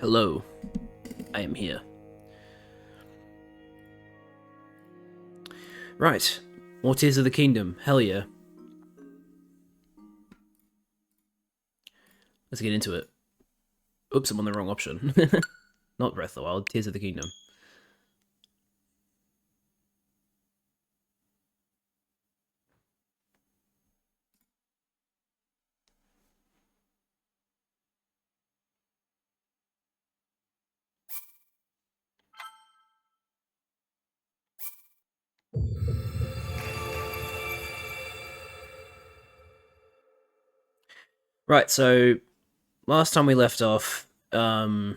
Hello, I am here. Right, more Tears of the Kingdom, hell yeah. Let's get into it. Oops, I'm on the wrong option. Not Breath of the Wild, Tears of the Kingdom. Right, so last time we left off, I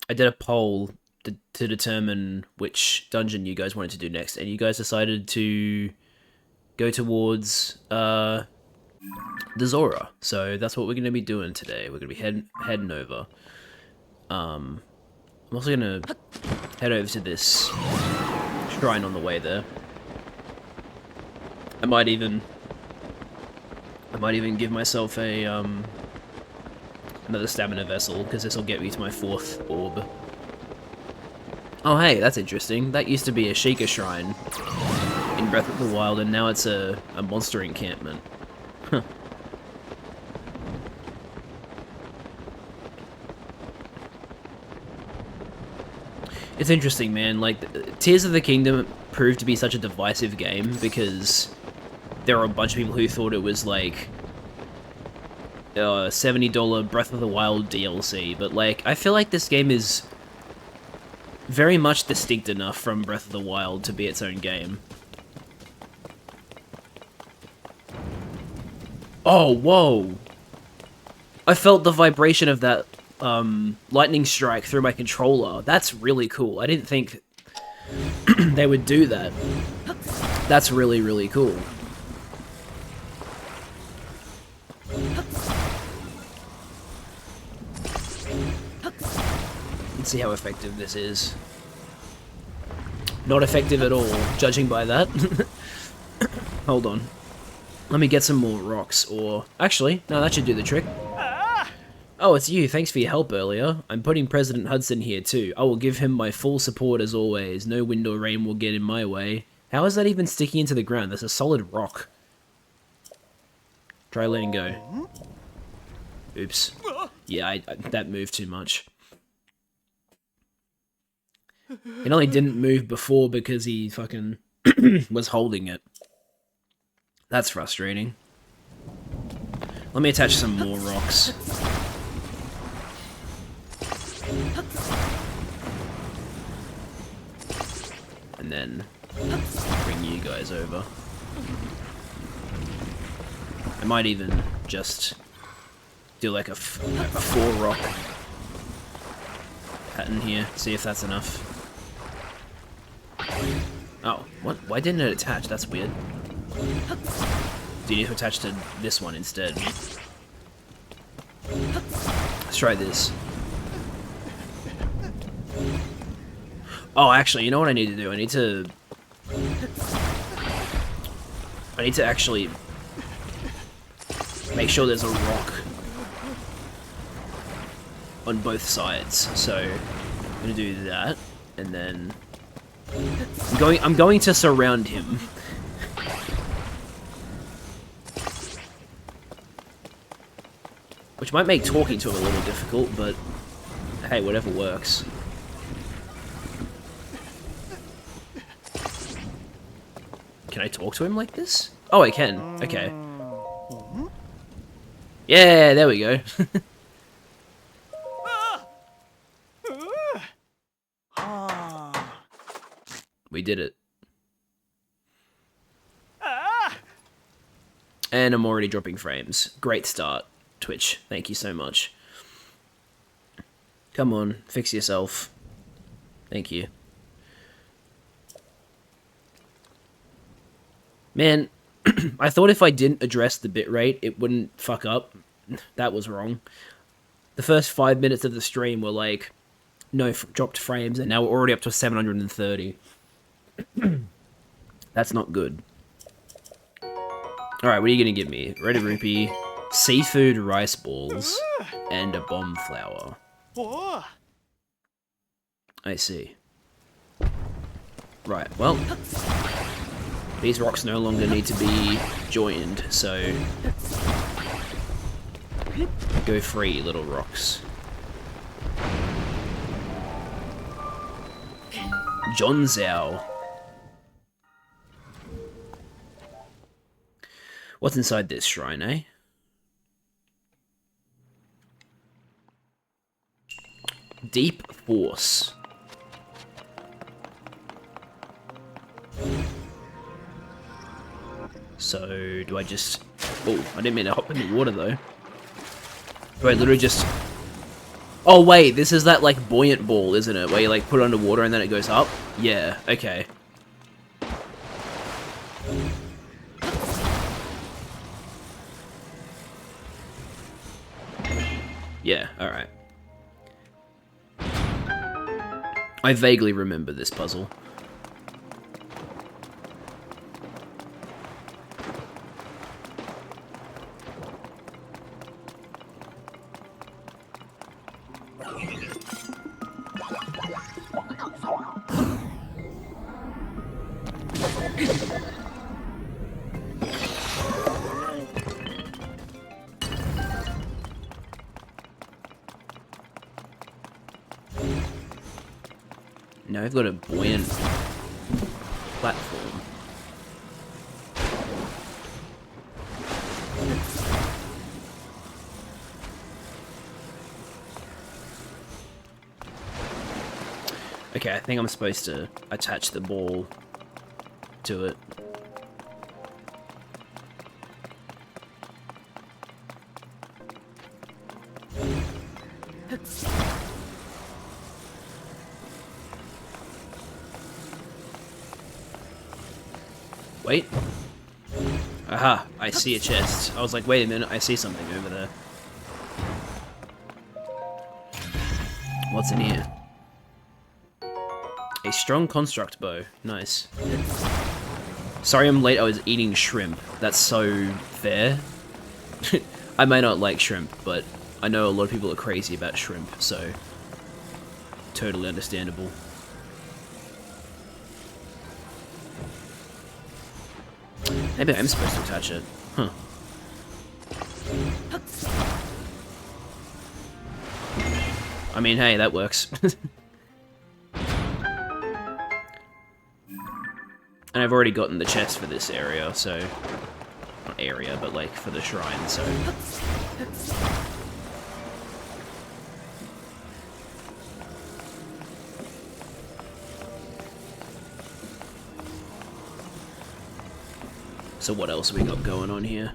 did a poll to determine which dungeon you guys wanted to do next, and you guys decided to go towards the Zora. So that's what we're going to be doing today. We're going to be heading over. I'm also going to head over to this shrine on the way there. I might even give myself a another stamina vessel, because this will get me to my 4th orb. Oh hey, that's interesting. That used to be a Sheikah shrine in Breath of the Wild, and now it's a monster encampment. Huh. It's interesting, man. Like, Tears of the Kingdom proved to be such a divisive game because there are a bunch of people who thought it was like $70 Breath of the Wild DLC, but like, I feel like this game is very much distinct enough from Breath of the Wild to be its own game. Oh, whoa! I felt the vibration of that lightning strike through my controller. That's really cool. I didn't think they would do that. That's really, really cool. Let's see how effective this is. Not effective at all, judging by that. Hold on. Let me get some more rocks, or... Actually, no, that should do the trick. Oh, it's you. Thanks for your help earlier. I'm putting President Hudson here too. I will give him my full support as always. No wind or rain will get in my way. How is that even sticking into the ground? That's a solid rock. Try letting go. Oops. Yeah, that moved too much. It only didn't move before because he fucking was holding it. That's frustrating. Let me attach some more rocks. And then bring you guys over. I might even just do like a 4-rock pattern here, see if that's enough. Oh, what? Why didn't it attach? That's weird. Do you need to attach to this one instead? Let's try this. Oh, actually, you know what I need to do? I need to actually make sure there's a rock on both sides. So I'm gonna do that, and then I'm going to surround him. Which might make talking to him a little difficult, but hey, whatever works. Can I talk to him like this? Oh, I can. Okay. Yeah, there we go. We did it. And I'm already dropping frames. Great start, Twitch. Thank you so much. Come on, fix yourself. Thank you. Man, I thought if I didn't address the bitrate, it wouldn't fuck up. That was wrong. The first 5 minutes of the stream were like, no dropped frames, and now we're already up to 730. That's not good. Alright, what are you gonna give me? Red rupee, seafood rice balls, and a bomb flower. I see. Right, well, these rocks no longer need to be joined, so go free, little rocks. John Zhao. What's inside this shrine, eh? Deep Force. So, do I just... Oh, I didn't mean to hop in the water, though. Wait, literally just... Oh wait, this is that like buoyant ball, isn't it? Where you like put it underwater and then it goes up? Yeah, okay. Yeah, alright. I vaguely remember this puzzle. Now I've got a buoyant platform. Okay, I think I'm supposed to attach the ball to it. Wait. Aha, I see a chest. I was like, wait a minute, I see something over there. What's in here? A strong construct bow. Nice. Sorry I'm late, I was eating shrimp. That's so fair. I may not like shrimp, but I know a lot of people are crazy about shrimp, so... totally understandable. Maybe I'm supposed to attach it. Huh. I mean, hey, that works. And I've already gotten the chest for this area, so... not area, but like for the shrine, so... So what else we got going on here?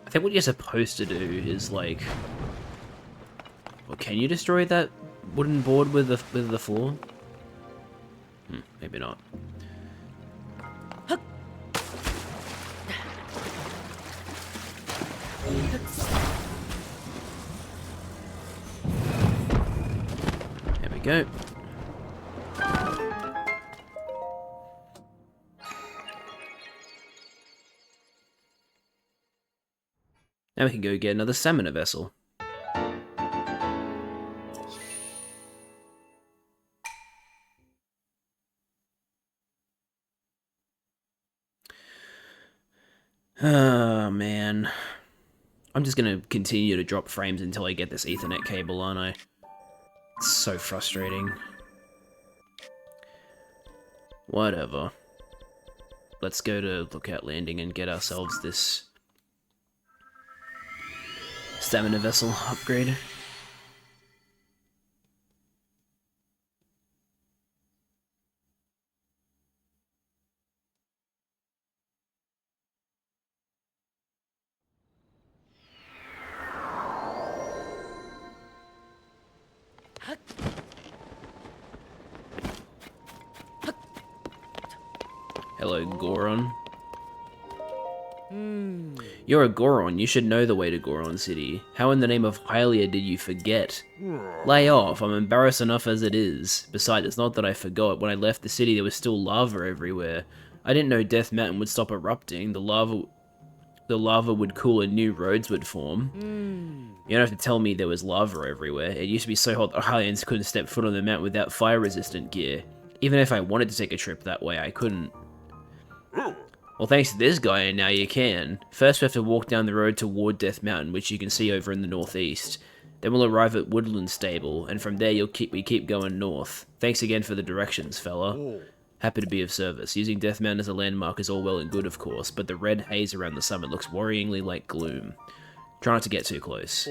I think what you're supposed to do is like... well, can you destroy that wooden board with the floor? Maybe not. There we go. Now we can go get another stamina vessel. Oh, man. I'm just gonna continue to drop frames until I get this Ethernet cable, aren't I? It's so frustrating. Whatever. Let's go to Lookout Landing and get ourselves this stamina vessel upgrade. Hello, Goron. You're a Goron. You should know the way to Goron City. How in the name of Hylia did you forget? Lay off. I'm embarrassed enough as it is. Besides, it's not that I forgot. When I left the city, there was still lava everywhere. I didn't know Death Mountain would stop erupting. The lava would cool and new roads would form. You don't have to tell me there was lava everywhere. It used to be so hot that Hylians couldn't step foot on the mountain without fire-resistant gear. Even if I wanted to take a trip that way, I couldn't. Well, thanks to this guy, now you can. First, we have to walk down the road toward Death Mountain, which you can see over in the northeast. Then we'll arrive at Woodland Stable, and from there we keep going north. Thanks again for the directions, fella. Happy to be of service. Using Death Mountain as a landmark is all well and good, of course, but the red haze around the summit looks worryingly like gloom. Try not to get too close.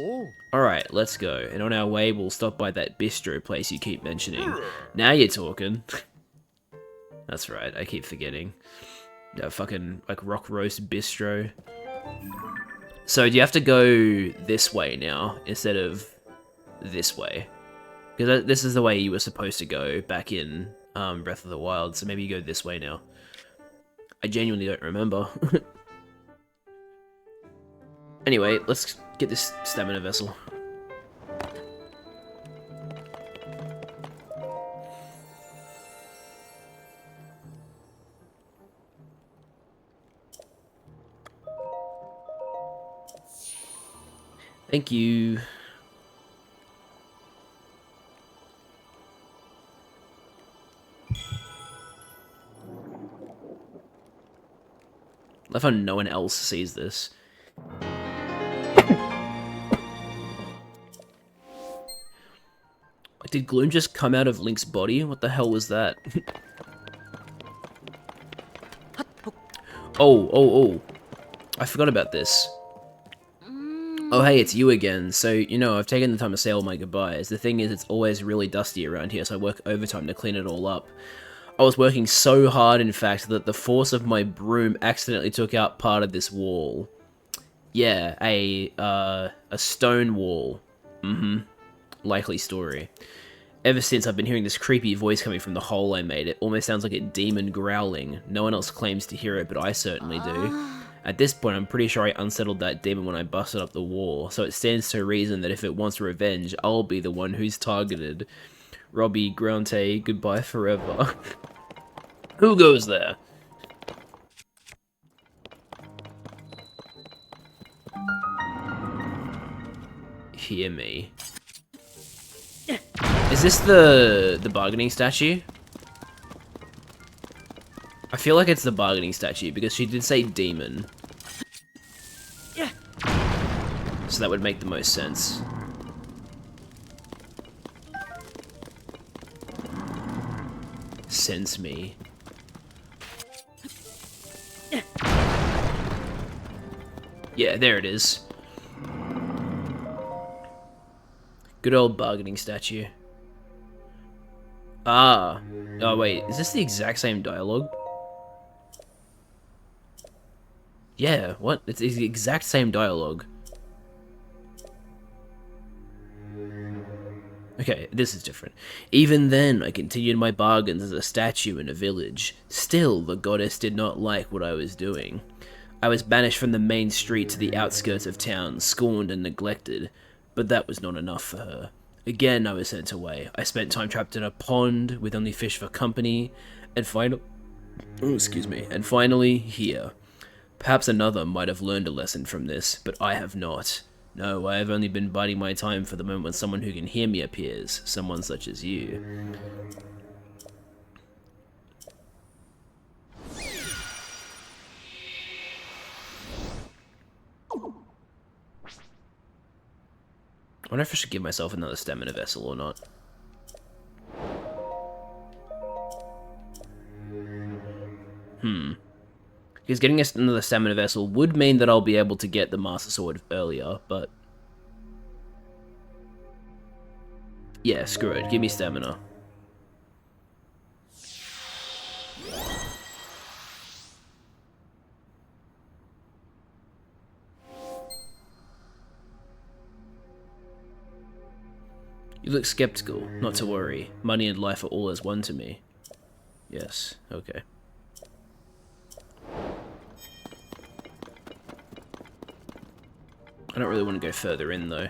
Alright, let's go. And on our way, we'll stop by that bistro place you keep mentioning. Now you're talking. That's right, I keep forgetting. That fucking, like, rock roast bistro. So, do you have to go this way now, instead of this way? Because this is the way you were supposed to go back in Breath of the Wild, so maybe you go this way now. I genuinely don't remember. Anyway, let's get this stamina vessel. Thank you. I love how no one else sees this. Did Gloom just come out of Link's body? What the hell was that? Oh. I forgot about this. Oh, hey, it's you again. So, you know, I've taken the time to say all my goodbyes. The thing is, it's always really dusty around here, so I work overtime to clean it all up. I was working so hard, in fact, that the force of my broom accidentally took out part of this wall. Yeah, a stone wall. Likely story. Ever since, I've been hearing this creepy voice coming from the hole I made. It almost sounds like a demon growling. No one else claims to hear it, but I certainly do. At this point, I'm pretty sure I unsettled that demon when I busted up the wall, so it stands to reason that if it wants revenge, I'll be the one who's targeted. Robbie, Grante, goodbye forever. Who goes there? Hear me. Is this the bargaining statue? I feel like it's the bargaining statue because she did say demon. Yeah. So that would make the most sense. Sense me. Yeah, there it is. Good old bargaining statue. Ah. Oh, wait. Is this the exact same dialogue? Yeah, what? It's the exact same dialogue. Okay, this is different. Even then, I continued my bargains as a statue in a village. Still, the goddess did not like what I was doing. I was banished from the main street to the outskirts of town, scorned and neglected. But that was not enough for her. Again, I was sent away. I spent time trapped in a pond with only fish for company, and finally, here. Perhaps another might have learned a lesson from this, but I have not. No, I have only been biding my time for the moment when someone who can hear me appears, someone such as you. I wonder if I should give myself another stamina vessel or not. Because getting another stamina vessel would mean that I'll be able to get the Master Sword earlier, but... yeah, screw it. Give me stamina. You look skeptical. Not to worry. Money and life are all as one to me. Yes, okay. I don't really want to go further in, though.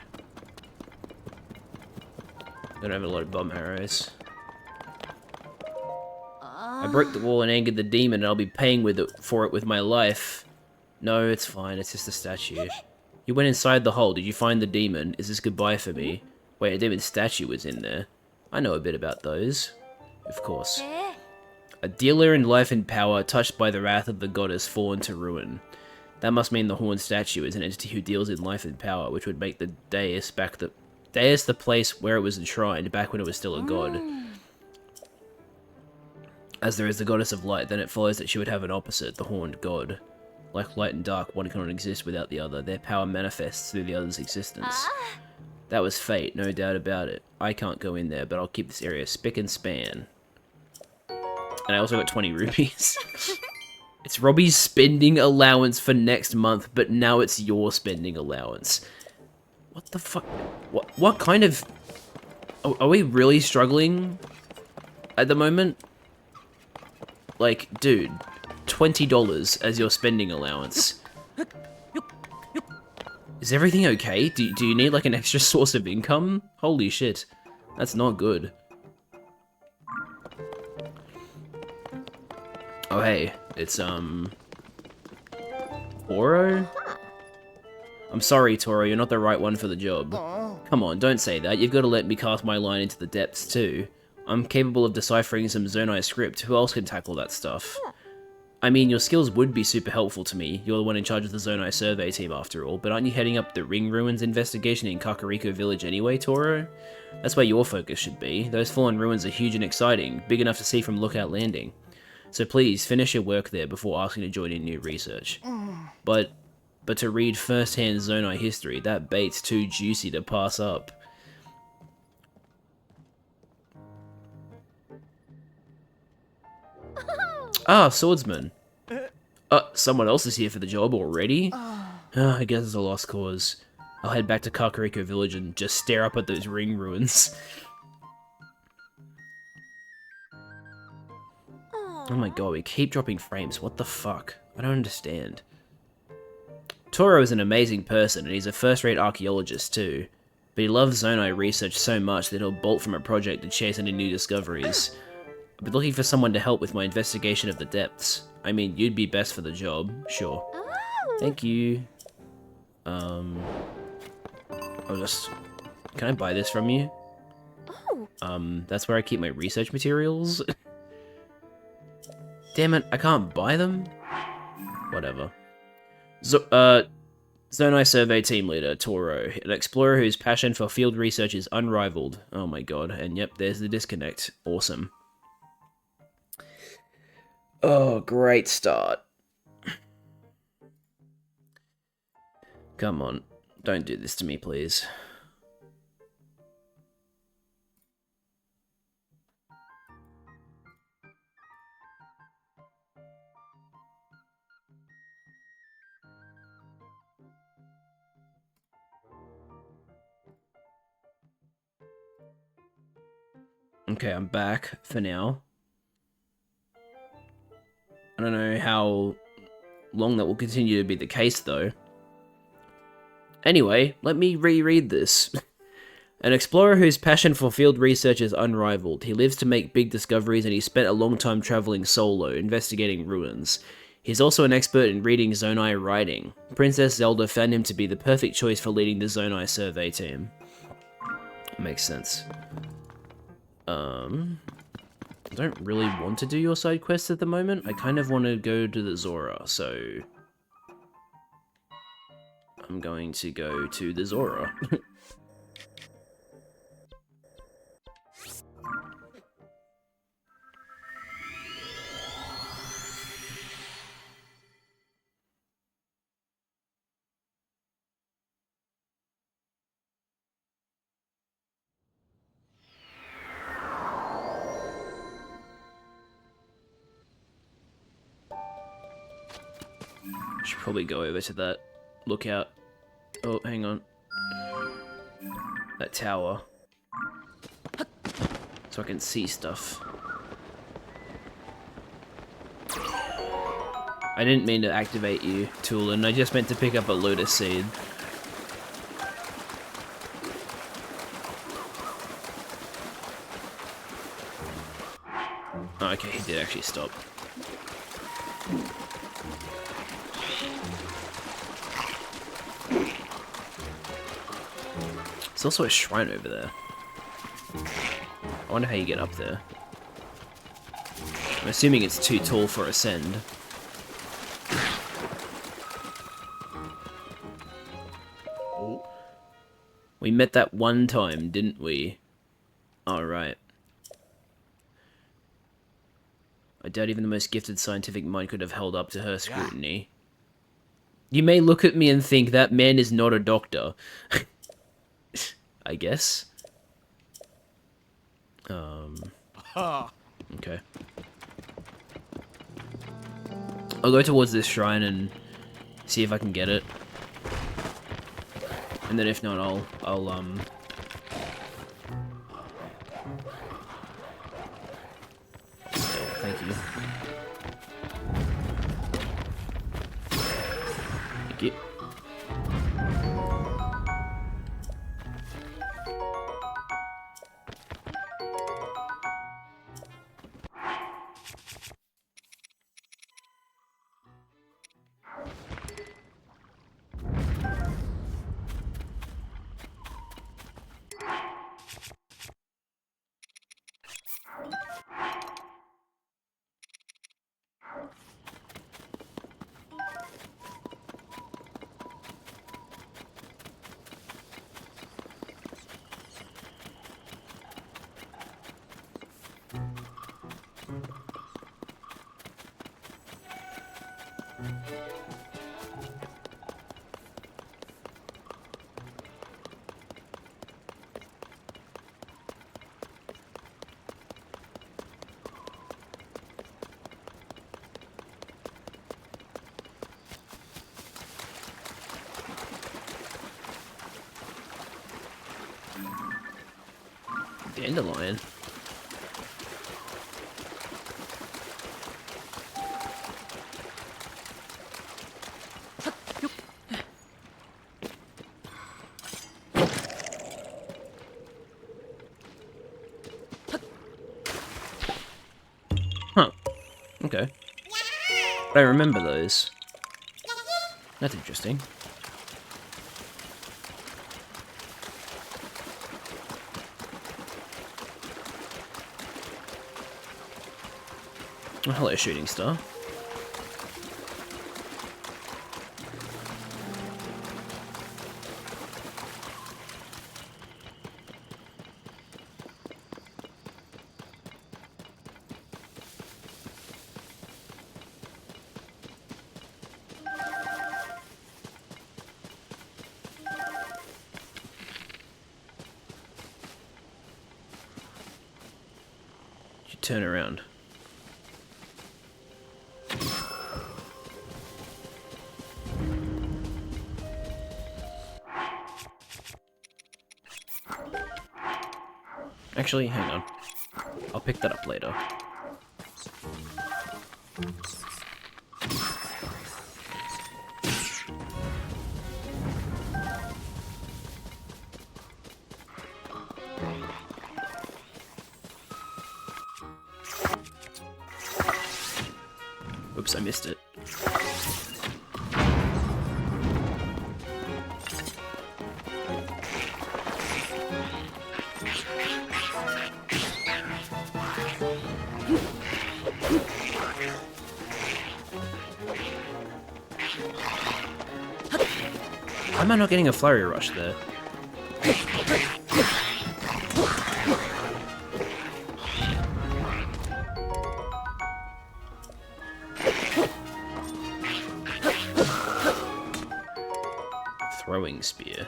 I don't have a lot of bomb arrows. I broke the wall and angered the demon, and I'll be paying for it with my life. No, it's fine. It's just a statue. You went inside the hole. Did you find the demon? Is this goodbye for me? Wait, a demon statue was in there. I know a bit about those. Of course. A dealer in life and power, touched by the wrath of the goddess, fallen to ruin. That must mean the horned statue is an entity who deals in life and power, which would make the dais the place where it was enshrined, back when it was still a god. As there is the goddess of light, then it follows that she would have an opposite, the horned god. Like light and dark, one cannot exist without the other. Their power manifests through the other's existence. That was fate, no doubt about it. I can't go in there, but I'll keep this area spick and span. And I also got 20 rupees. It's Robbie's spending allowance for next month, but now it's your spending allowance. What the fuck? What kind of... Are we really struggling at the moment? Like, dude, $20 as your spending allowance. Is everything okay? Do you need, like, an extra source of income? Holy shit. That's not good. Oh, hey. It's, Toro? I'm sorry, Toro, you're not the right one for the job. Come on, don't say that. You've got to let me cast my line into the depths, too. I'm capable of deciphering some Zonai script. Who else can tackle that stuff? I mean, your skills would be super helpful to me. You're the one in charge of the Zonai survey team, after all. But aren't you heading up the Ring Ruins investigation in Kakariko Village anyway, Toro? That's where your focus should be. Those fallen ruins are huge and exciting, big enough to see from Lookout Landing. So please, finish your work there before asking to join in new research. But to read first-hand Zonai history, that bait's too juicy to pass up. Ah, swordsman. Someone else is here for the job already? I guess it's a lost cause. I'll head back to Kakariko Village and just stare up at those ring ruins. Oh my god, we keep dropping frames. What the fuck? I don't understand. Toro is an amazing person, and he's a first-rate archaeologist too. But he loves Zonai research so much that he'll bolt from a project to chase any new discoveries. I've been looking for someone to help with my investigation of the depths. I mean, you'd be best for the job, sure. Thank you. I'll just... Can I buy this from you? That's where I keep my research materials. Damn it, I can't buy them? Whatever. Zonai Survey Team Leader, Toro. An explorer whose passion for field research is unrivaled. Oh my god, and yep, there's the disconnect. Awesome. Oh, great start. Come on, don't do this to me, please. Okay, I'm back for now. I don't know how long that will continue to be the case, though. Anyway, let me reread this. An explorer whose passion for field research is unrivaled. He lives to make big discoveries, and he spent a long time traveling solo, investigating ruins. He's also an expert in reading Zonai writing. Princess Zelda found him to be the perfect choice for leading the Zonai survey team. Makes sense. I don't really want to do your side quest at the moment. I kind of want to go to the Zora, so... I'm going to go to the Zora. Should probably go over to that lookout. Oh, hang on. That tower. So I can see stuff. I didn't mean to activate you, Toolin. I just meant to pick up a lotus seed. Oh, okay, he did actually stop. There's also a shrine over there. I wonder how you get up there. I'm assuming it's too tall for ascend. We met that one time, didn't we? Alright. I doubt even the most gifted scientific mind could have held up to her scrutiny. You may look at me and think that man is not a doctor. I guess. Okay. I'll go towards this shrine and see if I can get it. And then if not, I'll thank you. Thank you. Dandelion. Huh. Okay. I remember those. That's interesting. Oh, hello, shooting star. You turn around. Actually, hang on. I'll pick that up later. Oops, I missed it. Why am I not getting a flurry rush there? Throwing spear.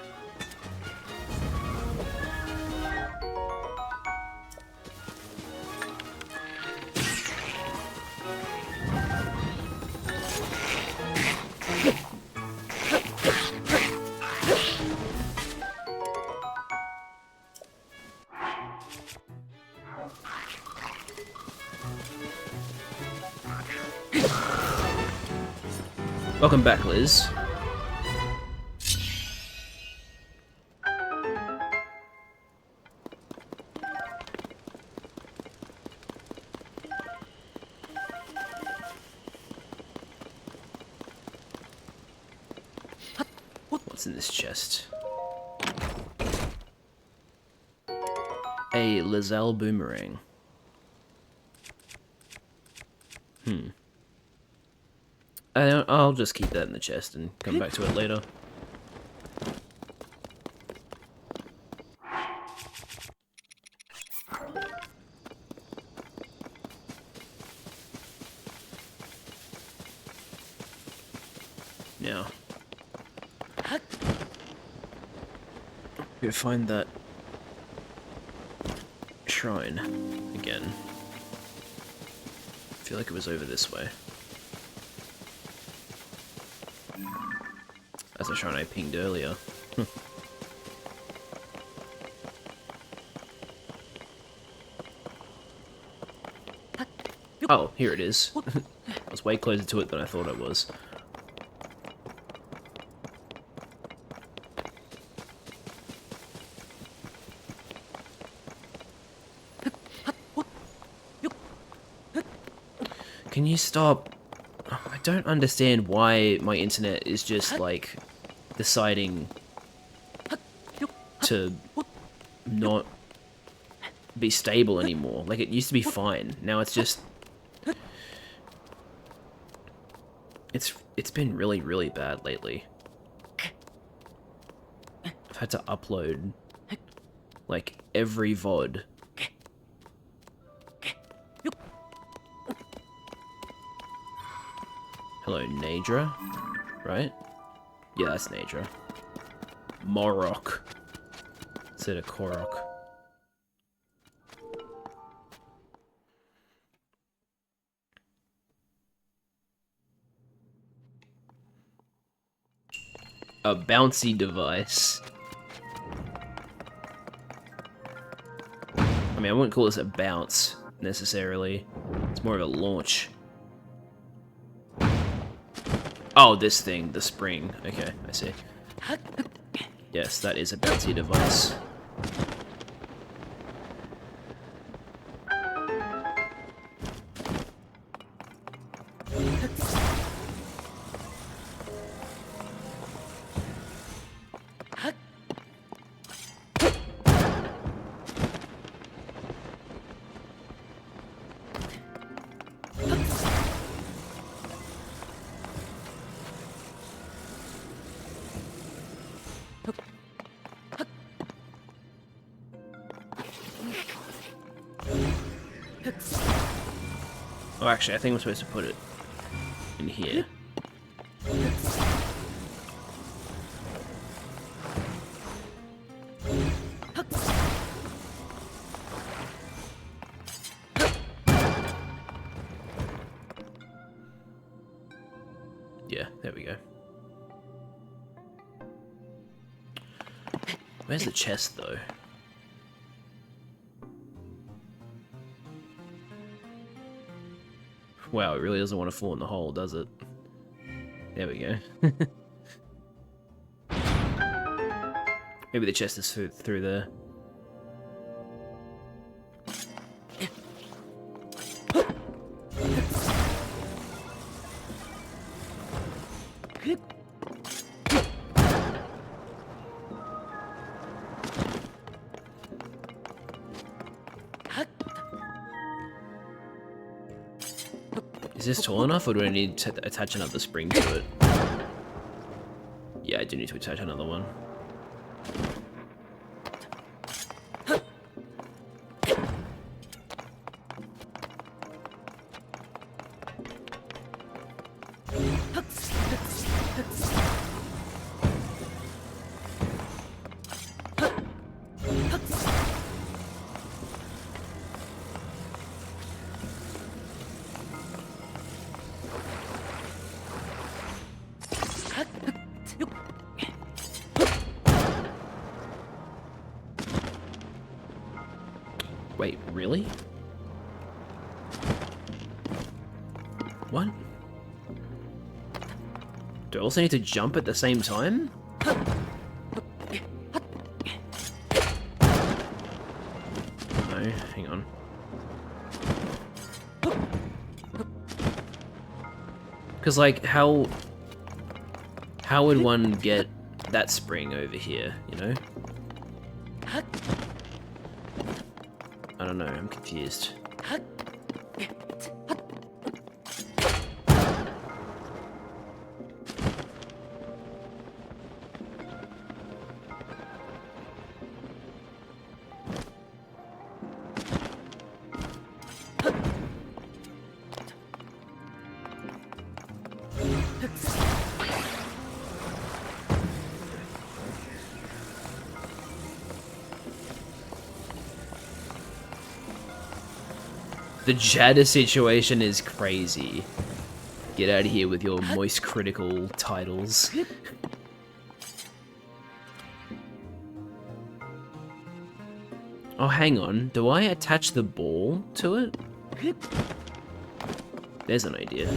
Welcome back, Liz. What's in this chest? A Lizelle boomerang. I'll just keep that in the chest and come back to it later. Now, Go find that shrine again. I feel like it was over this way. That's a shrine I pinged earlier. Oh, here it is. I was way closer to it than I thought I was. Can you stop? I don't understand why my internet is just, like, deciding to not be stable anymore. Like, it used to be fine. Now it's just... It's been really, really bad lately. I've had to upload, like, every VOD. Hello, Nadra, right? Yeah, that's Nadra. Morok. Instead of Korok. A bouncy device. I mean, I wouldn't call this a bounce, necessarily. It's more of a launch. Oh, this thing, the spring. Okay, I see. Yes, that is a bouncy device. Oh, actually, I think I'm supposed to put it in here. Yeah, there we go. Where's the chest, though? Wow, it really doesn't want to fall in the hole, does it? There we go. Maybe the chest is through there. Is this tall enough, or do I need to attach another spring to it? Yeah, I do need to attach another one. Wait, really? What? Do I also need to jump at the same time? No, hang on. Because, like, how would one get that spring over here, you know? I don't know, I'm confused. The Jada situation is crazy. Get out of here with your moist critical titles. Oh, hang on. Do I attach the ball to it? There's an idea.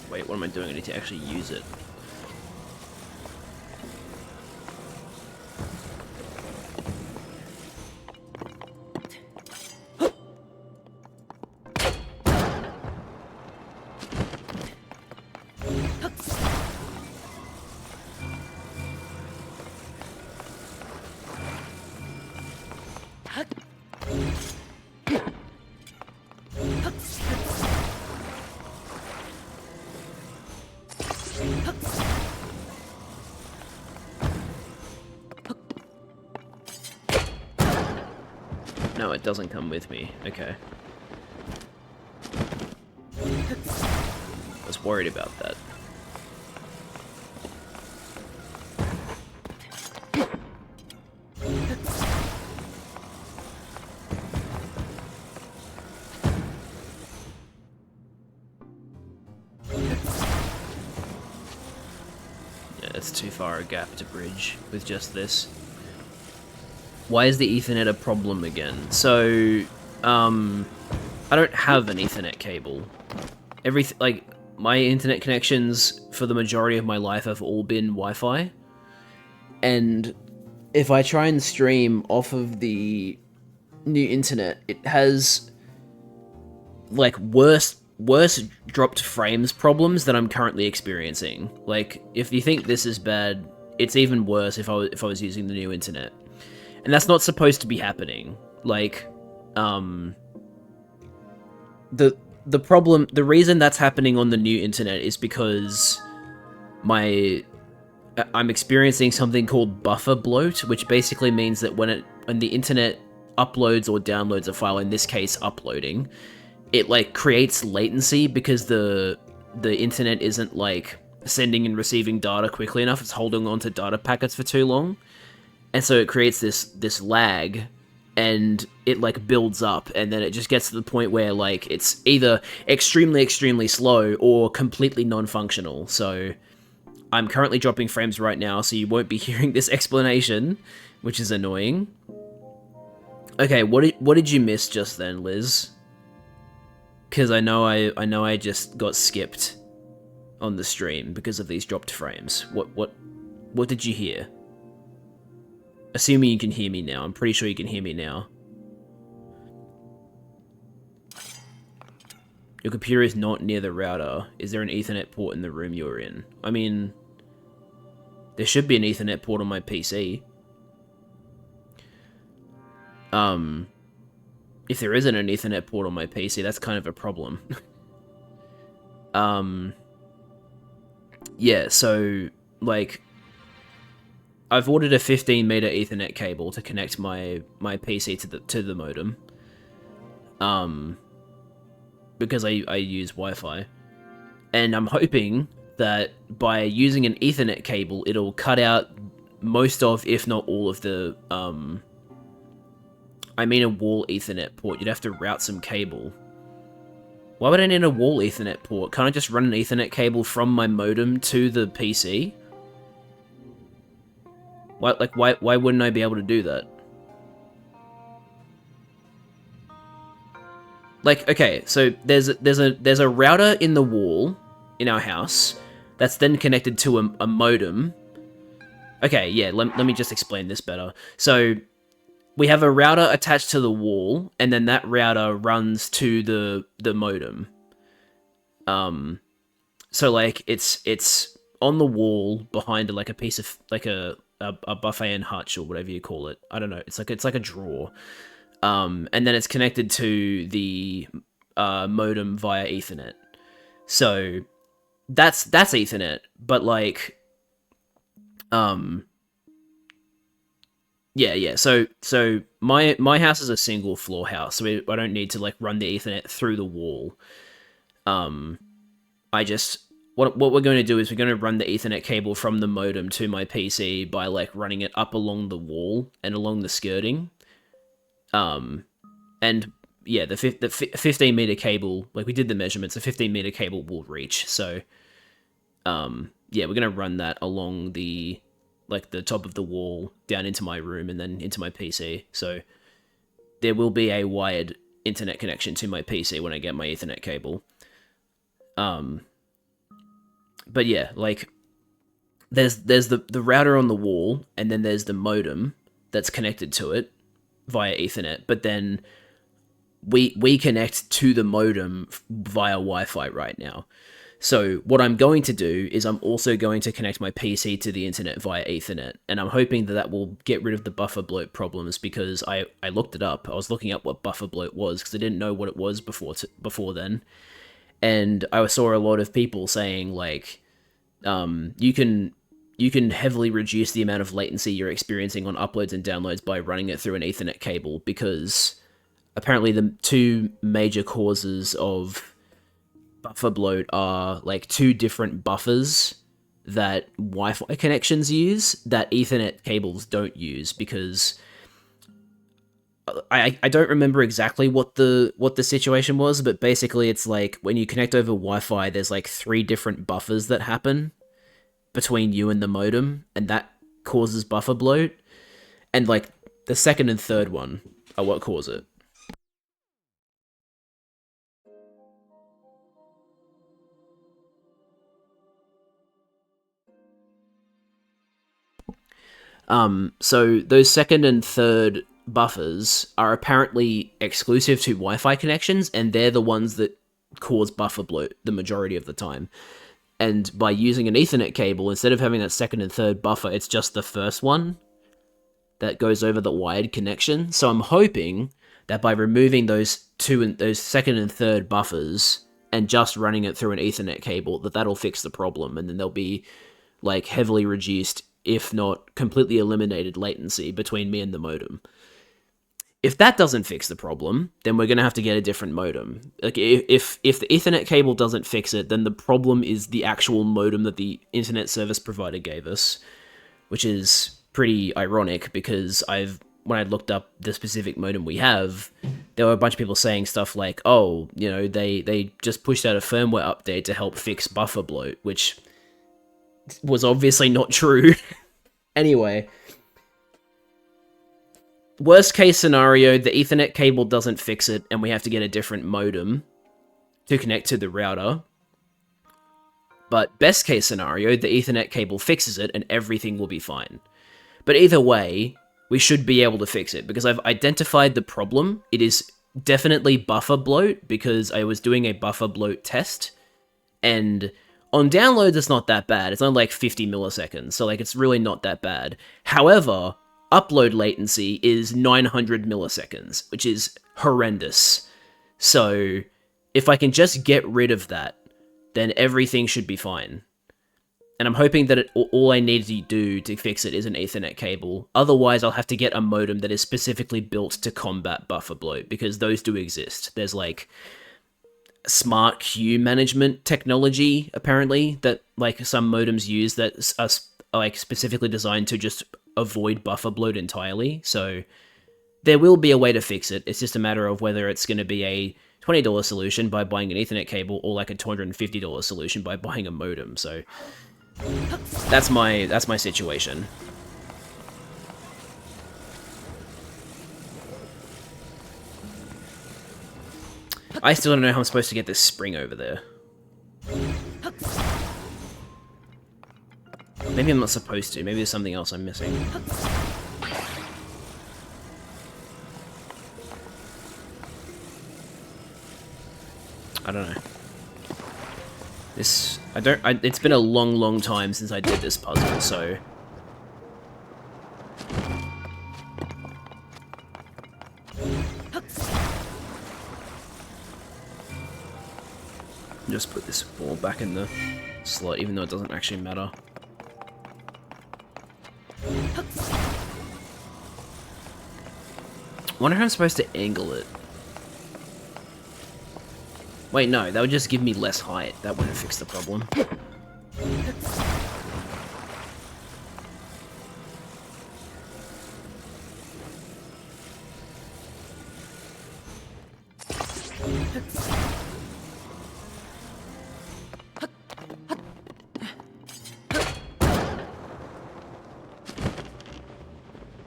Wait, what am I doing? I need to actually use it. No, it doesn't come with me. Okay. I was worried about that. Yeah, it's too far a gap to bridge with just this. Why is the Ethernet a problem again? So, I don't have an Ethernet cable. Like, my internet connections for the majority of my life have all been Wi-Fi. And if I try and stream off of the new internet, it has, like, worse dropped frames problems than I'm currently experiencing. Like, if you think this is bad, it's even worse if I was using the new internet. And that's not supposed to be happening. Like, the reason that's happening on the new internet is because I'm experiencing something called buffer bloat, which basically means that when the internet uploads or downloads a file, in this case uploading, it like creates latency because the internet isn't like sending and receiving data quickly enough. It's holding on to data packets for too long. And so it creates this lag, and it like builds up, and then it just gets to the point where like it's either extremely, extremely slow or completely non-functional. So I'm currently dropping frames right now, so you won't be hearing this explanation, which is annoying. Okay, what did you miss just then, Liz? Because I know I just got skipped on the stream because of these dropped frames. What did you hear? Assuming you can hear me now. I'm pretty sure you can hear me now. Your computer is not near the router. Is there an Ethernet port in the room you're in? I mean, there should be an Ethernet port on my PC. If there isn't an Ethernet port on my PC, that's kind of a problem. Yeah, so, like, I've ordered a 15-meter Ethernet cable to connect my PC to the modem. Because I use Wi-Fi. And I'm hoping that by using an Ethernet cable, it'll cut out most of, if not all of the, I mean a wall Ethernet port. You'd have to route some cable. Why would I need a wall Ethernet port? Can't I just run an Ethernet cable from my modem to the PC? Why wouldn't I be able to do that? Like, okay, so there's a router in the wall in our house that's then connected to a modem. Okay, yeah, let me just explain this better. So we have a router attached to the wall, and then that router runs to the modem. So like it's on the wall behind like a piece of like a a buffet and hutch or whatever you call it. I don't know. It's like a drawer. And then it's connected to the modem via Ethernet. So that's Ethernet, but like, yeah. So my house is a single floor house, so I don't need to like run the Ethernet through the wall. I just what we're going to do is we're going to run the Ethernet cable from the modem to my PC by like running it up along the wall and along the skirting. And yeah, the 15-meter cable, like we did the measurements, the 15-meter cable will reach. So yeah, we're going to run that along the top of the wall down into my room and then into my PC. So there will be a wired internet connection to my PC when I get my Ethernet cable. But yeah, like there's the router on the wall, and then there's the modem that's connected to it via Ethernet. But then we connect to the modem via Wi-Fi right now. So what I'm going to do is I'm also going to connect my PC to the internet via Ethernet, and I'm hoping that will get rid of the buffer bloat problems, because I looked it up. I was looking up what buffer bloat was because I didn't know what it was before then, and I saw a lot of people saying like, you can heavily reduce the amount of latency you're experiencing on uploads and downloads by running it through an Ethernet cable, because apparently the two major causes of buffer bloat are like two different buffers that Wi-Fi connections use that Ethernet cables don't use, because I don't remember exactly what the situation was, but basically it's like when you connect over Wi-Fi, there's like 3 different buffers that happen between you and the modem, and that causes buffer bloat, and like the second and third one are what cause it. So those second and third buffers are apparently exclusive to Wi-Fi connections, and they're the ones that cause buffer bloat the majority of the time. And by using an Ethernet cable, instead of having that second and third buffer, it's just the first one that goes over the wired connection. So I'm hoping that by removing those second and third buffers and just running it through an Ethernet cable, that'll fix the problem, and then there'll be like heavily reduced, if not completely eliminated, latency between me and the modem. If that doesn't fix the problem, then we're going to have to get a different modem. Like if the Ethernet cable doesn't fix it, then the problem is the actual modem that the internet service provider gave us, which is pretty ironic, because when I looked up the specific modem we have, there were a bunch of people saying stuff like, oh, you know, they just pushed out a firmware update to help fix buffer bloat, which was obviously not true. Anyway, worst case scenario, the Ethernet cable doesn't fix it, and we have to get a different modem to connect to the router. But best case scenario, the Ethernet cable fixes it, and everything will be fine. But either way, we should be able to fix it, because I've identified the problem. It is definitely buffer bloat, because I was doing a buffer bloat test, and on downloads, it's not that bad. It's only like 50 milliseconds, so like it's really not that bad. However, upload latency is 900 milliseconds, which is horrendous. So if I can just get rid of that, then everything should be fine. And I'm hoping that all I need to do to fix it is an Ethernet cable. Otherwise, I'll have to get a modem that is specifically built to combat buffer bloat, because those do exist. There's like smart queue management technology, apparently, that like some modems use that are like specifically designed to just avoid buffer bloat entirely. So there will be a way to fix it. It's just a matter of whether it's going to be a $20 solution by buying an Ethernet cable, or like a $250 solution by buying a modem. So that's my situation. I still don't know how I'm supposed to get this spring over there. Maybe I'm not supposed to. Maybe there's something else I'm missing. I don't know. It's been a long time since I did this puzzle, so Just put this ball back in the slot, even though it doesn't actually matter. Wonder how I'm supposed to angle it. Wait, no, that would just give me less height. That wouldn't fix the problem.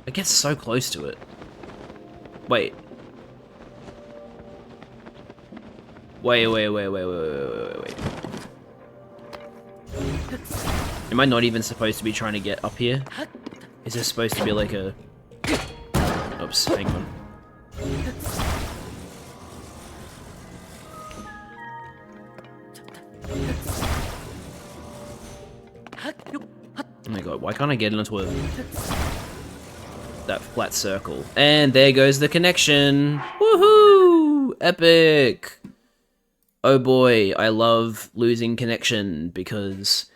It gets so close to it. Wait. Wait. Am I not even supposed to be trying to get up here? Is this supposed to be like a... Oops, hang on. Oh my god, why can't I get into that flat circle? And there goes the connection! Woohoo! Epic! Oh boy, I love losing connection because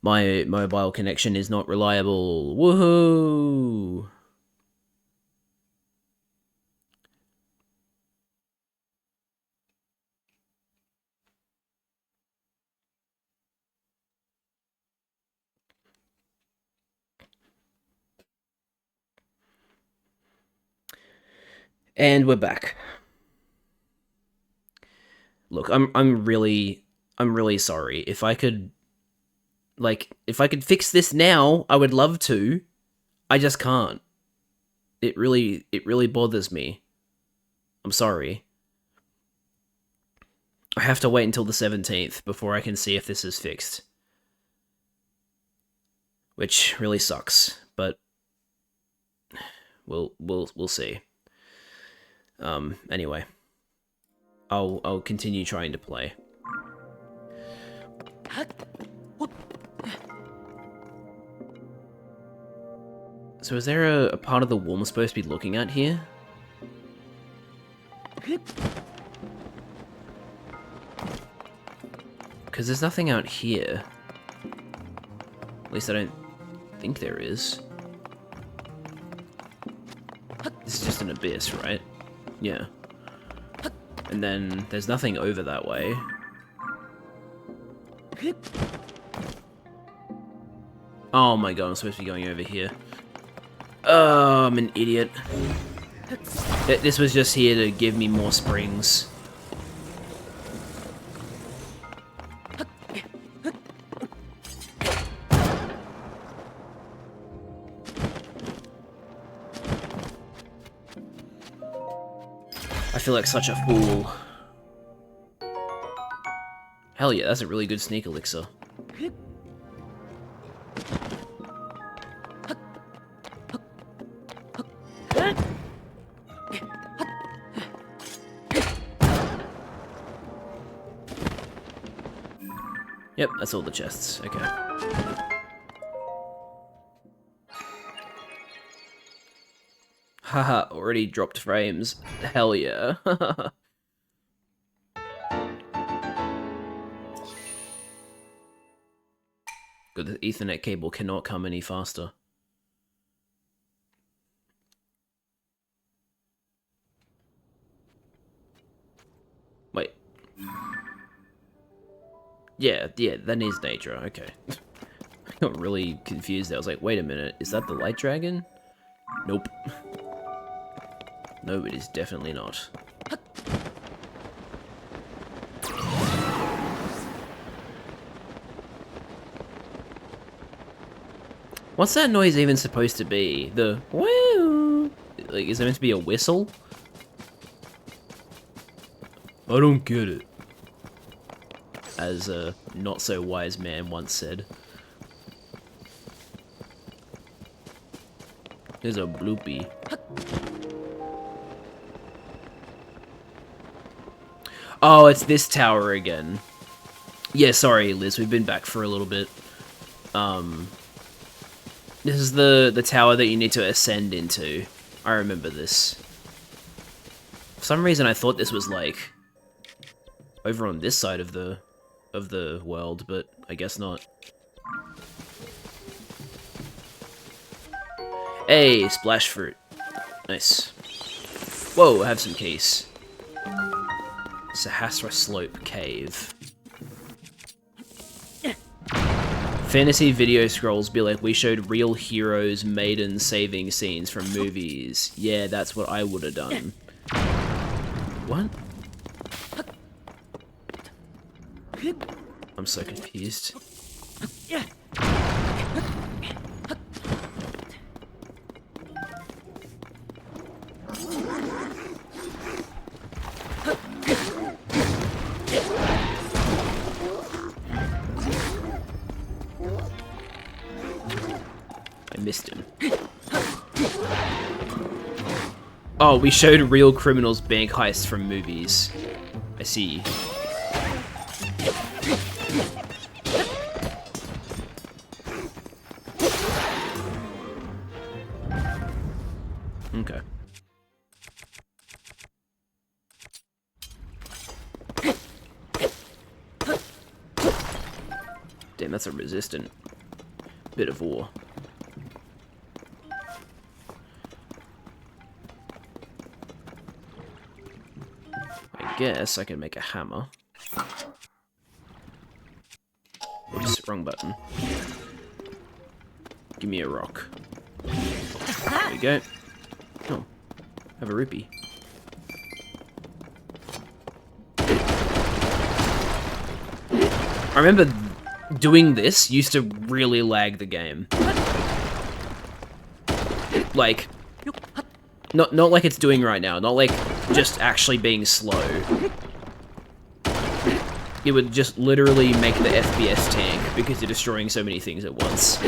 my mobile connection is not reliable. Woohoo! And we're back. Look, I'm really sorry. If I could fix this now, I would love to. I just can't. It really bothers me. I'm sorry. I have to wait until the 17th before I can see if this is fixed. Which really sucks, but we'll see. Anyway. I'll continue trying to play. So is there a part of the wall I'm supposed to be looking at here? Because there's nothing out here. At least I don't think there is. This is just an abyss, right? Yeah. And then there's nothing over that way. Oh my god, I'm supposed to be going over here. Oh, I'm an idiot. This was just here to give me more springs. I feel like such a fool. Hell yeah, that's a really good sneak elixir. Yep, that's all the chests. Okay. Haha, already dropped frames. Hell yeah. Good, the Ethernet cable cannot come any faster. Wait. Yeah, that needs Daedra, okay. I got really confused there. I was like, wait a minute, is that the light dragon? Nope. No, it is definitely not. What's that noise even supposed to be? The woo? Like, is it meant to be a whistle? I don't get it. As a not-so-wise man once said. There's a bloopy. Oh, it's this tower again. Yeah, sorry, Liz, we've been back for a little bit. This is the tower that you need to ascend into. I remember this. For some reason, I thought this was, like, over on this side of the of the world, but I guess not. Hey, splash fruit. Nice. Whoa, I have some keys. Sahasra Slope Cave. Fantasy video scrolls be like, we showed real heroes, maidens saving scenes from movies. Yeah, that's what I would have done. What? I'm so confused. I missed him. Oh, we showed real criminals bank heists from movies. I see. Okay. Damn, that's a resistant bit of ore. I guess I can make a hammer. Oops, wrong button. Give me a rock. There we go. Oh, I have a rupee. I remember doing this used to really lag the game. Like, not like it's doing right now, not like just actually being slow. It would just literally make the FPS tank because you're destroying so many things at once.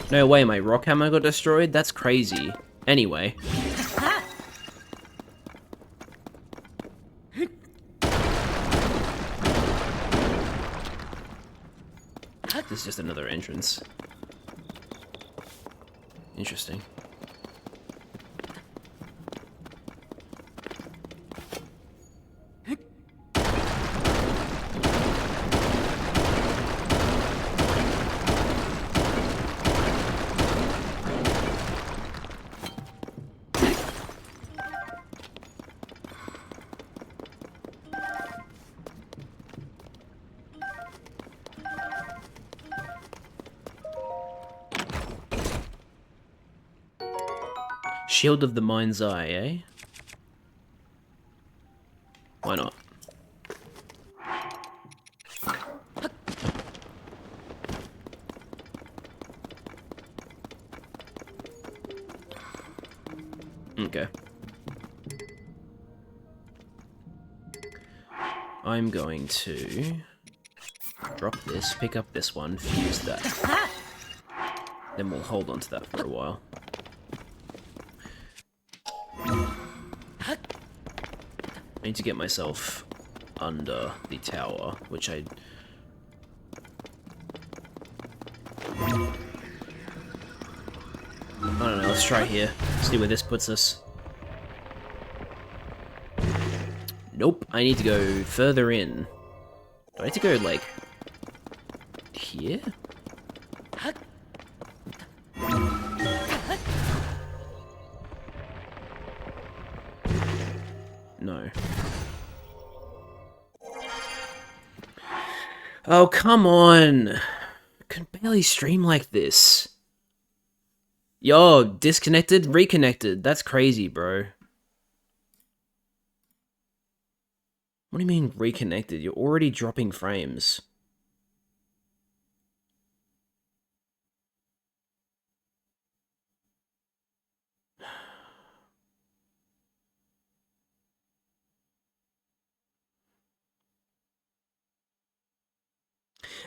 No way, my rock hammer got destroyed? That's crazy. Anyway. This is just another entrance. Interesting. Shield of the Mind's Eye, eh? Why not? Okay. I'm going to drop this, pick up this one, fuse that. Then we'll hold on to that for a while. I need to get myself under the tower, which I don't know, let's try here. See where this puts us. Nope, I need to go further in. Do I need to go, like, here? No. Oh, come on! I can barely stream like this. Yo, disconnected, reconnected. That's crazy, bro. What do you mean reconnected? You're already dropping frames.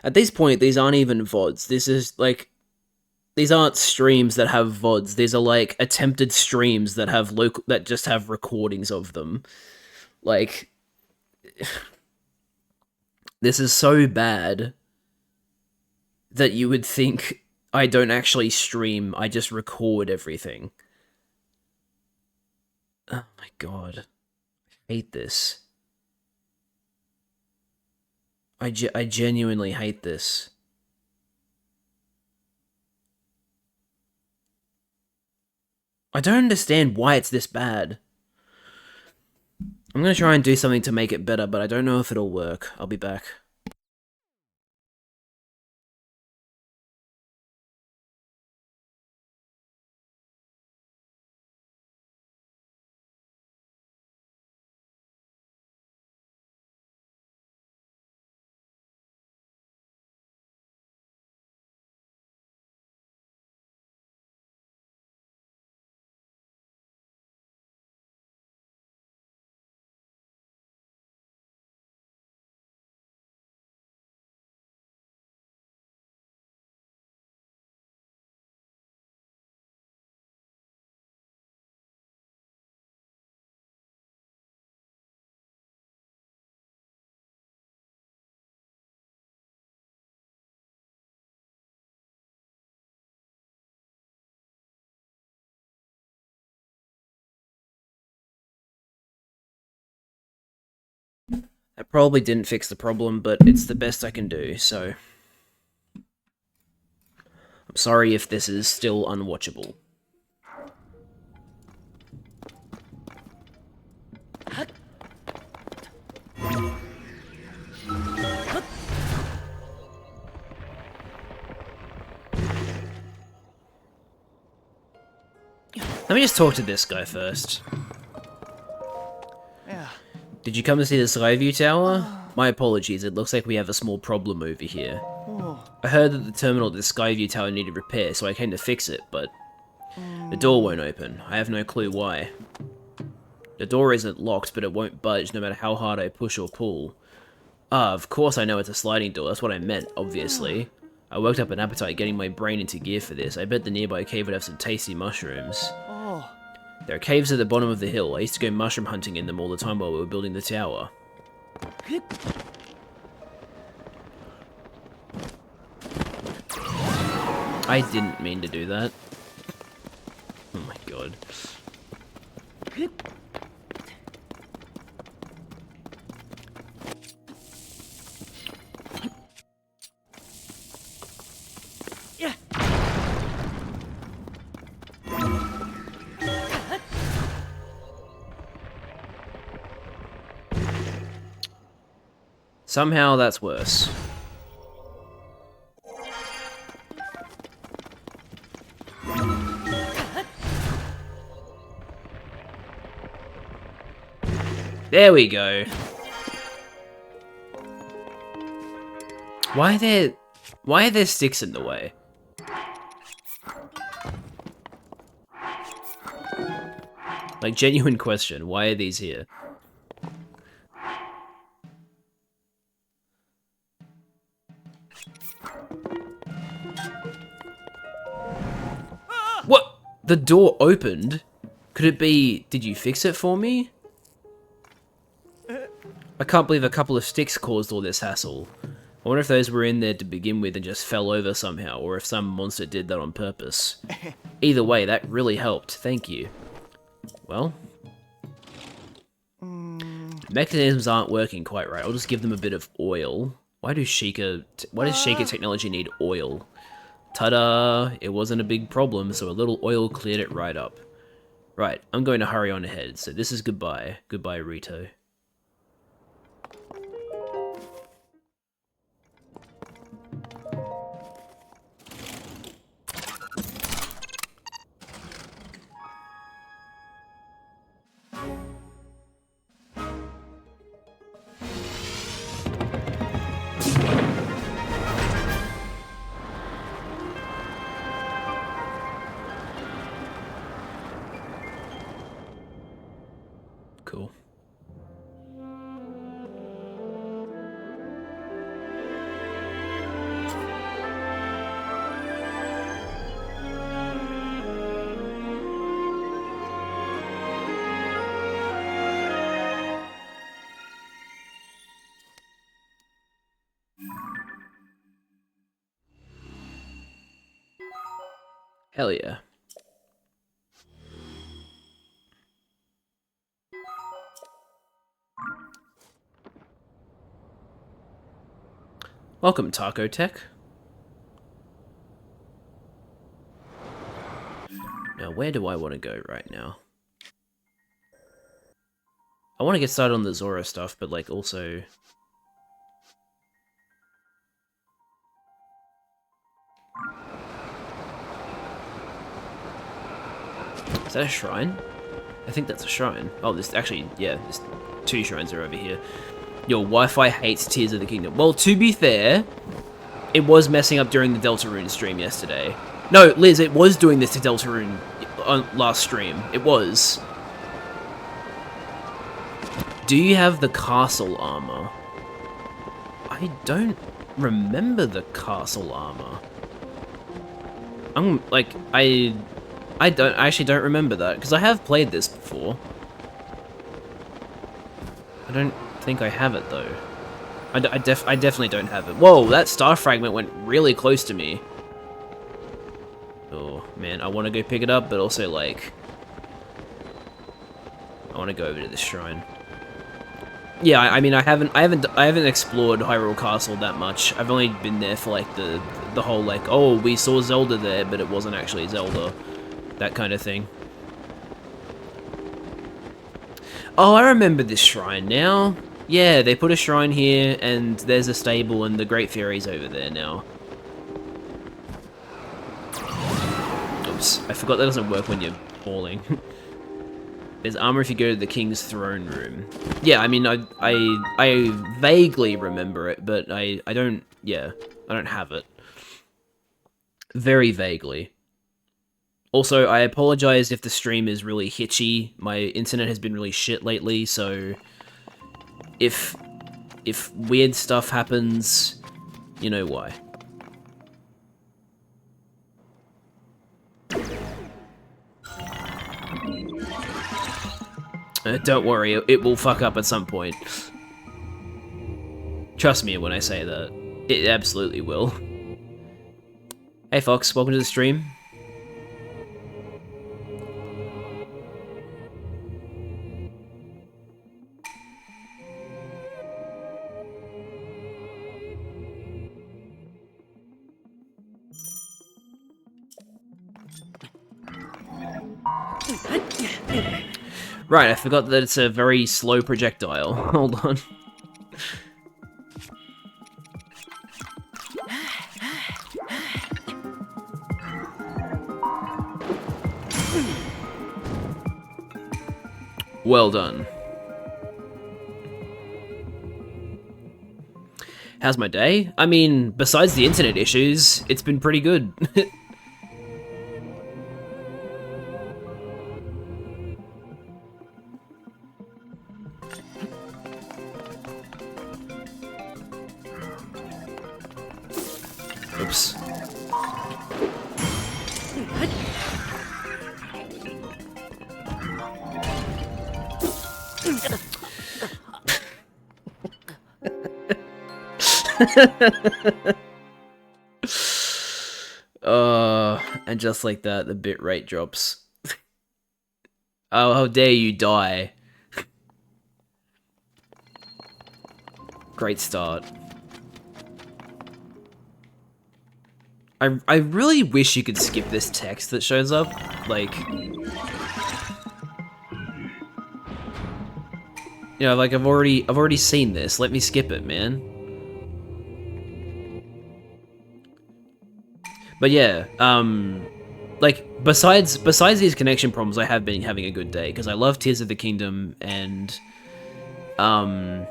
At this point, these aren't even VODs. This is, like, these aren't streams that have VODs. These are like attempted streams that have local that just have recordings of them. Like this is so bad that you would think I don't actually stream, I just record everything. Oh my god. I hate this. I genuinely hate this. I don't understand why it's this bad. I'm gonna try and do something to make it better, but I don't know if it'll work. I'll be back. That probably didn't fix the problem, but it's the best I can do, so... I'm sorry if this is still unwatchable. Let me just talk to this guy first. Yeah. Did you come to see the Skyview Tower? My apologies, it looks like we have a small problem over here. I heard that the terminal at the Skyview Tower needed repair, so I came to fix it, but the door won't open. I have no clue why. The door isn't locked, but it won't budge no matter how hard I push or pull. Ah, of course I know it's a sliding door, that's what I meant, obviously. I worked up an appetite getting my brain into gear for this. I bet the nearby cave would have some tasty mushrooms. Oh. There are caves at the bottom of the hill. I used to go mushroom hunting in them all the time while we were building the tower. I didn't mean to do that. Oh my god. Yeah. Somehow that's worse. There we go. Why are there sticks in the way? Like, genuine question, why are these here? What? The door opened? Could it be, did you fix it for me? I can't believe a couple of sticks caused all this hassle. I wonder if those were in there to begin with and just fell over somehow, or if some monster did that on purpose. Either way, that really helped, thank you. Well... mechanisms aren't working quite right, I'll just give them a bit of oil. Why does Sheikah technology need oil? Ta-da! It wasn't a big problem, so a little oil cleared it right up. Right, I'm going to hurry on ahead, so this is goodbye. Goodbye, Rito. Cool. Hell yeah. Welcome, TOTK. Now, where do I want to go right now? I want to get started on the Zora stuff, but, like, also... Is that a shrine? I think that's a shrine. Oh, there's actually, yeah, there's 2 shrines are over here. Your Wi-Fi hates Tears of the Kingdom. Well, to be fair, it was messing up during the Deltarune stream yesterday. No, Liz, it was doing this to Deltarune on last stream. It was. Do you have the castle armor? I don't remember the castle armor. I'm like, I actually don't remember that because I have played this before. I don't think I have it though. I definitely don't have it. Whoa, that star fragment went really close to me. Oh man, I want to go pick it up, but also like, I want to go over to this shrine. Yeah, I mean, I haven't explored Hyrule Castle that much. I've only been there for like the whole like, oh, we saw Zelda there, but it wasn't actually Zelda, that kind of thing. Oh, I remember this shrine now. Yeah, they put a shrine here, and there's a stable, and the Great Fairy's over there now. Oops, I forgot that doesn't work when you're falling. There's armor if you go to the King's Throne Room. Yeah, I mean, I vaguely remember it, but I don't, yeah, I don't have it. Very vaguely. Also, I apologize if the stream is really hitchy. My internet has been really shit lately, so if weird stuff happens, you know why. Don't worry, it will fuck up at some point. Trust me when I say that. It absolutely will. Hey Fox, welcome to the stream. Right, I forgot that it's a very slow projectile. Hold on. Well done. How's my day? I mean, besides the internet issues, it's been pretty good. Oops. And just like that, the bitrate drops. Oh, how dare you die. Great start. I really wish you could skip this text that shows up, like... You know, like I've already seen this, let me skip it, man. But yeah, like, besides these connection problems, I have been having a good day, because I love Tears of the Kingdom, and, I've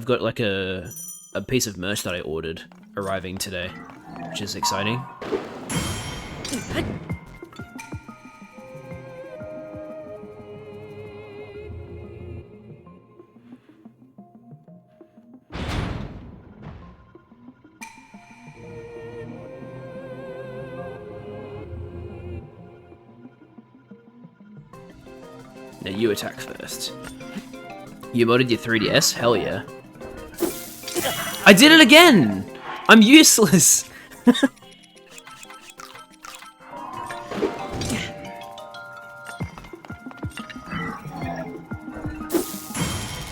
got, like, a piece of merch that I ordered arriving today, which is exciting. Now you attack first. You modded your 3DS? Hell yeah. I did it again! I'm useless!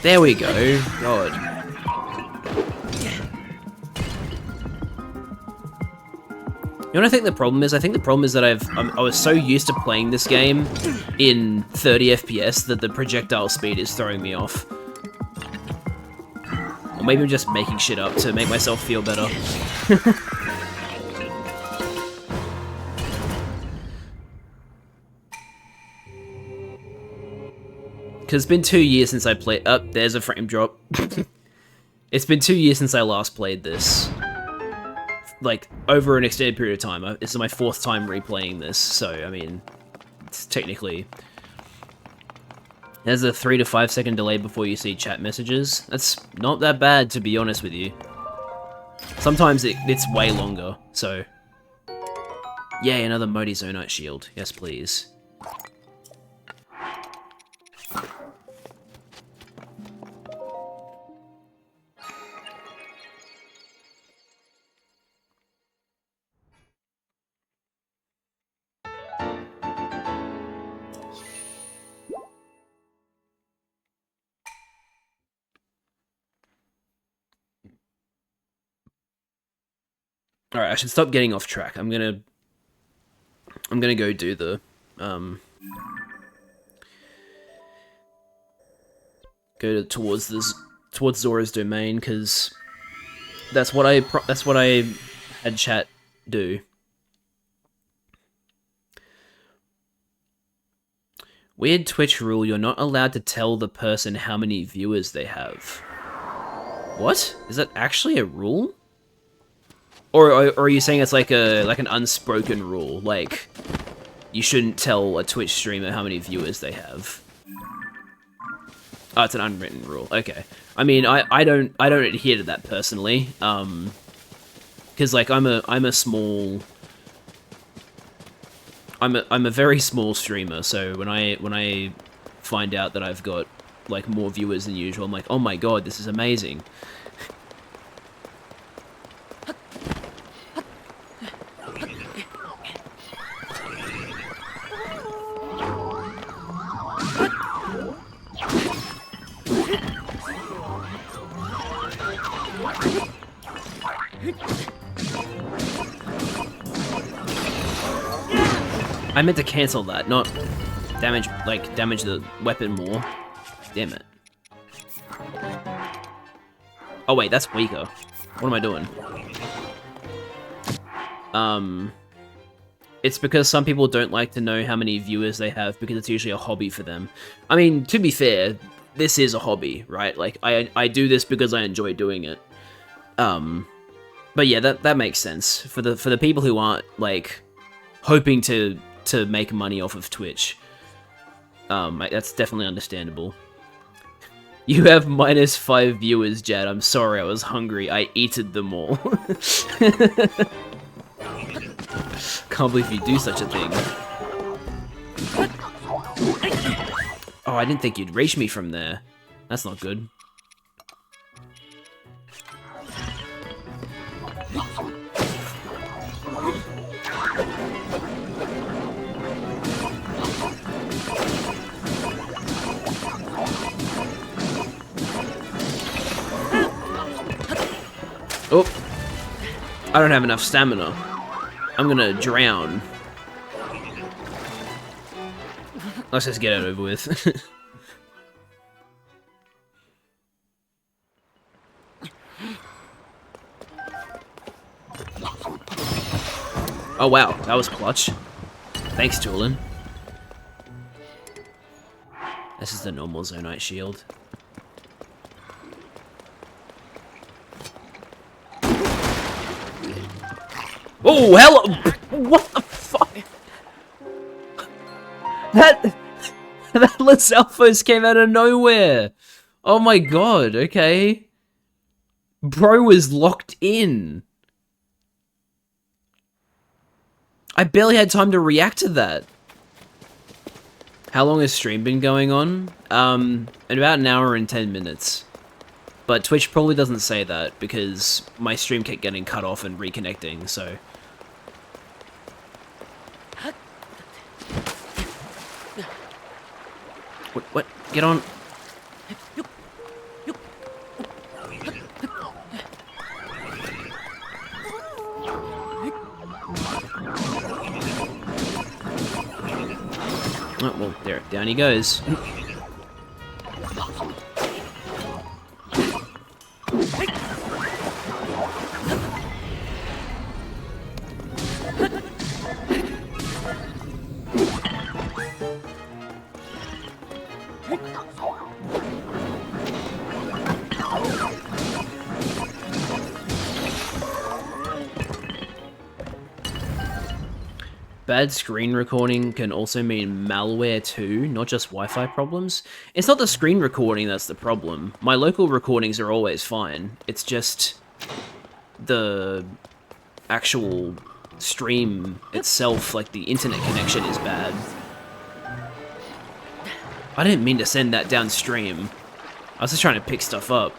There we go. God. You know what I think the problem is? I think the problem is that I was so used to playing this game in 30 FPS that the projectile speed is throwing me off. Or maybe I'm just making shit up to make myself feel better. Because it's been 2 years since I played... Oh, there's a frame drop. It's been 2 years since I last played this. Like, over an extended period of time. This is my 4th time replaying this, so, I mean, it's technically... There's a 3 to 5 second delay before you see chat messages. That's not that bad, to be honest with you. Sometimes it's way longer, so... Yay, another Modi Zonite shield. Yes, please. Alright, I should stop getting off track. I'm gonna go do the, towards Zora's domain, because that's what I had chat do. Weird Twitch rule, you're not allowed to tell the person how many viewers they have. What? Is that actually a rule? Or are you saying it's like an unspoken rule, like you shouldn't tell a Twitch streamer how many viewers they have? Oh, it's an unwritten rule. Okay. I mean, I don't adhere to that personally. Because like I'm a very small streamer, so when I find out that I've got like more viewers than usual, I'm like, oh my god, this is amazing. I meant to cancel that, not damage the weapon more. Damn it. Oh wait, that's weaker. What am I doing? It's because some people don't like to know how many viewers they have because it's usually a hobby for them. I mean, to be fair, this is a hobby, right? Like, I do this because I enjoy doing it. But yeah, that makes sense. For the people who aren't, like, hoping to make money off of Twitch, that's definitely understandable. You have -5 viewers, Jad. I'm sorry, I was hungry. I eated them all. Can't believe you do such a thing. Oh, I didn't think you'd reach me from there. That's not good. Oh, I don't have enough stamina. I'm gonna drown. Let's just get it over with. Oh wow, that was clutch. Thanks, Toolin. This is the normal Zonite shield. Oh, hello! What the fuck? That Lizalfos came out of nowhere! Oh my god, okay. Bro was locked in. I barely had time to react to that. How long has stream been going on? In about an hour and 10 minutes. But Twitch probably doesn't say that because my stream kept getting cut off and reconnecting, so... What? Get on! Oh, well, there. Down he goes. Bad screen recording can also mean malware too, not just Wi-Fi problems. It's not the screen recording that's the problem. My local recordings are always fine. It's just the actual stream itself, like the internet connection is bad. I didn't mean to send that downstream. I was just trying to pick stuff up.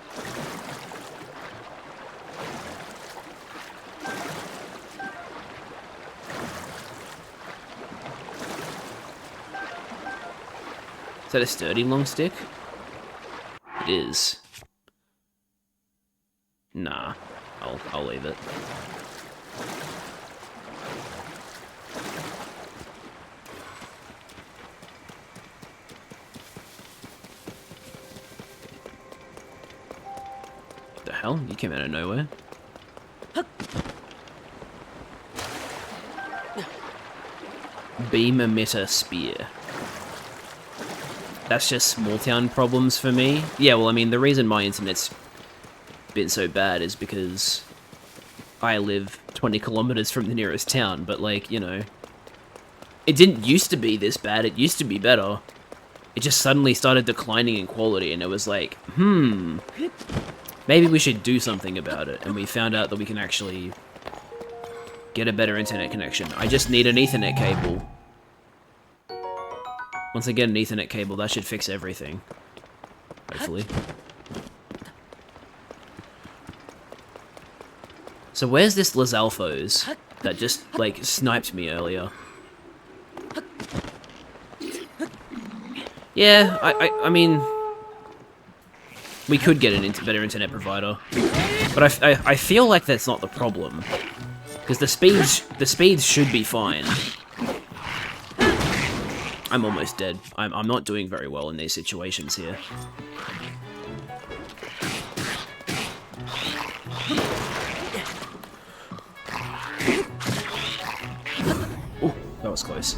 Is that a sturdy long stick? It is. Nah, I'll leave it. The hell? You came out of nowhere. Beam emitter spear. That's just small town problems for me. Yeah, well, I mean, the reason my internet's been so bad is because I live 20 kilometers from the nearest town, but, like, you know, it didn't used to be this bad. It used to be better. It just suddenly started declining in quality, and it was like, maybe we should do something about it. And we found out that we can actually get a better internet connection. I just need an Ethernet cable. Once I get an Ethernet cable, that should fix everything. Hopefully. So where's this Lizalfos that just, like, sniped me earlier? Yeah, I mean... we could get a better internet provider. But I feel like that's not the problem. Because the speeds should be fine. I'm almost dead. I'm not doing very well in these situations here. Ooh, that was close.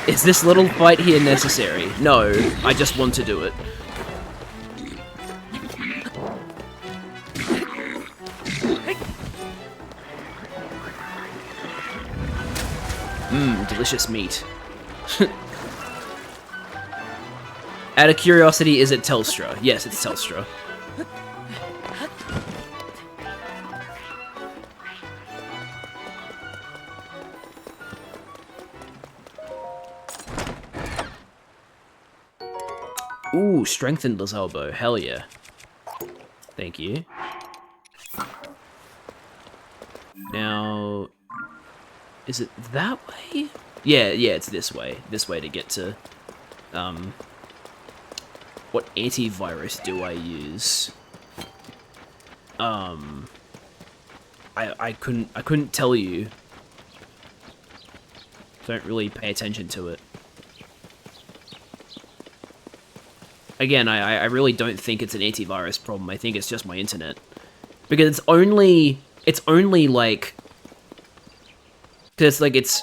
Is this little fight here necessary? No, I just want to do it. Delicious meat. Out of curiosity, is it Telstra? Yes, it's Telstra. Ooh, strengthened his elbow. Hell yeah. Thank you. Now... is it that way? Yeah, it's this way. This way to get to... what antivirus do I use? I couldn't tell you. Don't really pay attention to it. Again, I really don't think it's an antivirus problem. I think it's just my internet. Because it's only like... because, like, it's...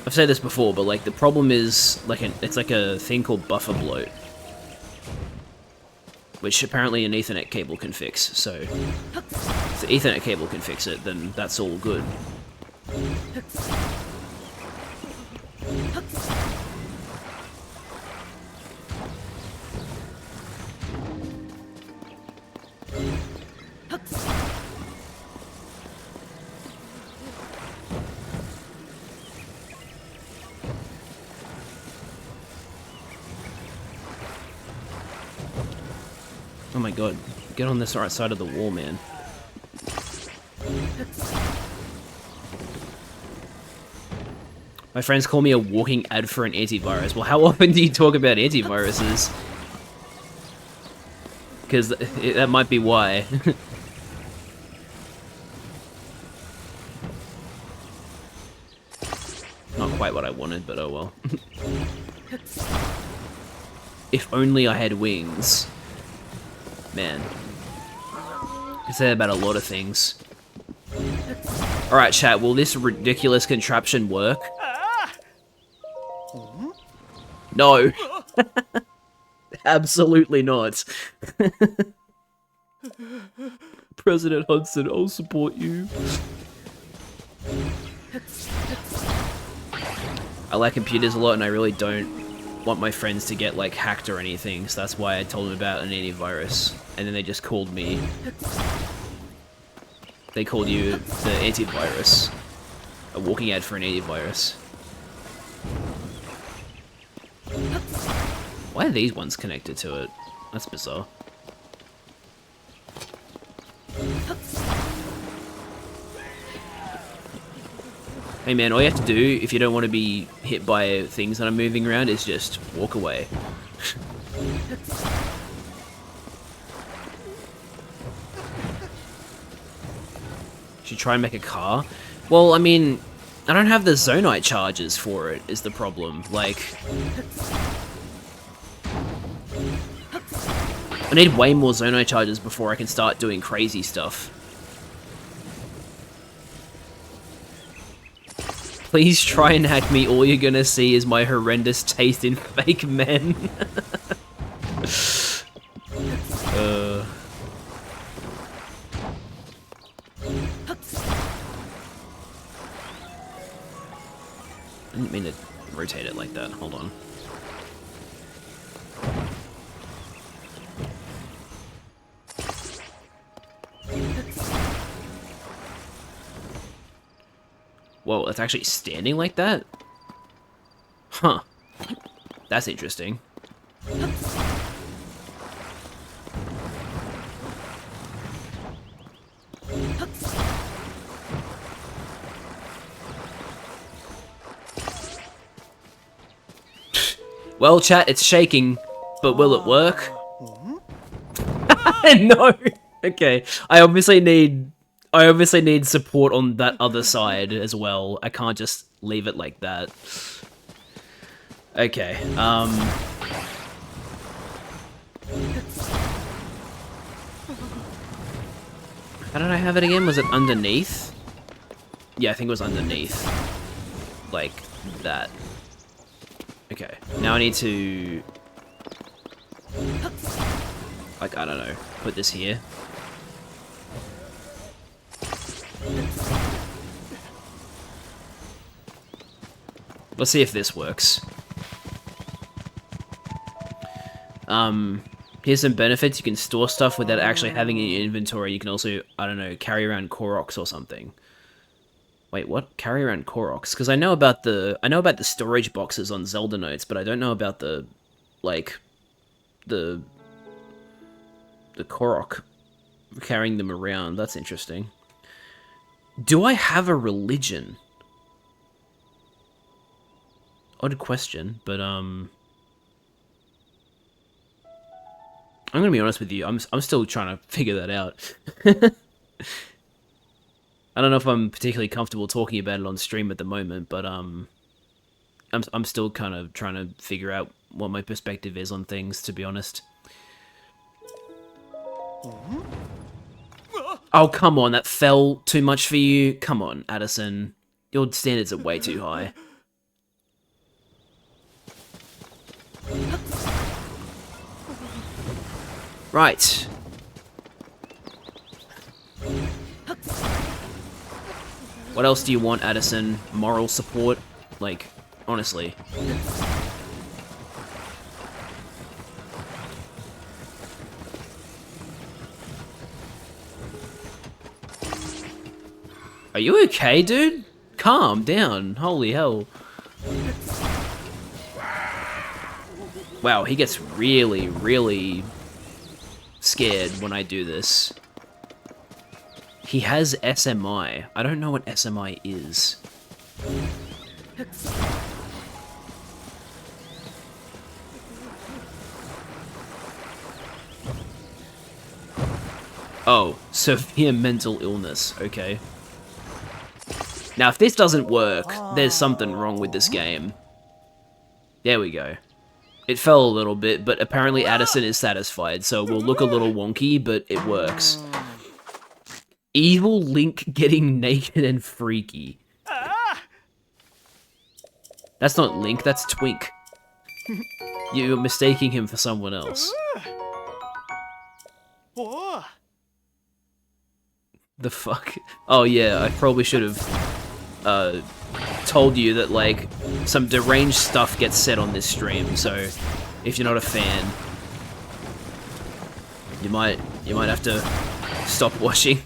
I've said this before, but, like, the problem is, like, it's like a thing called buffer bloat. Which apparently an Ethernet cable can fix, so... if the Ethernet cable can fix it, then that's all good. Oh my god. Get on this right side of the wall, man. My friends call me a walking ad for an antivirus. Well, how often do you talk about antiviruses? Because that might be why. Not quite what I wanted, but oh well. If only I had wings. Man. I can say that about a lot of things. Alright, chat, will this ridiculous contraption work? No. Absolutely not. President Hudson, I'll support you. I like computers a lot and I really don't want my friends to get like hacked or anything, so that's why I told them about an antivirus. And then they just called me. They called you the antivirus. A walking ad for an antivirus. Why are these ones connected to it? That's bizarre. Hey man, all you have to do if you don't want to be hit by things that are moving around is just walk away. Should try and make a car? Well, I mean, I don't have the Zonite charges for it, is the problem. Like, I need way more Zonite charges before I can start doing crazy stuff. Please try and hack me, all you're gonna see is my horrendous taste in fake men. I didn't mean to rotate it like that, hold on. Whoa, it's actually standing like that? Huh. That's interesting. Well, chat, it's shaking, but will it work? No! Okay, I obviously need support on that other side as well. I can't just leave it like that. Okay, how did I have it again? Was it underneath? Yeah, I think it was underneath. Like, that. Okay, now I need to... like, I don't know, put this here. Let's see if this works. Here's some benefits. You can store stuff without actually having it in your inventory. You can also, I don't know, carry around Koroks or something. Wait, what? Carry around Koroks? Because I know about the storage boxes on Zelda notes, but I don't know about the, like, the Korok, carrying them around. That's interesting. Do I have a religion? Odd question, but I'm gonna be honest with you. I'm still trying to figure that out. I don't know if I'm particularly comfortable talking about it on stream at the moment, but I'm still kind of trying to figure out what my perspective is on things, to be honest. Oh, come on, that fell too much for you? Come on, Addison. Your standards are way too high. Right. What else do you want, Addison? Moral support? Like, honestly. Are you okay, dude? Calm down. Holy hell. Wow, he gets really, really scared when I do this. He has SMI. I don't know what SMI is. Oh, severe mental illness. Okay. Now, if this doesn't work, there's something wrong with this game. There we go. It fell a little bit, but apparently Addison is satisfied, so we'll look a little wonky, but it works. Evil Link getting naked and freaky. That's not Link, that's Twink. You're mistaking him for someone else. The fuck? Oh yeah, I probably should have told you that, like, some deranged stuff gets said on this stream, so if you're not a fan, you might have to stop watching.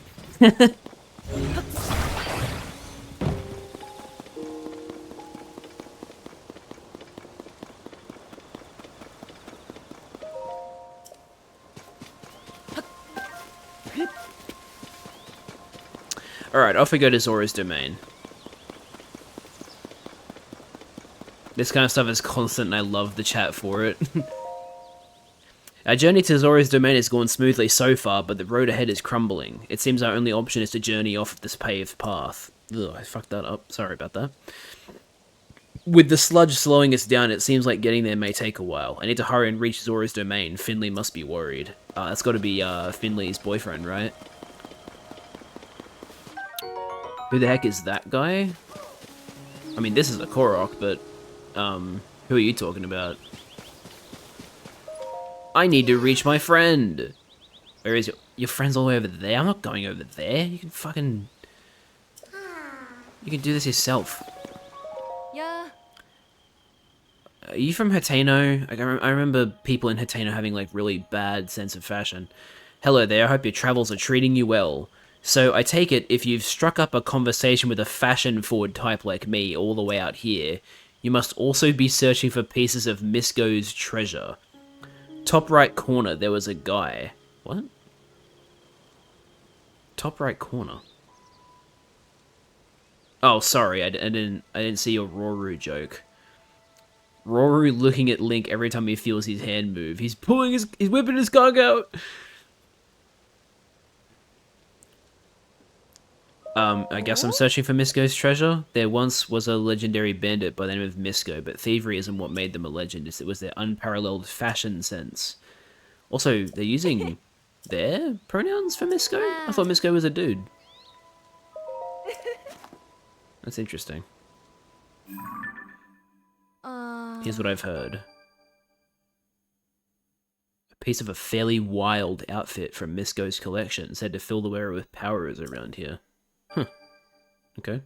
Alright, off we go to Zora's Domain. This kind of stuff is constant and I love the chat for it. Our journey to Zora's Domain has gone smoothly so far, but the road ahead is crumbling. It seems our only option is to journey off this paved path. Ugh, I fucked that up. Sorry about that. With the sludge slowing us down, it seems like getting there may take a while. I need to hurry and reach Zora's Domain. Finley must be worried. That's got to be Finley's boyfriend, right? Who the heck is that guy? I mean, this is a Korok, but who are you talking about? I need to reach my friend. Where is your friend's all the way over there? I'm not going over there. You can do this yourself. Yeah. Are you from Hateno? I remember people in Hateno having, like, really bad sense of fashion. Hello there, I hope your travels are treating you well. So, I take it, if you've struck up a conversation with a fashion-forward type like me all the way out here, you must also be searching for pieces of Misko's treasure. Top right corner, there was a guy. What? Top right corner. Oh, sorry, I didn't see your Roru joke. Roru looking at Link every time he feels his hand move. He's whipping his cock out! I guess I'm searching for Misko's treasure. There once was a legendary bandit by the name of Misko, but thievery isn't what made them a legend. It was their unparalleled fashion sense. Also, they're using their pronouns for Misko? I thought Misko was a dude. That's interesting. Here's what I've heard. A piece of a fairly wild outfit from Misko's collection, said to fill the wearer with powers around here. Huh. Okay.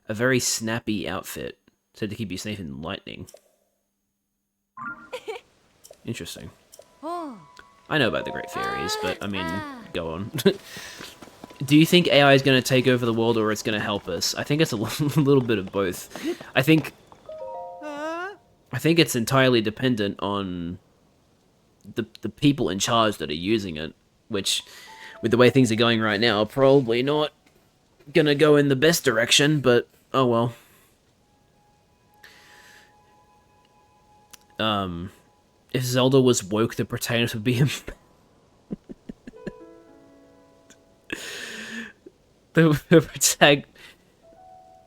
A very snappy outfit, said to keep you safe in lightning. Interesting. I know about the Great Fairies, but, I mean, go on. Do you think AI is going to take over the world, or it's going to help us? I think it's a little bit of both. I think it's entirely dependent on the people in charge that are using it, which, with the way things are going right now, probably not gonna go in the best direction, but oh well. If Zelda was woke, the protagonist would be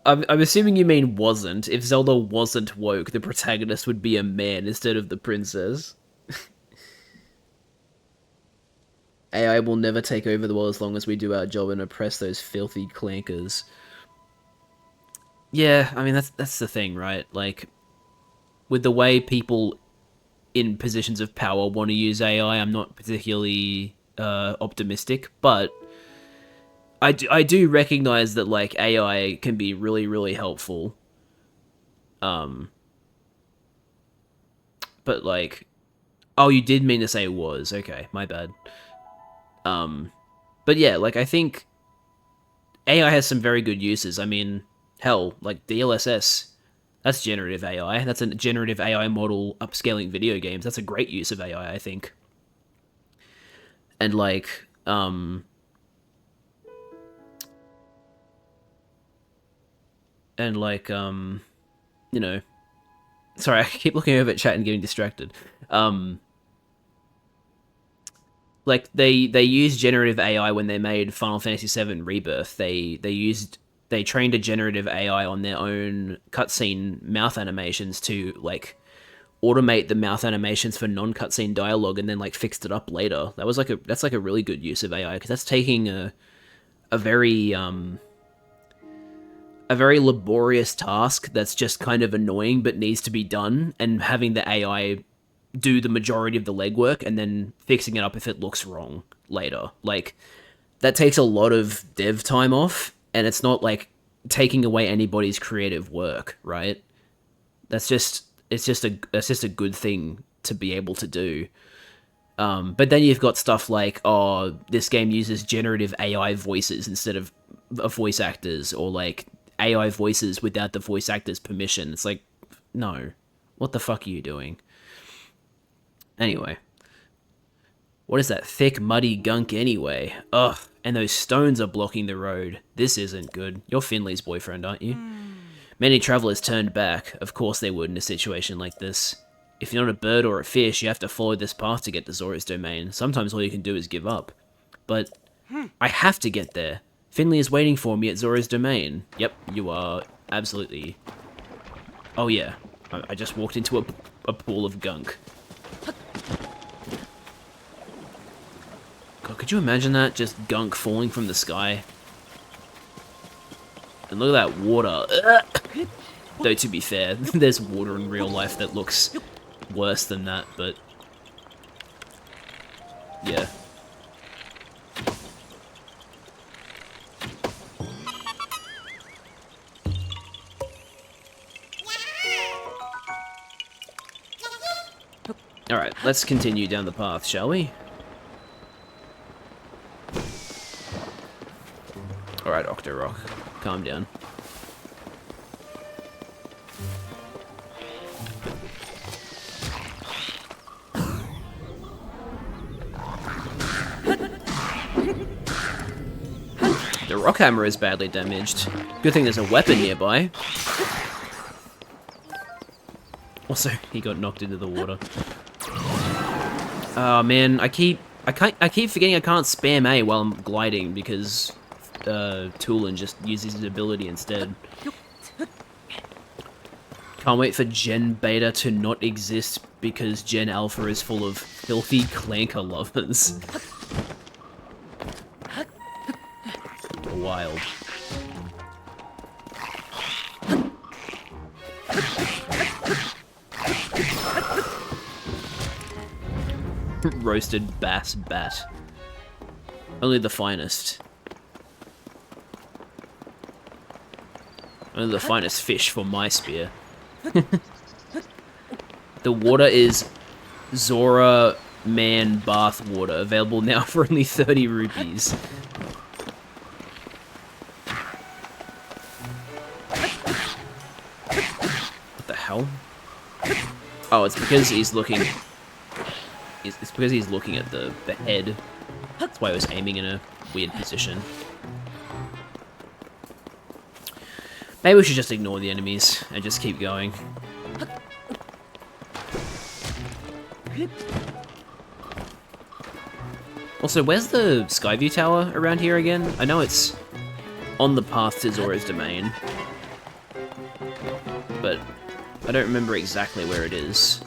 I'm assuming you mean wasn't. If Zelda wasn't woke, the protagonist would be a man instead of the princess. AI will never take over the world as long as we do our job and oppress those filthy clankers. Yeah, I mean, that's the thing, right? Like, with the way people in positions of power want to use AI, I'm not particularly optimistic, but I do recognize that, like, AI can be really, really helpful. But, like... Oh, you did mean to say was. Okay, my bad. But yeah, like, I think AI has some very good uses. I mean, hell, like, DLSS, that's generative AI. That's a generative AI model upscaling video games. That's a great use of AI, I think. and and like you know, sorry, I keep looking over at chat and getting distracted. Um, like they used generative AI when they made Final Fantasy VII Rebirth. They trained a generative AI on their own cutscene mouth animations to like automate the mouth animations for non-cutscene dialogue, and then like fixed it up later. That's like a really good use of AI, because that's taking a very a very laborious task that's just kind of annoying but needs to be done, and having the AI do the majority of the legwork and then fixing it up if it looks wrong later. Like, that takes a lot of dev time off, and it's not like taking away anybody's creative work, right? That's just a good thing to be able to do. But then you've got stuff like, oh, this game uses generative AI voices instead of voice actors, or like AI voices without the voice actor's permission. It's like, no, what the fuck are you doing? Anyway, what is that thick, muddy gunk anyway? Ugh, and those stones are blocking the road. This isn't good. You're Finley's boyfriend, aren't you? Many travelers turned back. Of course they would in a situation like this. If you're not a bird or a fish, you have to follow this path to get to Zora's domain. Sometimes all you can do is give up. But I have to get there. Finley is waiting for me at Zora's domain. Yep, you are absolutely... Oh yeah, I just walked into a pool of gunk. God, could you imagine that? Just gunk falling from the sky? And look at that water. Though, to be fair, there's water in real life that looks worse than that, but... yeah. Alright, let's continue down the path, shall we? Alright, Octorock, calm down. The rock hammer is badly damaged. Good thing there's a weapon nearby. Also, he got knocked into the water. Oh man, I keep forgetting I can't spam A while I'm gliding, because Tulin just uses his ability instead. Can't wait for Gen Beta to not exist, because Gen Alpha is full of filthy clanker lovers. Wild. Roasted bass bat. Only the finest. Only the finest fish for my spear. The water is Zora Man bath water, available now for only 30 rupees. What the hell? Oh, it's because he's looking... It's because he's looking at the head. That's why I was aiming in a weird position. Maybe we should just ignore the enemies and just keep going. Also, where's the Skyview Tower around here again? I know it's on the path to Zora's domain, but I don't remember exactly where it is.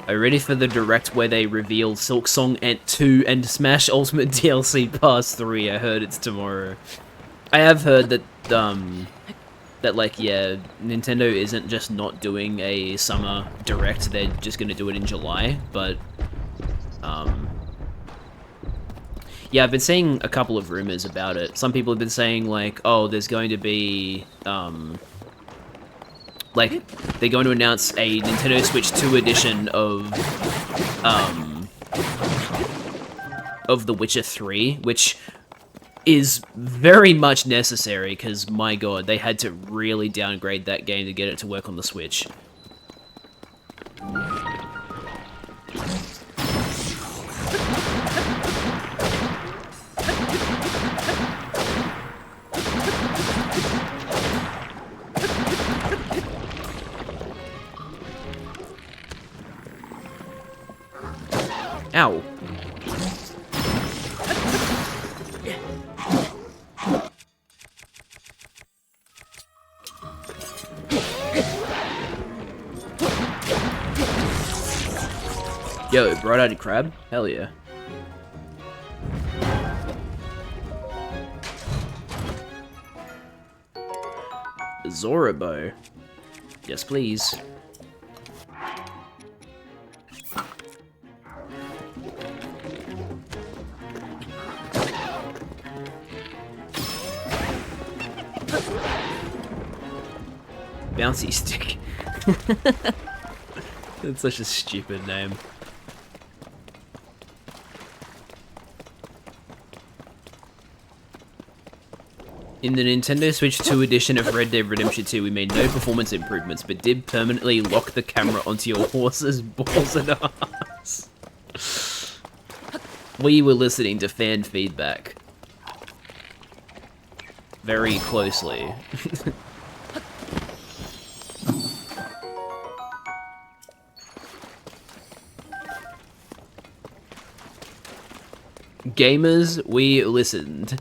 Are you ready for the direct where they reveal Silk Song Ant 2 and Smash Ultimate DLC Pass 3? I heard it's tomorrow. I have heard that, that like, yeah, Nintendo isn't just not doing a summer direct, they're just gonna do it in July, but, yeah, I've been seeing a couple of rumors about it. Some people have been saying, like, oh, there's going to be, like, they're going to announce a Nintendo Switch 2 edition of of The Witcher 3, which is very much necessary because, my god, they had to really downgrade that game to get it to work on the Switch. Ow. Yo, bright-eyed crab? Hell yeah. Zorabo. Yes, please. Bouncy stick. That's such a stupid name. In the Nintendo Switch 2 edition of Red Dead Redemption 2, we made no performance improvements, but did permanently lock the camera onto your horse's balls and ass. We were listening to fan feedback very closely. Gamers, we listened.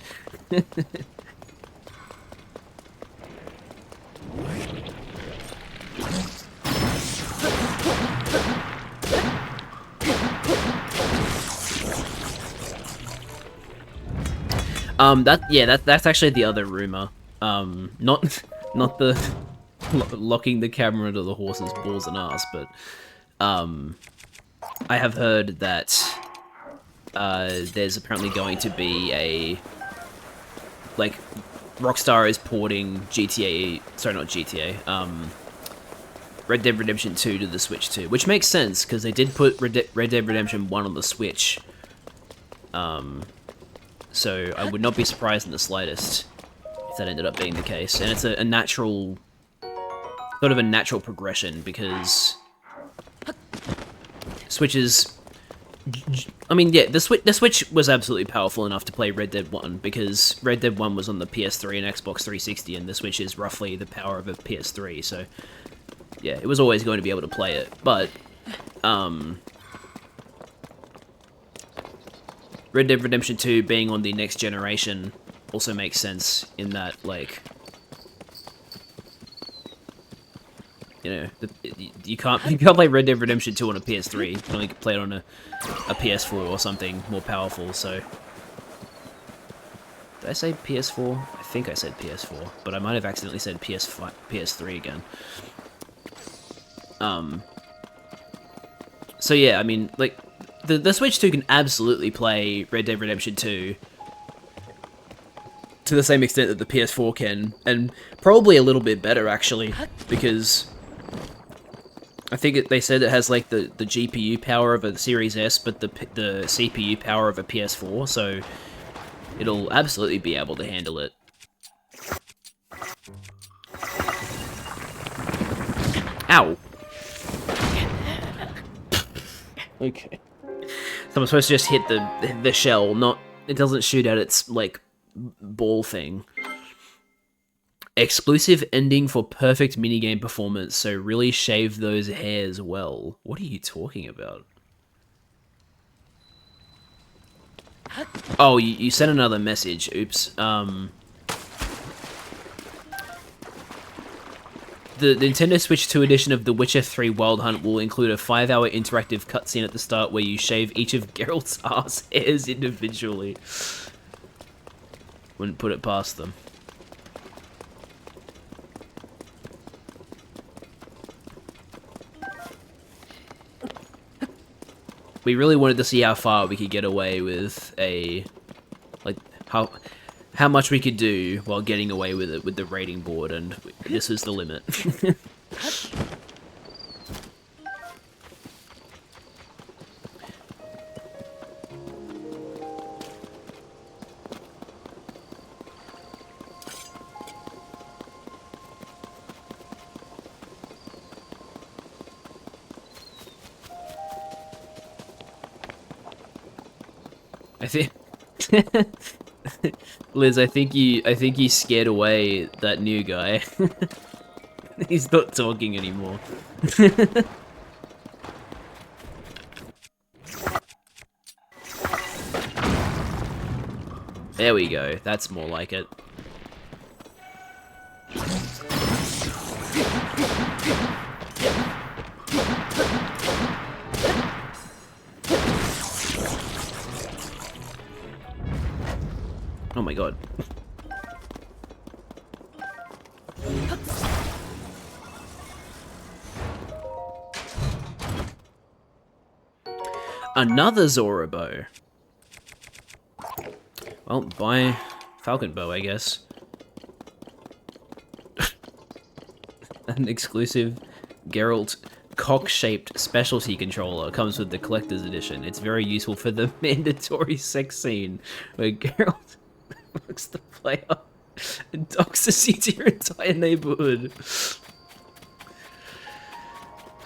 That's actually the other rumor. Not the locking the camera into the horse's balls and ass, but I have heard that there's apparently going to be a, like, Rockstar is porting Red Dead Redemption 2 to the Switch 2, which makes sense because they did put Red Dead Redemption 1 on the Switch. So I would not be surprised in the slightest if that ended up being the case. And it's a natural, sort of a natural progression because Switches, I mean, yeah, the Switch was absolutely powerful enough to play Red Dead 1 because Red Dead 1 was on the PS3 and Xbox 360, and the Switch is roughly the power of a PS3, so yeah, it was always going to be able to play it. But Red Dead Redemption 2 being on the next generation also makes sense in that, like, you know, you can't play Red Dead Redemption 2 on a PS3. You can only play it on a PS4 or something more powerful. So, did I say PS4? I think I said PS4, but I might have accidentally said PS3 again. So yeah, I mean, like, the Switch 2 can absolutely play Red Dead Redemption 2 to the same extent that the PS4 can, and probably a little bit better, actually, because I think they said it has, like, the GPU power of a Series S, but the CPU power of a PS4, so it'll absolutely be able to handle it. Ow! Okay. So I'm supposed to just hit the shell, not... It doesn't shoot at its, like, ball thing. Exclusive ending for perfect minigame performance, so really shave those hairs well. What are you talking about? Oh, you sent another message. Oops. The Nintendo Switch 2 edition of The Witcher 3 Wild Hunt will include a 5-hour interactive cutscene at the start where you shave each of Geralt's ass hairs individually. Wouldn't put it past them. We really wanted to see how far we could get away with a... like, how much we could do while getting away with it with the rating board, and this is the limit. I think Liz, I think you scared away that new guy. He's not talking anymore. There we go. That's more like it. Oh my god. Another Zora bow. Well, buy Falcon bow, I guess. An exclusive Geralt cock-shaped specialty controller comes with the collector's edition. It's very useful for the mandatory sex scene where Geralt fucks the player and doxes your entire neighborhood.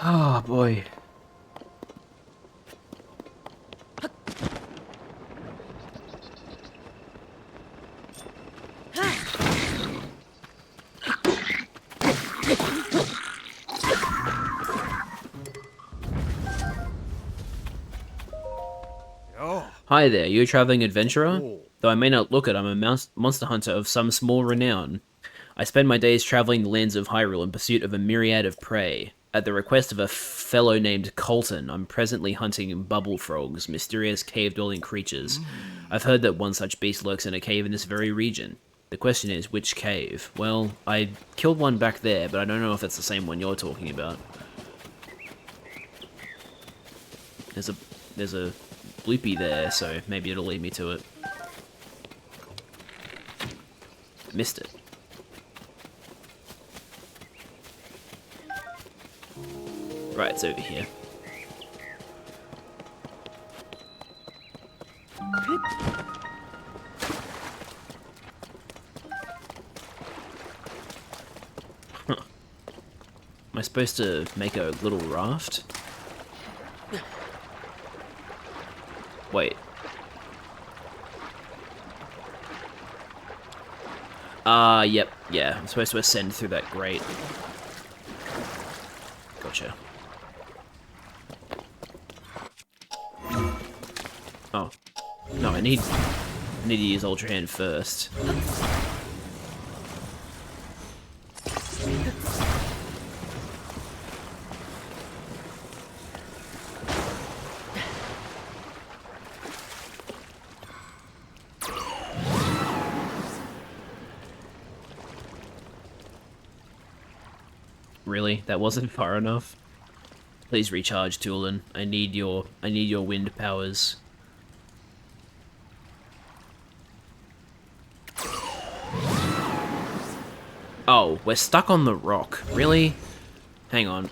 Oh boy. Hi there, you a traveling adventurer? Though I may not look it, I'm a monster hunter of some small renown. I spend my days traveling the lands of Hyrule in pursuit of a myriad of prey. At the request of a fellow named Colton, I'm presently hunting bubble frogs, mysterious cave-dwelling creatures. I've heard that one such beast lurks in a cave in this very region. The question is, which cave? Well, I killed one back there, but I don't know if it's the same one you're talking about. There's a bloopy there, so maybe it'll lead me to it. Missed it. Right, it's over here. Huh. Am I supposed to make a little raft? Wait. Yep, yeah. I'm supposed to ascend through that grate. Gotcha. Oh. No, I need to use Ultra Hand first. Really? That wasn't far enough? Please recharge, Tulin. I need your wind powers. Oh, we're stuck on the rock. Really? Hang on.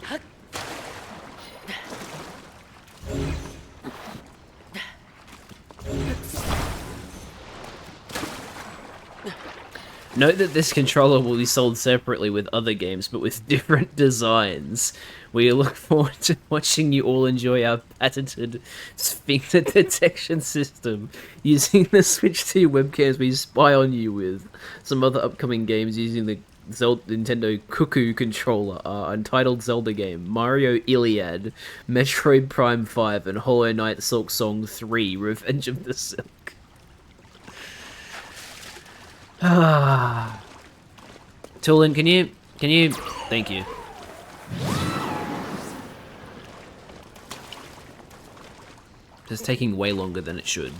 Note that this controller will be sold separately with other games, but with different designs. We look forward to watching you all enjoy our patented sphincter detection system using the Switch 2 webcams we spy on you with. Some other upcoming games using the Nintendo Cuckoo controller are Untitled Zelda game, Mario Iliad, Metroid Prime 5, and Hollow Knight Silk Song 3, Revenge of the Silk. Ah. Tulin, can you, thank you. It's taking way longer than it should.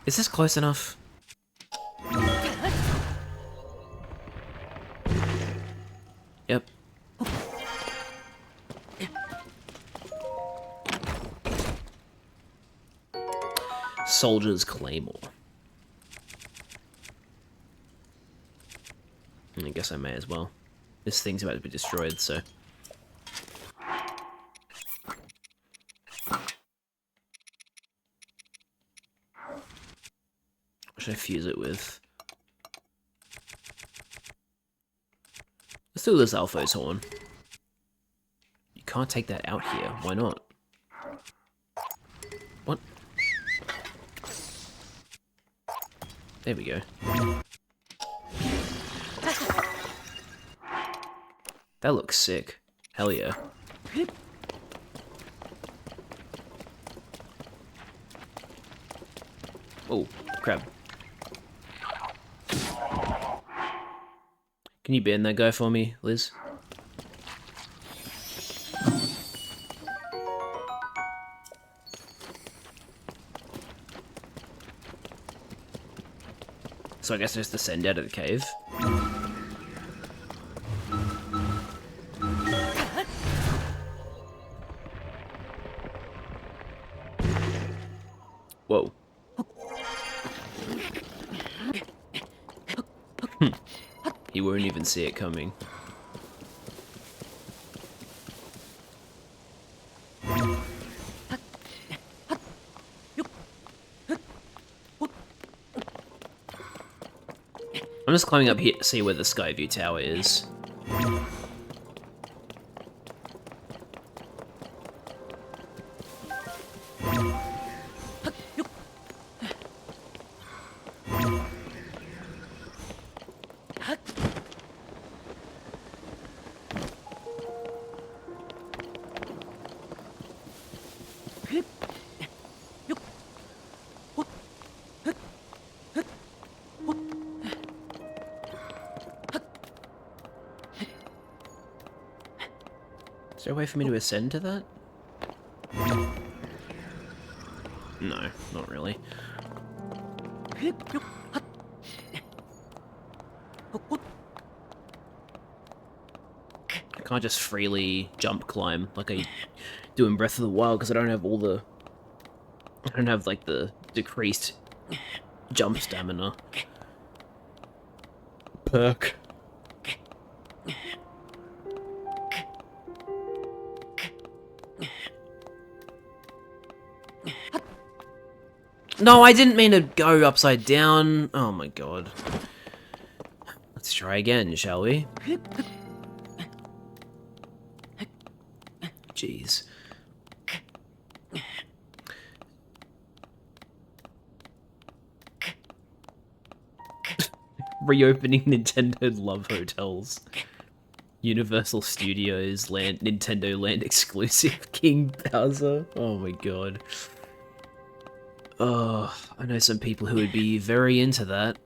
Is this close enough? Yep. Soldier's Claymore. I guess I may as well. This thing's about to be destroyed, so... What should I fuse it with? Let's do this Alpho's horn. You can't take that out here. Why not? What? There we go. That looks sick. Hell yeah. Oh, crap. Can you ban that guy for me, Liz? So I guess I just descend out of the cave. Whoa. He won't even see it coming. I'm just climbing up here to see where the Skyview Tower is. Is there a way for me to ascend to that? No, not really. I can't just freely jump climb like I do in Breath of the Wild because I don't have all the... I don't have, like, the decreased jump stamina perk. No, I didn't mean to go upside down. Oh my god. Let's try again, shall we? Jeez. Reopening Nintendo Love Hotels. Universal Studios Land, Nintendo Land exclusive King Bowser. Oh my god. Oh, I know some people who would be very into that.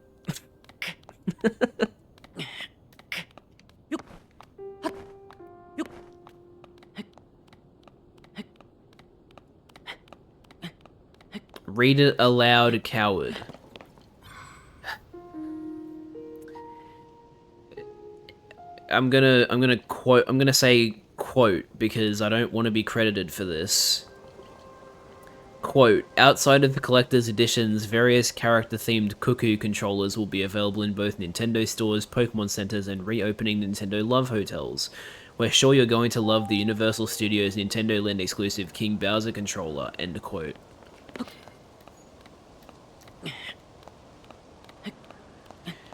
Read it aloud, coward. I'm gonna say quote because I don't want to be credited for this. Quote, outside of the collector's editions, various character-themed Cuckoo controllers will be available in both Nintendo stores, Pokemon centers, and reopening Nintendo Love Hotels. We're sure you're going to love the Universal Studios Nintendo Land exclusive King Bowser controller, end quote.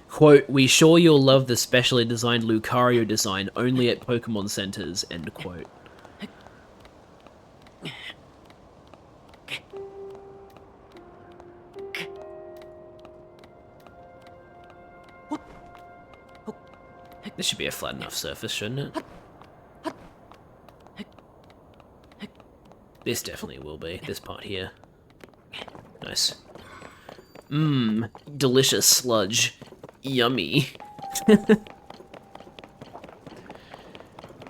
Quote, we sure you'll love the specially designed Lucario design only at Pokemon centers, end quote. This should be a flat enough surface, shouldn't it? This definitely will be, this part here. Nice. Mmm, delicious sludge. Yummy.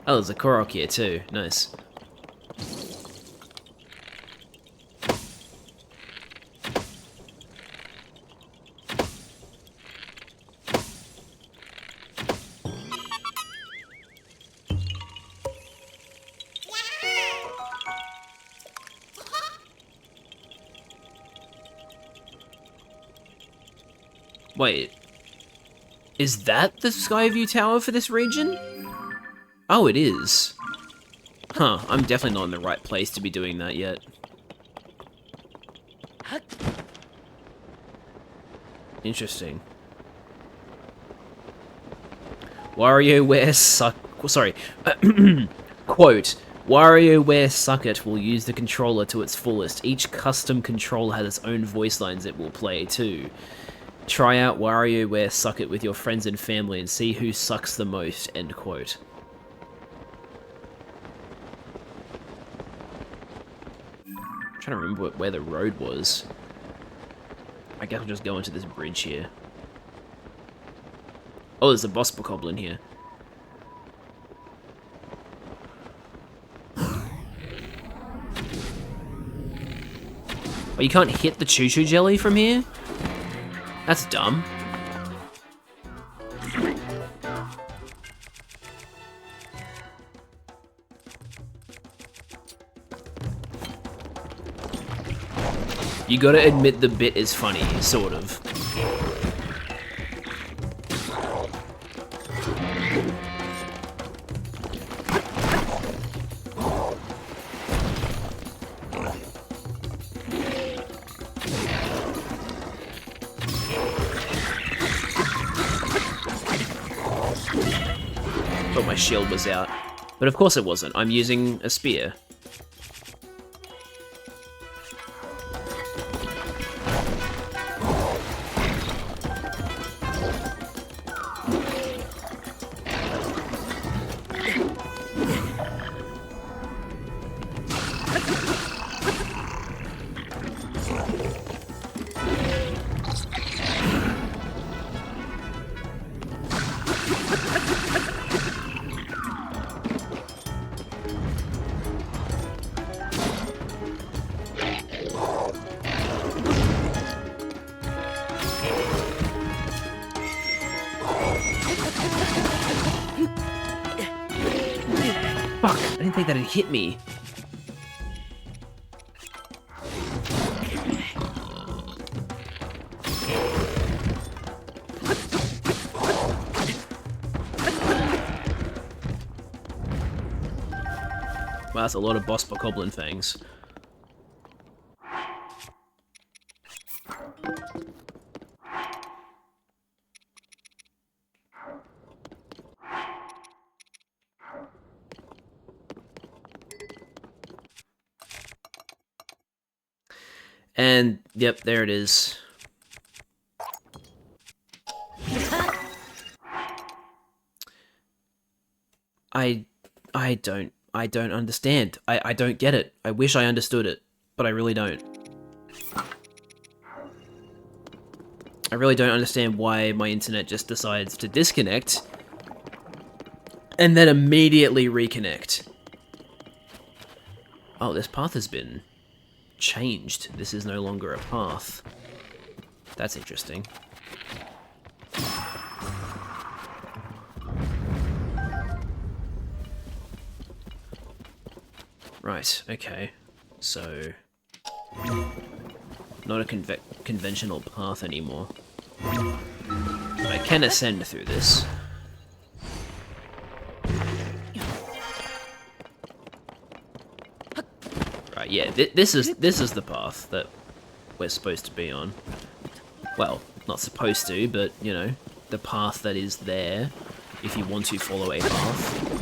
Oh, there's a Korok here too, nice. Wait, is that the Skyview Tower for this region? Oh, it is. Huh, I'm definitely not in the right place to be doing that yet. Interesting. WarioWare suck... Sorry. Quote, WarioWare Suckit will use the controller to its fullest. Each custom controller has its own voice lines it will play, too. Try out WarioWare Suck It with your friends and family and see who sucks the most, end quote. I'm trying to remember where the road was. I guess I'll just go into this bridge here. Oh, there's a boss bokoblin here. Oh, you can't hit the choo-choo jelly from here? That's dumb. You gotta admit the bit is funny, sort of. Thought my shield was out. But of course it wasn't. I'm using a spear. Fuck, I didn't think that had hit me. Wow, that's a lot of boss bokoblin fangs. And, yep, there it is. I don't understand. I don't get it. I wish I understood it, but I really don't. I really don't understand why my internet just decides to disconnect and then immediately reconnect. Oh, this path has been changed. This is no longer a path. That's interesting. Right, okay. So, not a conventional path anymore. But I can ascend through this. Right, yeah, this is the path that we're supposed to be on. Well, not supposed to, but, you know, the path that is there if you want to follow a path.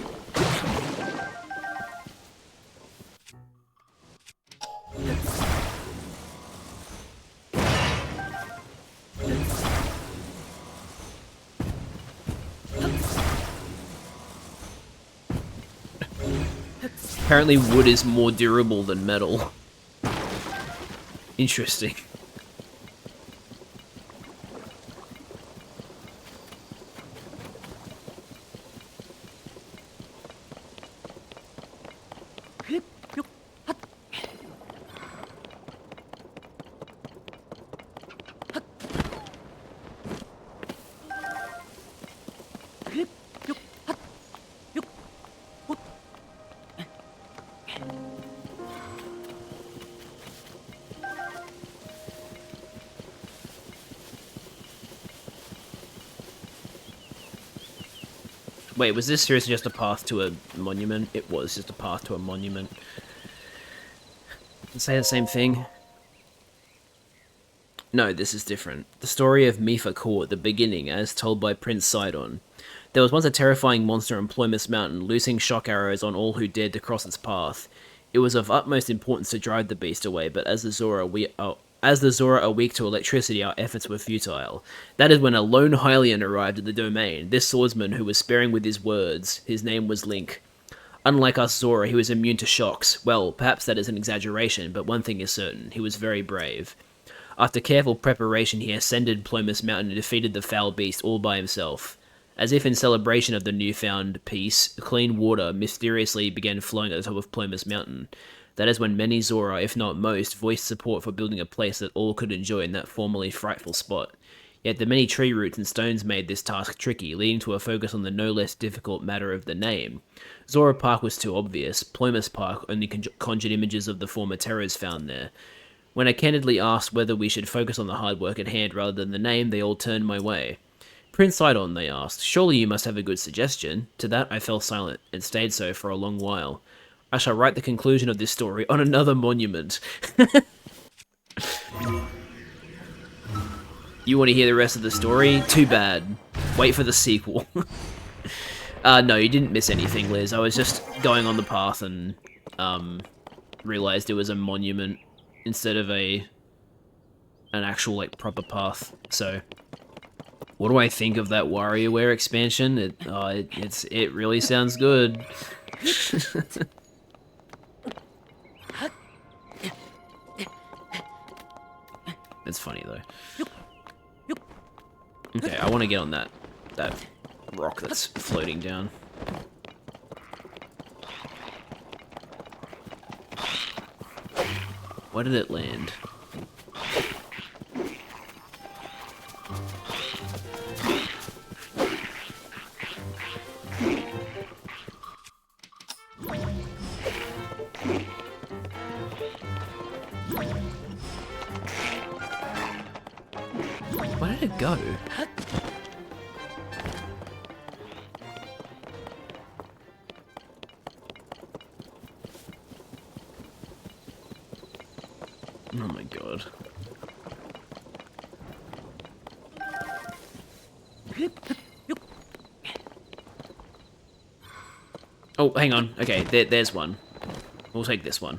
Apparently wood is more durable than metal. Interesting. Wait, was this seriously just a path to a monument? It was just a path to a monument. Say the same thing? No, this is different. The story of Mifa Court, the beginning, as told by Prince Sidon. There was once a terrifying monster on Ploymus Mountain, loosing shock arrows on all who dared to cross its path. It was of utmost importance to drive the beast away, but as the Zora, we As the Zora are weak to electricity, our efforts were futile. That is when a lone Hylian arrived at the domain. This swordsman, who was sparing with his words, his name was Link. Unlike us Zora, he was immune to shocks. Well, perhaps that is an exaggeration, but one thing is certain, he was very brave. After careful preparation, he ascended Plomus Mountain and defeated the foul beast all by himself. As if in celebration of the newfound peace, clean water mysteriously began flowing at the top of Plomus Mountain. That is when many Zora, if not most, voiced support for building a place that all could enjoy in that formerly frightful spot. Yet the many tree roots and stones made this task tricky, leading to a focus on the no less difficult matter of the name. Zora Park was too obvious. Plomus Park only conjured images of the former terrors found there. When I candidly asked whether we should focus on the hard work at hand rather than the name, they all turned my way. Prince Sidon, they asked, surely you must have a good suggestion. To that I fell silent, and stayed so for a long while. I shall write the conclusion of this story on another monument. You want to hear the rest of the story? Too bad. Wait for the sequel. No, you didn't miss anything, Liz. I was just going on the path and realized it was a monument instead of an actual like proper path. So, what do I think of that WarioWare expansion? It really sounds good. It's funny though. Okay, I want to get on that rock that's floating down. Where did it land? Where did it go? Oh my god. Oh, hang on. Okay, there's one. We'll take this one.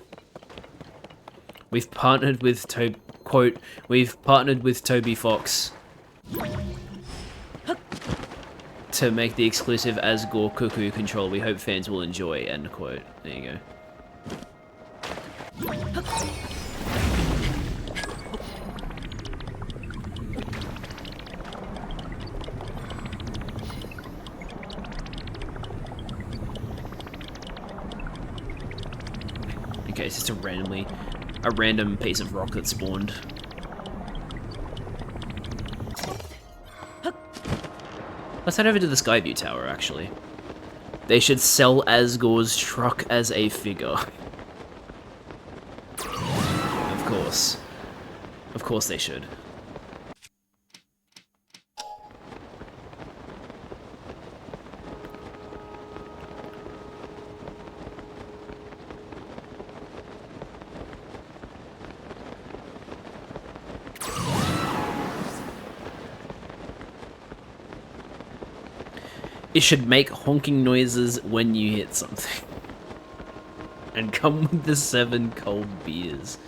We've partnered with quote, we've partnered with Toby Fox to make the exclusive Asgore Cuckoo control we hope fans will enjoy, end quote. There you go. Okay, it's just a random piece of rock that spawned. Let's head over to the Skyview Tower, actually. They should sell Asgore's truck as a figure. Of course. Of course they should. It should make honking noises when you hit something. And come with the 7 cold beers.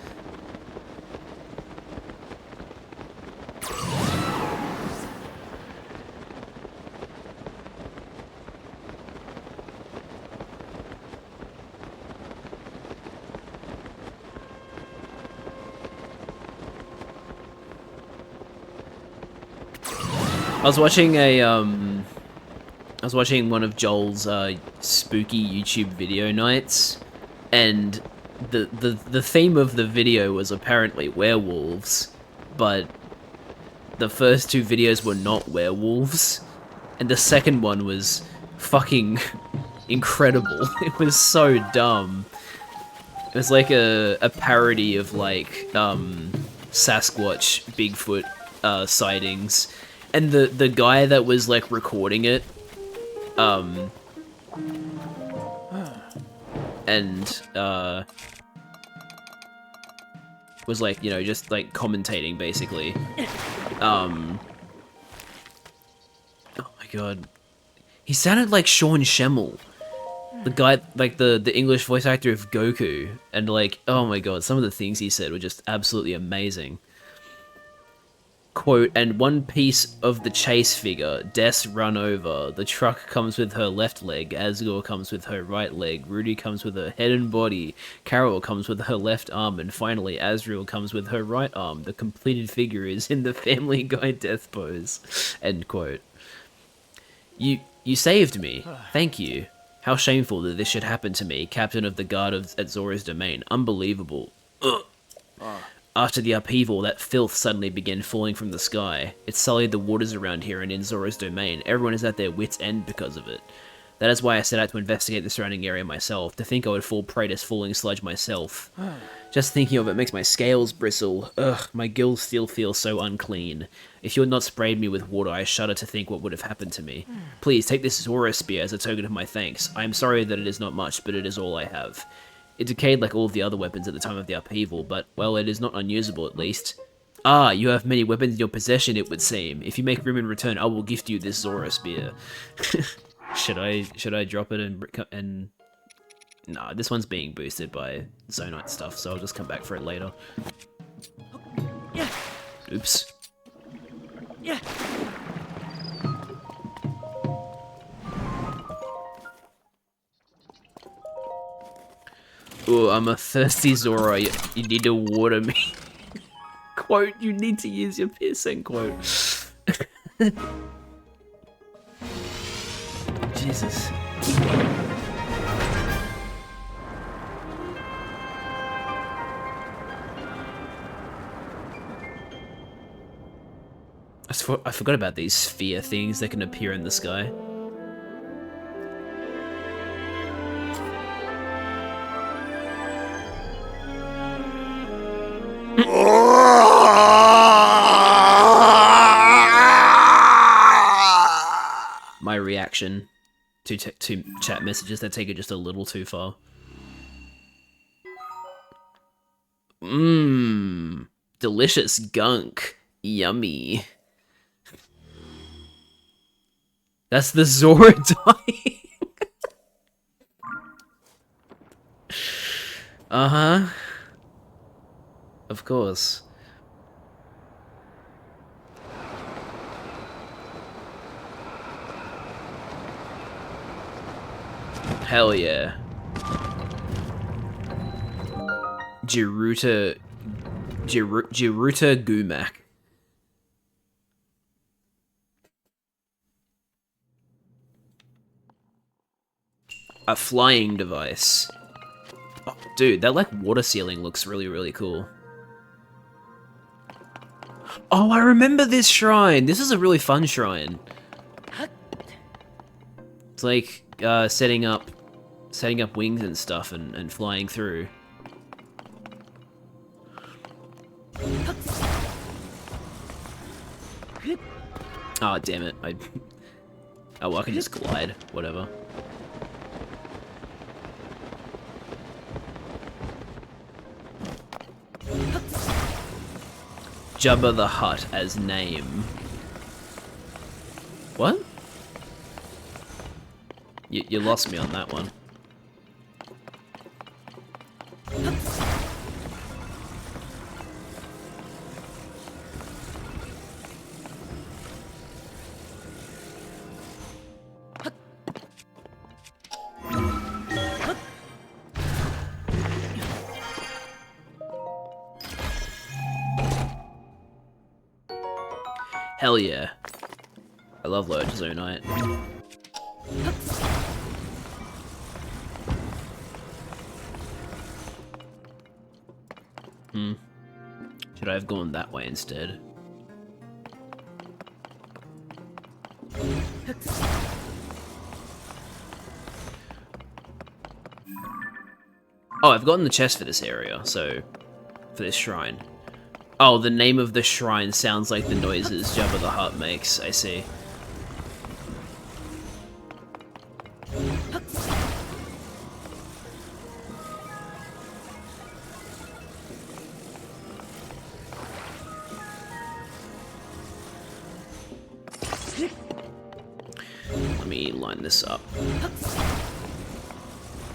I was watching one of Joel's spooky YouTube video nights, and the theme of the video was apparently werewolves, but the first 2 videos were not werewolves, and the second one was fucking incredible. It was so dumb. It was like a parody of like Sasquatch, Bigfoot sightings, and the guy that was like recording it was like, you know, just like commentating basically. Oh my god. He sounded like Sean Schemmel. The guy, like the English voice actor of Goku. And like, oh my god, some of the things he said were just absolutely amazing. Quote, and one piece of the chase figure, Des run over. The truck comes with her left leg, Asgore comes with her right leg, Rudy comes with her head and body, Carol comes with her left arm, and finally Azrael comes with her right arm. The completed figure is in the Family Guy death pose. End quote. You saved me. Thank you. How shameful that this should happen to me, captain of the guard at Zora's domain. Unbelievable. Ugh. After the upheaval, that filth suddenly began falling from the sky. It sullied the waters around here and in Zora's domain. Everyone is at their wits' end because of it. That is why I set out to investigate the surrounding area myself. To think I would fall prey to falling sludge myself. Just thinking of it makes my scales bristle. Ugh, my gills still feel so unclean. If you had not sprayed me with water, I shudder to think what would have happened to me. Please, take this Zora spear as a token of my thanks. I am sorry that it is not much, but it is all I have. It decayed like all of the other weapons at the time of the upheaval, but, well, it is not unusable at least. Ah, you have many weapons in your possession, it would seem. If you make room in return, I will gift you this Zora spear. Should I drop it and... Nah, this one's being boosted by Zonite stuff, so I'll just come back for it later. Yeah. Oops. Yeah. Ooh, I'm a thirsty Zora. You need to water me. Quote, you need to use your piercing, quote. Jesus. I forgot about these sphere things that can appear in the sky. My reaction to chat messages that take it just a little too far. Mmm. Delicious gunk. Yummy. That's the Zora dying. Uh-huh. Of course. Hell yeah. Jiruta Gumak. A flying device. Oh, dude, that like water ceiling looks really, really cool. Oh, I remember this shrine. This is a really fun shrine. It's like setting up wings and stuff and flying through. Oh, damn it. Oh, well, I can just glide. Whatever. Jabba the Hutt as name. What? You lost me on that one. Hell yeah. I love Lotus Zonite. Should I have gone that way instead? Oh, I've gotten the chest for this area, so... for this shrine. Oh, the name of the shrine sounds like the noises Jabba the Hutt makes, I see. Let me line this up.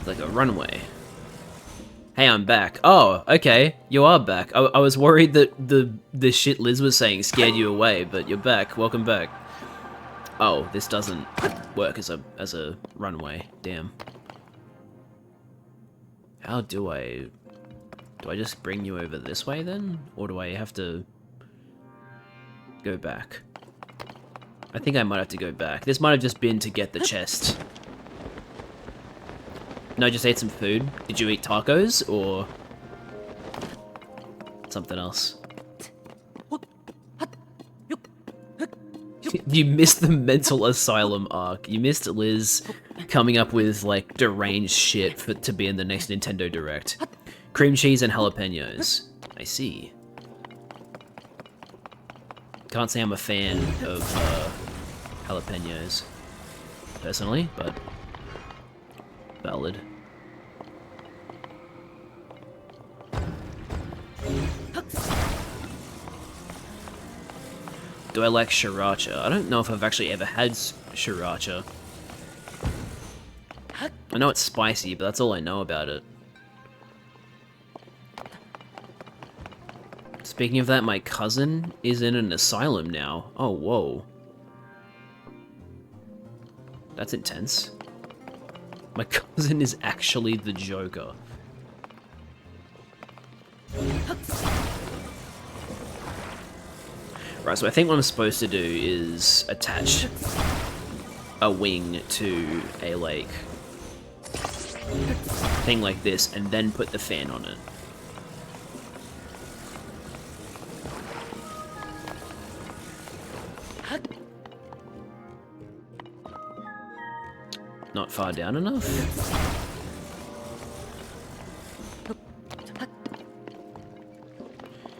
Like a runway. Hey, I'm back. Oh, okay. You are back. I was worried that the shit Liz was saying scared you away, but you're back. Welcome back. Oh, this doesn't work as a runway. Damn. How do I just bring you over this way then? Or do I have to go back? I think I might have to go back. This might have just been to get the chest. No, I just ate some food. Did you eat tacos or something else? You missed the mental asylum arc. You missed Liz coming up with like deranged shit to be in the next Nintendo Direct. Cream cheese and jalapenos. I see. Can't say I'm a fan of jalapenos personally, but valid. Do I like sriracha? I don't know if I've actually ever had sriracha. I know it's spicy, but that's all I know about it. Speaking of that, my cousin is in an asylum now. Oh, whoa. That's intense. My cousin is actually the Joker. Right, so I think what I'm supposed to do is attach a wing to a, like, thing like this, and then put the fan on it. Not far down enough?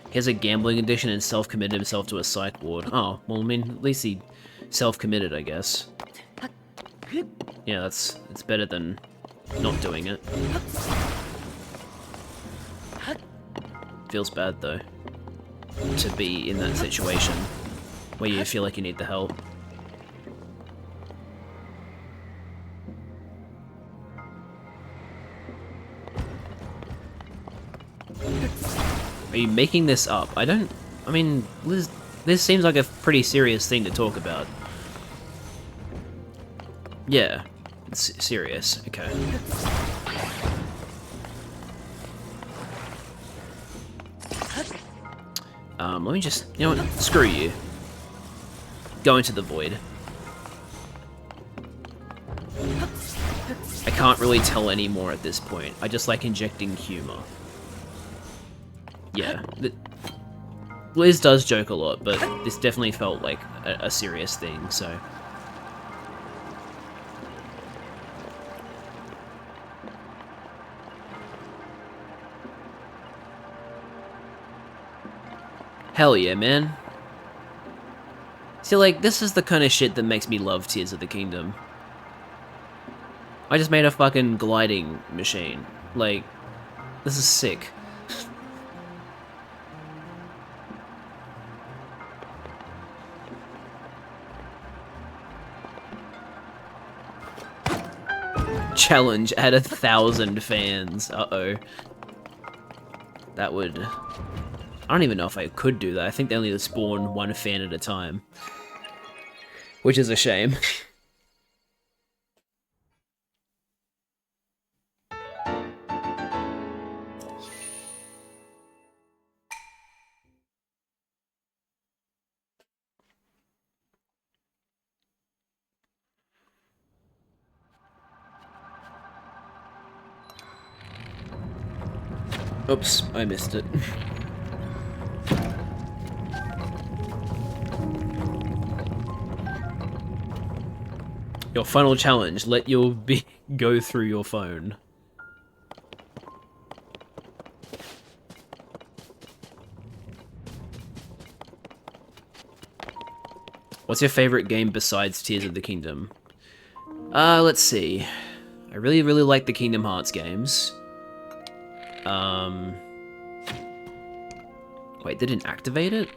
He has a gambling addiction and self-committed himself to a psych ward. Oh, well, I mean, at least he self-committed, I guess. Yeah, it's better than not doing it. Feels bad, though, to be in that situation where you feel like you need the help. Are you making this up? I mean, Liz, this seems like a pretty serious thing to talk about. Yeah, it's serious. Okay. Let me just, you know what, screw you. Go into the void. I can't really tell anymore at this point. I just like injecting humor. Yeah, Liz does joke a lot, but this definitely felt like a serious thing, so... Hell yeah, man. See, like, this is the kind of shit that makes me love Tears of the Kingdom. I just made a fucking gliding machine. Like, this is sick. Challenge, add 1,000 fans. Uh-oh. That would... I don't even know if I could do that. I think they only spawn one fan at a time. Which is a shame. Oops, I missed it. Your final challenge, let your go through your phone. What's your favorite game besides Tears of the Kingdom? Let's see. I really, really like the Kingdom Hearts games. Wait, they didn't activate it?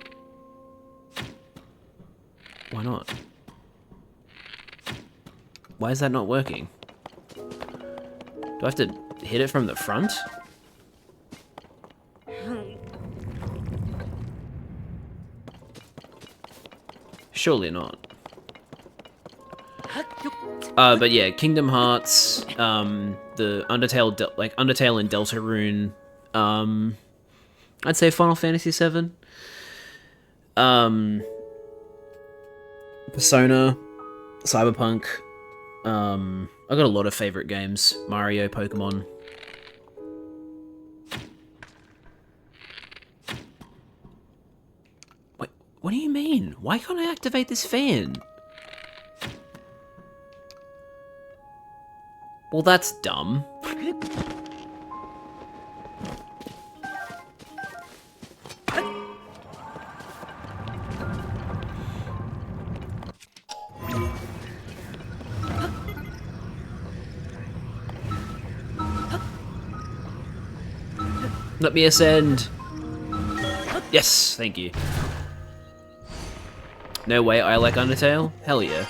Why not? Why is that not working? Do I have to hit it from the front? Surely not. But yeah, Kingdom Hearts, the Undertale, like Undertale and Deltarune, I'd say Final Fantasy VII, Persona, Cyberpunk. I got a lot of favorite games: Mario, Pokemon. Wait, what do you mean? Why can't I activate this fan? Well, that's dumb. Let me ascend. Yes, thank you. No way, I like Undertale? Hell yeah.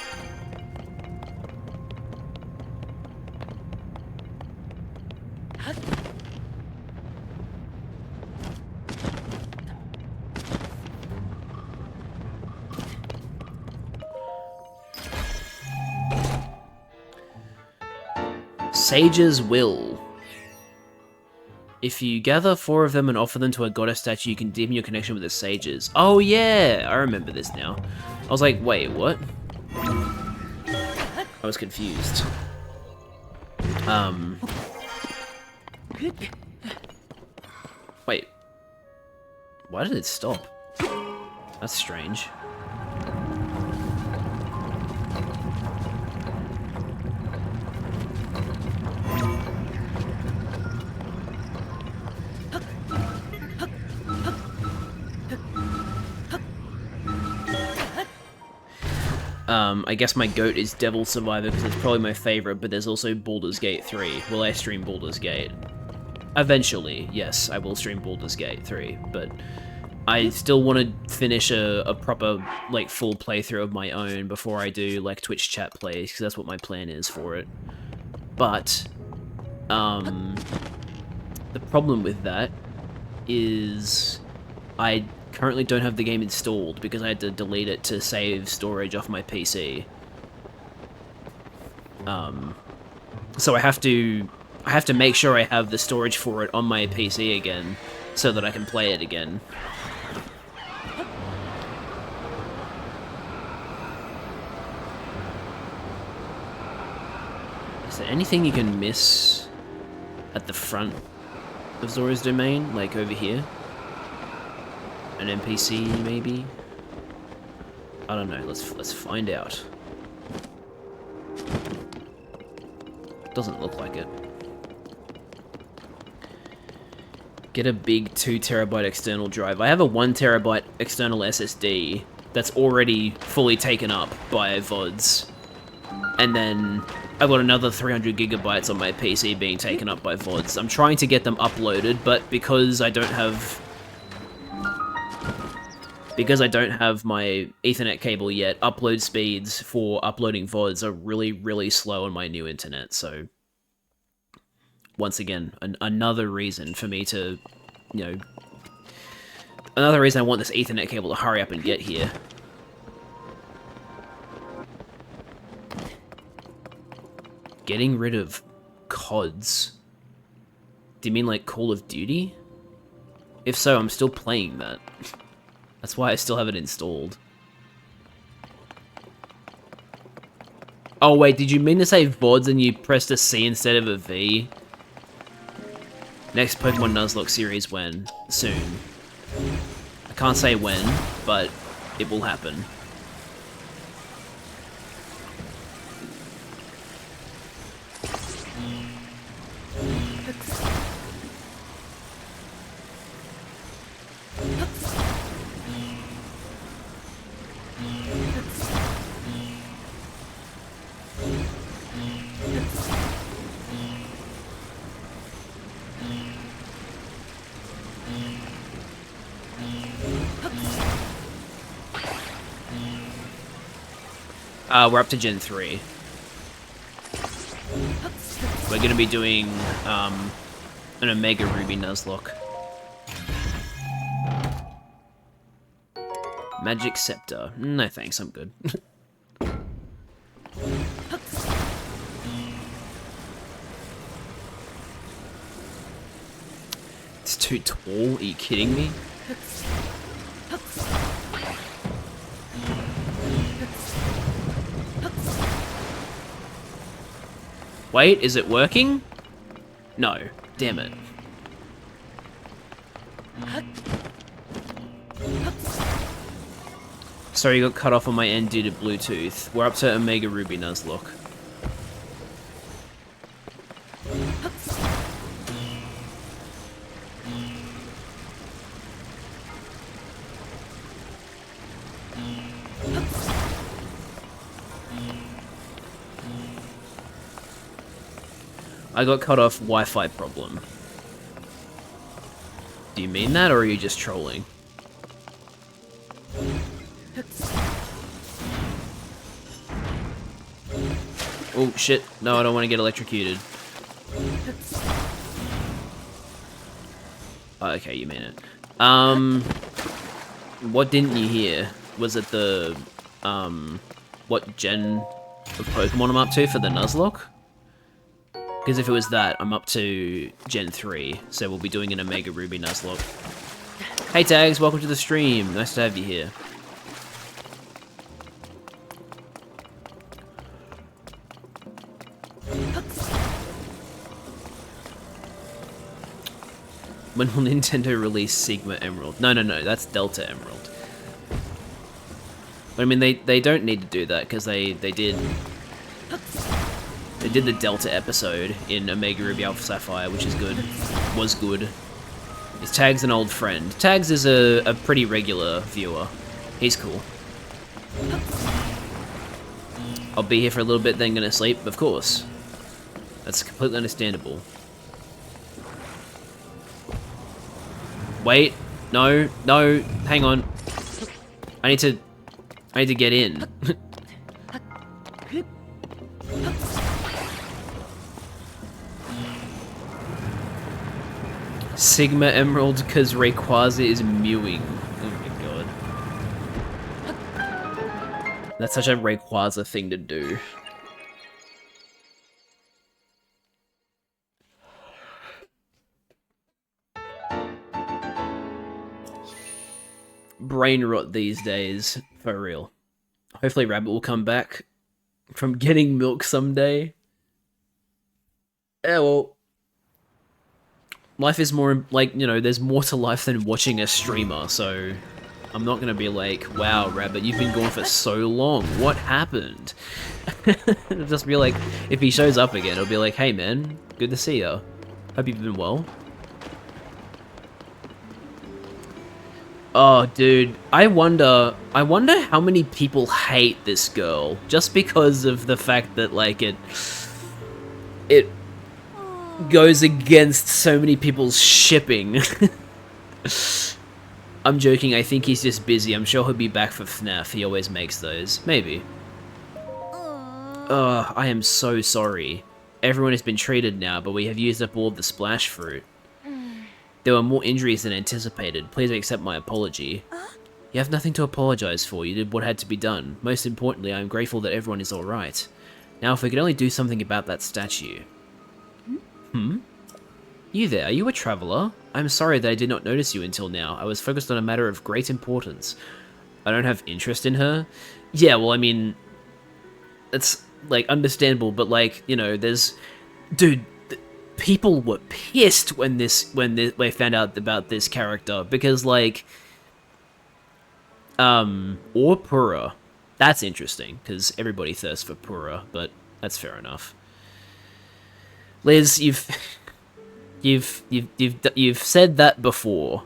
Sage's Will. If you gather 4 of them and offer them to a goddess statue, you can deepen your connection with the sages. Oh yeah, I remember this now. I was like, wait, what? I was confused. Wait. Why did it stop? That's strange. I guess my goat is Devil Survivor because it's probably my favorite, but there's also Baldur's Gate 3. Will I stream Baldur's Gate? Eventually, yes, I will stream Baldur's Gate 3, but I still want to finish a proper, like, full playthrough of my own before I do, like, Twitch chat plays, because that's what my plan is for it. But, the problem with that is I currently don't have the game installed because I had to delete it to save storage off my PC. So I have to make sure I have the storage for it on my PC again so that I can play it again. Is there anything you can miss at the front of Zora's Domain, like over here? An NPC, maybe? I don't know, let's find out. Doesn't look like it. Get a big 2 terabyte external drive. I have a 1 terabyte external SSD that's already fully taken up by VODs. And then I've got another 300 gigabytes on my PC being taken up by VODs. I'm trying to get them uploaded, but because I don't have my Ethernet cable yet, upload speeds for uploading VODs are really, really slow on my new internet, so once again, another reason for me to, you know, another reason I want this Ethernet cable to hurry up and get here. Getting rid of CODs? Do you mean like Call of Duty? If so, I'm still playing that. That's why I still have it installed. Oh wait, did you mean to say VODs and you pressed a C instead of a V? Next Pokemon Nuzlocke series when? Soon. I can't say when, but it will happen. We're up to Gen 3. We're gonna be doing, an Omega Ruby Nuzlocke. Magic Scepter. No thanks, I'm good. It's too tall, are you kidding me? Wait, is it working? No, damn it. Sorry, you got cut off on my end due to Bluetooth. We're up to Omega Ruby Nuzlocke. I got cut off Wi-Fi problem. Do you mean that, or are you just trolling? Oh shit, no, I don't want to get electrocuted. Oh, okay, you mean it. What didn't you hear? Was it the, what gen of Pokemon I'm up to for the Nuzlocke? Because if it was that, I'm up to Gen 3, so we'll be doing an Omega Ruby Nuzlocke. Hey Tags, welcome to the stream. Nice to have you here. When will Nintendo release Sigma Emerald? No, that's Delta Emerald. But I mean, they don't need to do that, because they did the Delta episode in Omega Ruby Alpha Sapphire, which is good. Was good. Is Tags an old friend? Tags is a pretty regular viewer. He's cool. I'll be here for a little bit, then gonna sleep, of course. That's completely understandable. Wait, no, hang on. I need to get in. Sigma Emerald because Rayquaza is mewing. Oh my god. That's such a Rayquaza thing to do. Brain rot these days, for real. Hopefully Rabbit will come back from getting milk someday. Yeah, well, life is more, like, you know, there's more to life than watching a streamer, so I'm not gonna be like, wow, Rabbit, you've been gone for so long, what happened? It'll just be like, if he shows up again, it'll be like, hey man, good to see ya. Hope you've been well. Oh, dude, I wonder how many people hate this girl just because of the fact that, like, it goes against so many people's shipping. I'm joking, I think he's just busy. I'm sure he'll be back for FNAF. He always makes those. Maybe. Ugh, I am so sorry. Everyone has been treated now, but we have used up all of the splash fruit. There were more injuries than anticipated. Please accept my apology. You have nothing to apologize for. You did what had to be done. Most importantly, I am grateful that everyone is alright. Now, if we could only do something about that statue. Hmm? You there, are you a traveller? I'm sorry that I did not notice you until now. I was focused on a matter of great importance. I don't have interest in her? Yeah, well, I mean, it's, like, understandable, but, like, you know, there's... Dude, people were pissed when they found out about this character, because, like... or Pura. That's interesting, because everybody thirsts for Pura, but that's fair enough. Liz, you've said that before.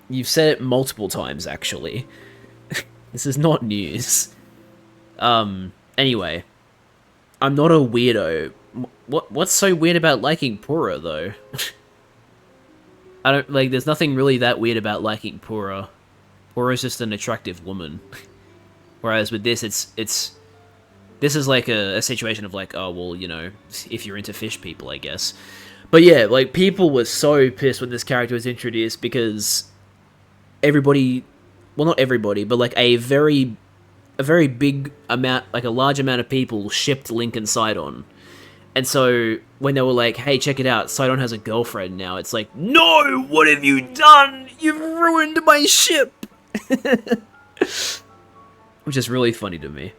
You've said it multiple times, actually. This is not news. Anyway. I'm not a weirdo. What's so weird about liking Pura, though? I don't, like, there's nothing really that weird about liking Pura. Pura's just an attractive woman. Whereas with this, this is like a situation of like, oh, well, you know, if you're into fish people, I guess. But yeah, like, people were so pissed when this character was introduced because everybody well, not everybody, but like a very big amount, like a large amount of people shipped Link and Sidon. And so when they were like, hey, check it out, Sidon has a girlfriend now, it's like, no, what have you done? You've ruined my ship! Which is really funny to me.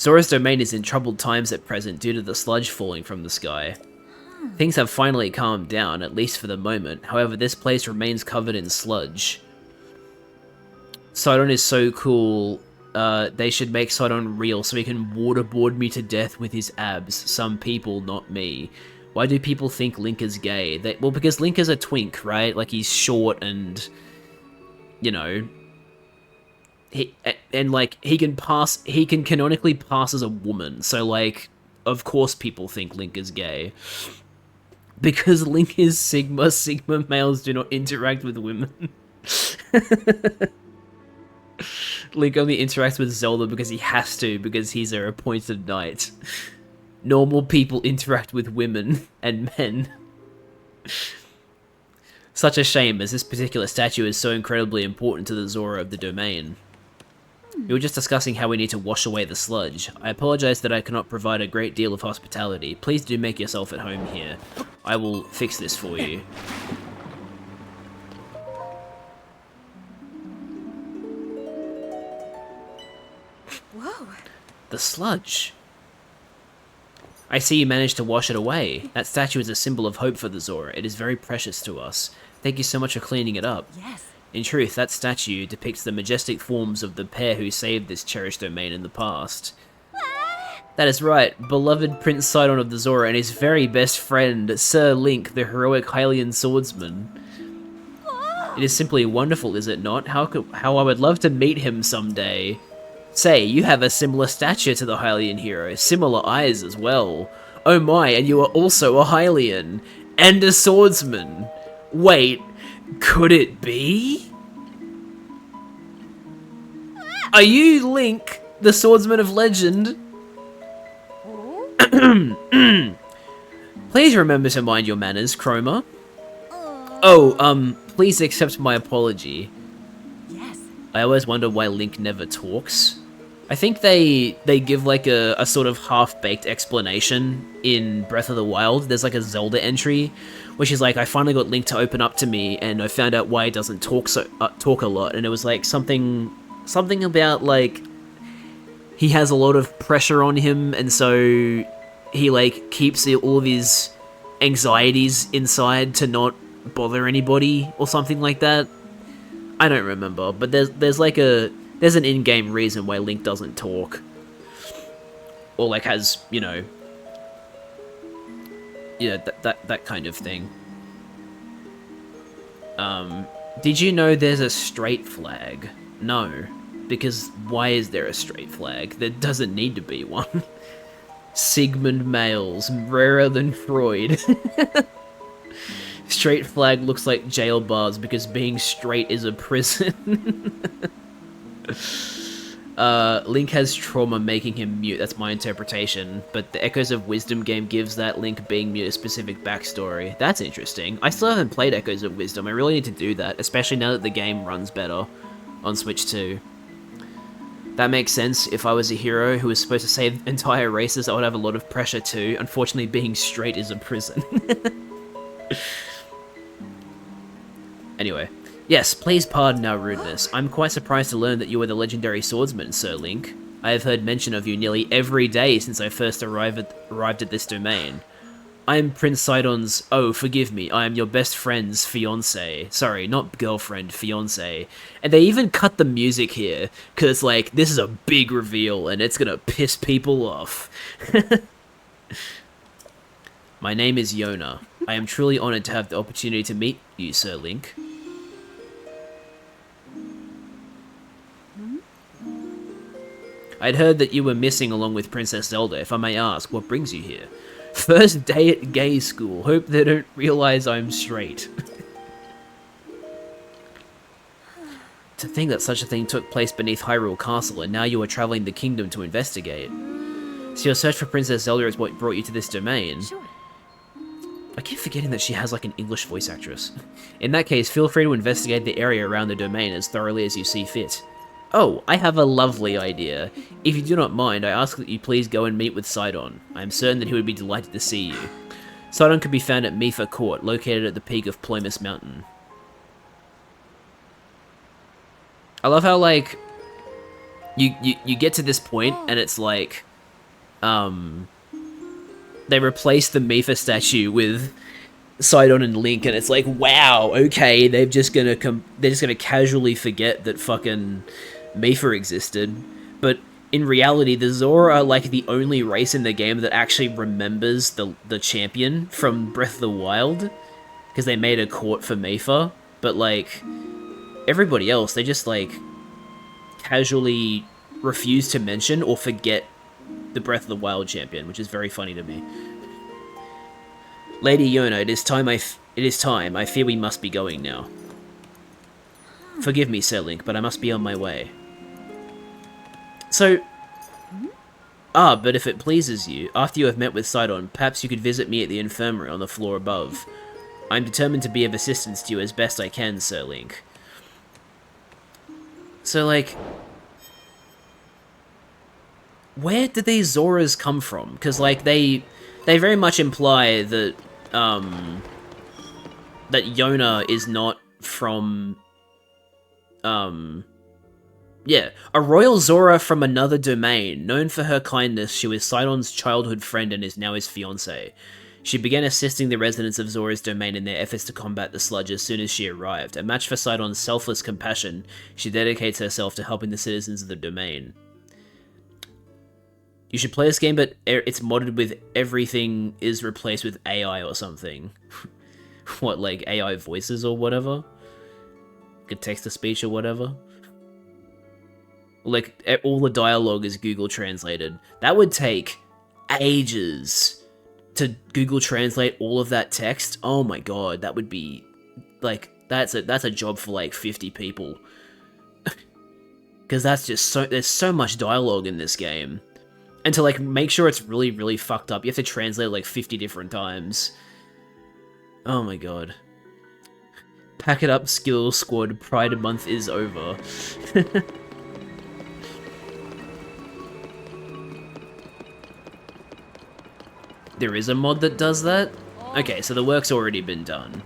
Zora's domain is in troubled times at present due to the sludge falling from the sky. Things have finally calmed down, at least for the moment. However, this place remains covered in sludge. Sidon is so cool. They should make Sidon real so he can waterboard me to death with his abs. Some people, not me. Why do people think Link is gay? Well, because Link is a twink, right? Like, he's short and, you know, he can canonically pass as a woman. So, like, of course people think Link is gay. Because Link is Sigma, Sigma males do not interact with women. Link only interacts with Zelda because he has to, because he's her appointed knight. Normal people interact with women and men. Such a shame, as this particular statue is so incredibly important to the Zora of the domain. We were just discussing how we need to wash away the sludge. I apologize that I cannot provide a great deal of hospitality. Please do make yourself at home here. I will fix this for you. Whoa. The sludge. I see you managed to wash it away. That statue is a symbol of hope for the Zora. It is very precious to us. Thank you so much for cleaning it up. Yes. In truth, that statue depicts the majestic forms of the pair who saved this cherished domain in the past. That is right, beloved Prince Sidon of the Zora and his very best friend, Sir Link, the heroic Hylian swordsman. It is simply wonderful, is it not? How I would love to meet him someday. Say, you have a similar stature to the Hylian hero, similar eyes as well. Oh my, and you are also a Hylian, and a swordsman. Wait, could it be? Are you Link, the swordsman of legend? Please remember to mind your manners, Chroma. Oh, please accept my apology. Yes. I always wonder why Link never talks. I think they give like a sort of half-baked explanation in Breath of the Wild. There's like a Zelda entry, which is like, I finally got Link to open up to me, and I found out why he doesn't talk a lot, and it was like something about like he has a lot of pressure on him, and so he like keeps all of his anxieties inside to not bother anybody or something like that. I don't remember, but there's like there's an in-game reason why Link doesn't talk, or like has, you know, that kind of thing. Did you know there's a straight flag? No, because why is there a straight flag? There doesn't need to be one. Sigmund males, rarer than Freud. Straight flag looks like jail bars because being straight is a prison. Link has trauma making him mute, that's my interpretation, but the Echoes of Wisdom game gives that Link being mute a specific backstory. That's interesting. I still haven't played Echoes of Wisdom, I really need to do that, especially now that the game runs better on Switch 2. That makes sense. If I was a hero who was supposed to save entire races, I would have a lot of pressure too. Unfortunately, being straight is a prison. Anyway. Yes, please pardon our rudeness. I'm quite surprised to learn that you are the legendary swordsman, Sir Link. I have heard mention of you nearly every day since I first arrived at this domain. I am Prince Sidon's... Oh, forgive me, I am your best friend's fiancé. Sorry, not girlfriend, fiancé. And they even cut the music here, because, like, this is a big reveal, and it's gonna piss people off. My name is Yona. I am truly honored to have the opportunity to meet you, Sir Link. I'd heard that you were missing along with Princess Zelda. If I may ask, what brings you here? First day at gay school. Hope they don't realize I'm straight. To think that such a thing took place beneath Hyrule Castle, and now you are traveling the kingdom to investigate. So your search for Princess Zelda is what brought you to this domain? Sure. keep forgetting that she has like an English voice actress. In that case, feel free to investigate the area around the domain as thoroughly as you see fit. Oh, I have a lovely idea. If you do not mind, I ask that you please go and meet with Sidon. I am certain that he would be delighted to see you. Sidon can be found at Mifa Court, located at the peak of Ploymus Mountain. I love how, like, you get to this point, and it's like, they replace the Mifa statue with Sidon and Link, and it's like, wow, okay, they're just gonna casually forget that fucking Mifa existed. But in reality, the Zora are like the only race in the game that actually remembers the champion from Breath of the Wild, because they made a court for Mifa. But like everybody else, they just like casually refuse to mention or forget the Breath of the Wild champion, which is very funny to me. Lady Yona, it is time. I fear we must be going now. Forgive me, Sir Link, but I must be on my way. So, but if it pleases you, after you have met with Sidon, perhaps you could visit me at the infirmary on the floor above. I am determined to be of assistance to you as best I can, Sir Link. So, like, where did these Zoras come from? Because, like, they very much imply that, that Yona is not from, yeah, a royal Zora from another domain. Known for her kindness, she was Sidon's childhood friend and is now his fiancée. She began assisting the residents of Zora's domain in their efforts to combat the sludge as soon as she arrived. A match for Sidon's selfless compassion, she dedicates herself to helping the citizens of the domain. You should play this game, but it's modded with everything is replaced with AI or something. What, like AI voices or whatever? Like text-to-speech or whatever? Like, all the dialogue is Google translated. That would take ages to Google translate all of that text. Oh my god, that would be, like, that's a job for, like, 50 people. Because that's just there's so much dialogue in this game. And to, like, make sure it's really, really fucked up, you have to translate it, like, 50 different times. Oh my god. Pack it up, Skill Squad, Pride Month is over. There is a mod that does that? Okay, so the work's already been done.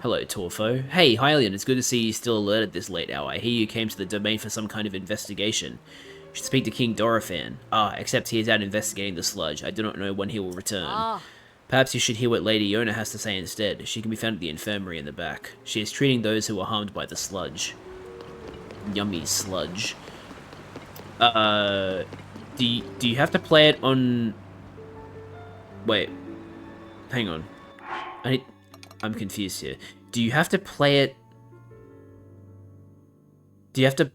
Hello, Torfo. Hey, Hylian, it's good to see you still alert at this late hour. I hear you came to the domain for some kind of investigation. You should speak to King Dorephan. Except he is out investigating the sludge. I do not know when he will return. Perhaps you should hear what Lady Yona has to say instead. She can be found at the infirmary in the back. She is treating those who are harmed by the sludge. Yummy sludge. Do you have to play it on... Wait. Hang on. I'm confused here. Do you have to play it... Do you have to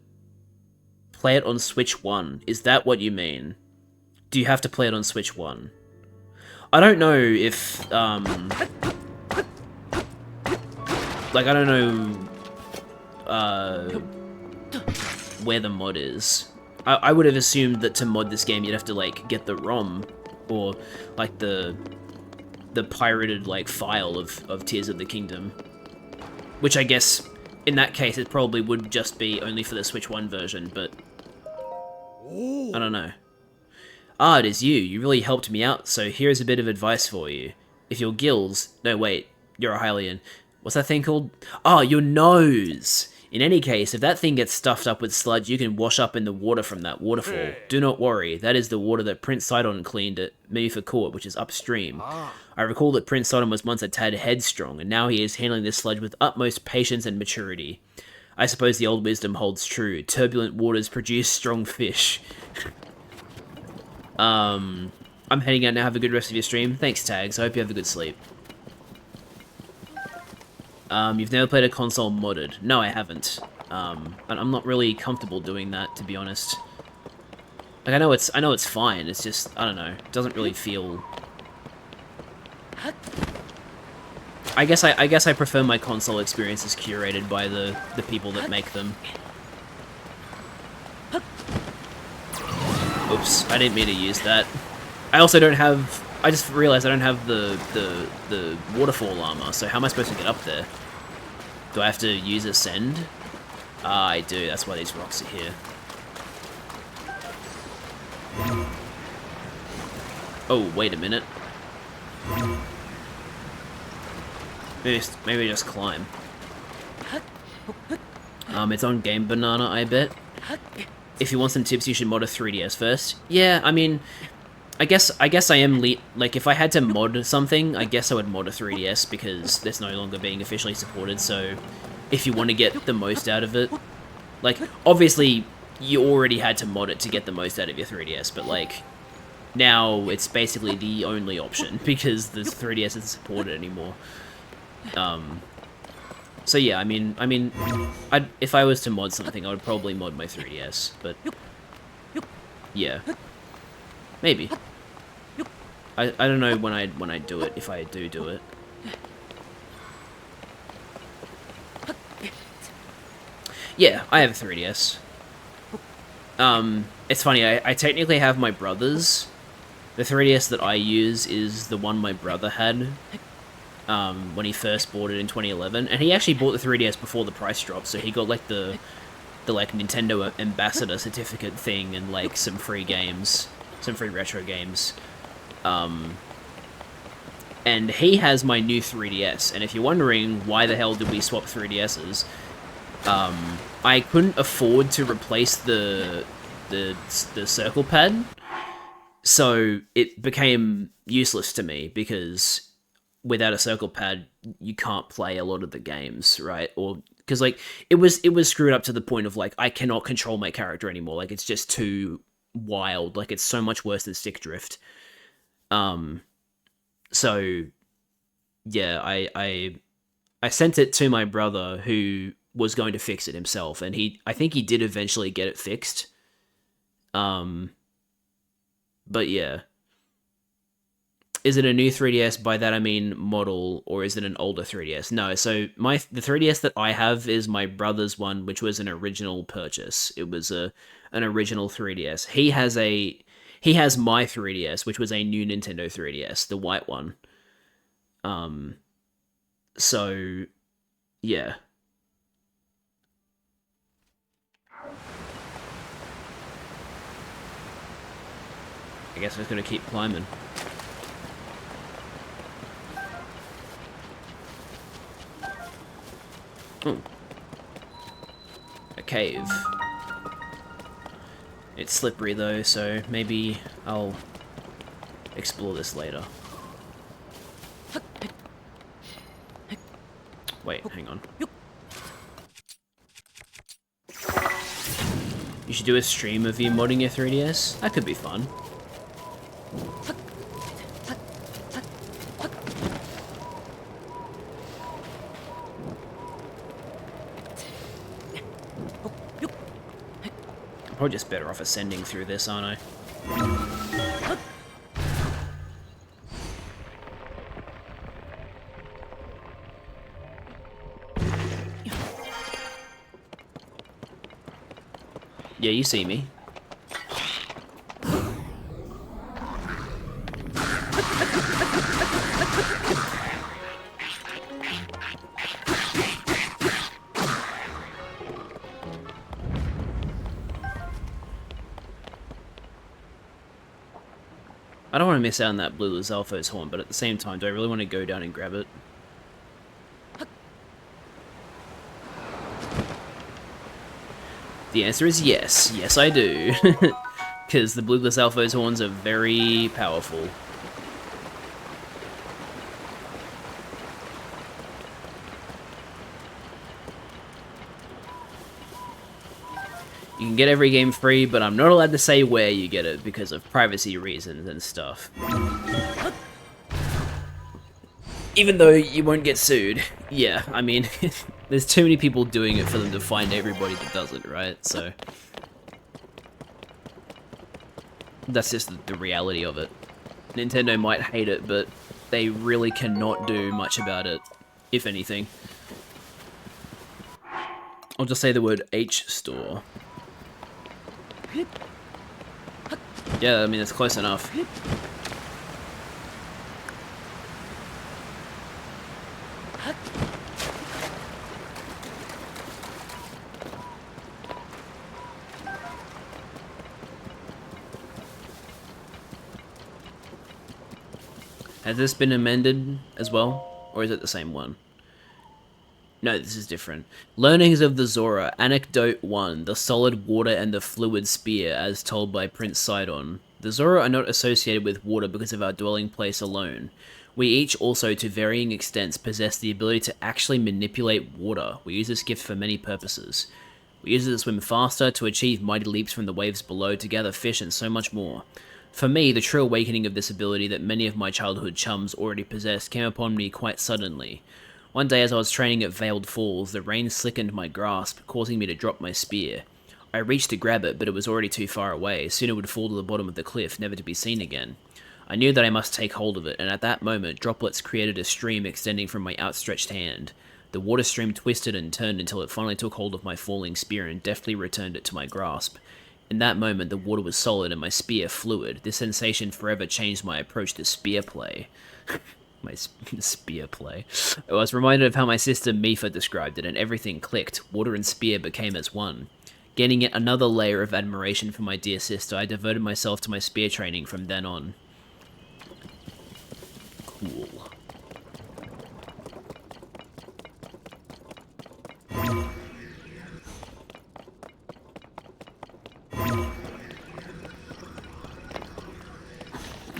play it on Switch 1? Is that what you mean? Do you have to play it on Switch 1? I don't know if, like, I don't know, where the mod is. I would have assumed that to mod this game you'd have to, like, get the ROM, or, like, the pirated, like, file of Tears of the Kingdom. Which I guess, in that case, it probably would just be only for the Switch 1 version, but I don't know. It is you. You really helped me out, so here is a bit of advice for you. If your gills... No, wait. You're a Hylian. What's that thing called? Your nose! In any case, if that thing gets stuffed up with sludge, you can wash up in the water from that waterfall. Do not worry. That is the water that Prince Sidon cleaned at Mifa Court, which is upstream. I recall that Prince Sidon was once a tad headstrong, and now he is handling this sludge with utmost patience and maturity. I suppose the old wisdom holds true. Turbulent waters produce strong fish. I'm heading out now. Have a good rest of your stream. Thanks, Tags. I hope you have a good sleep. You've never played a console modded? No, I haven't. And I'm not really comfortable doing that, to be honest. Like, I know it's fine. It's just, I don't know. It doesn't really feel... I guess I prefer my console experiences curated by the people that make them. Oops, I didn't mean to use that. I also don't have... I just realized I don't have the waterfall armor, so how am I supposed to get up there? Do I have to use Ascend? Ah, I do. That's why these rocks are here. Oh, wait a minute. Maybe just climb. It's on Game Banana, I bet. If you want some tips, you should mod a 3DS first. Yeah, I mean, I guess I am like, if I had to mod something, I guess I would mod a 3DS because it's no longer being officially supported. So, if you want to get the most out of it, like, obviously you already had to mod it to get the most out of your 3DS, but like, now it's basically the only option because the 3DS isn't supported anymore. So yeah, I mean, if I was to mod something, I would probably mod my 3DS, but yeah, maybe. I don't know when I do it, if I do it. Yeah, I have a 3DS. It's funny, I technically have my brother's. The 3DS that I use is the one my brother had. When he first bought it in 2011, and he actually bought the 3DS before the price dropped, so he got like the like Nintendo Ambassador certificate thing and like some free games, some free retro games. And he has my new 3DS, and if you're wondering why the hell did we swap 3DSs, I couldn't afford to replace the circle pad, so it became useless to me because without a circle pad, you can't play a lot of the games, right? Or because like it was screwed up to the point of like I cannot control my character anymore. Like it's just too wild. Like it's so much worse than stick drift. So yeah, I sent it to my brother who was going to fix it himself, and I think he did eventually get it fixed. But yeah. Is it a new 3DS? By that I mean model, or is it an older 3DS? No, so the 3DS that I have is my brother's one, which was an original purchase. It was an original 3DS. He has my 3DS, which was a new Nintendo 3DS, the white one. So yeah. I guess I'm just gonna keep climbing. Oh. A cave. It's slippery though, so maybe I'll explore this later. Wait, hang on. You should do a stream of you modding your 3DS? That could be fun. I'm probably just better off ascending through this, aren't I? Yeah, you see me. I don't want to miss out on that blue Lizalfo's horn, but at the same time, do I really want to go down and grab it? The answer is yes. Yes, I do. Because the blue Lizalfo's horns are very powerful. You can get every game free, but I'm not allowed to say where you get it because of privacy reasons and stuff. Even though you won't get sued. Yeah, I mean, there's too many people doing it for them to find everybody that does it, right? So that's just the reality of it. Nintendo might hate it, but they really cannot do much about it, if anything. I'll just say the word H store. Yeah, I mean, it's close enough. Has this been amended as well? Or is it the same one? No, this is different. Learnings of the Zora. Anecdote 1. The solid water and the fluid spear, as told by Prince Sidon. The Zora are not associated with water because of our dwelling place alone. We each also, to varying extents, possess the ability to actually manipulate water. We use this gift for many purposes. We use it to swim faster, to achieve mighty leaps from the waves below, to gather fish, and so much more. For me, the true awakening of this ability that many of my childhood chums already possessed came upon me quite suddenly. One day as I was training at Veiled Falls, the rain slickened my grasp, causing me to drop my spear. I reached to grab it, but it was already too far away. Soon it would fall to the bottom of the cliff, never to be seen again. I knew that I must take hold of it, and at that moment, droplets created a stream extending from my outstretched hand. The water stream twisted and turned until it finally took hold of my falling spear and deftly returned it to my grasp. In that moment, the water was solid and my spear fluid. This sensation forever changed my approach to spear play. My spear play. I was reminded of how my sister Mifa described it, and everything clicked. Water and spear became as one. Gaining yet another layer of admiration for my dear sister, I devoted myself to my spear training from then on. Cool.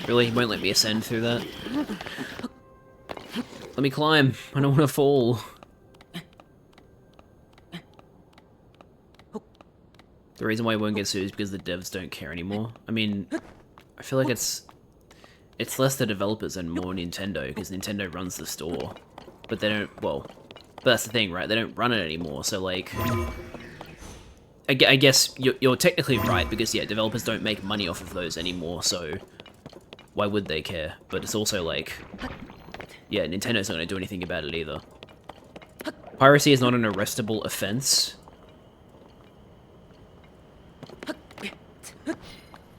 Really? He won't let me ascend through that? Let me climb. I don't want to fall. The reason why I won't get sued is because the devs don't care anymore. I mean, I feel like it's less the developers and more Nintendo, because Nintendo runs the store. But they don't, well, but that's the thing, right? They don't run it anymore, so like... I guess you're technically right, because yeah, developers don't make money off of those anymore, so... Why would they care? But it's also like... Yeah, Nintendo's not going to do anything about it either. Piracy is not an arrestable offense.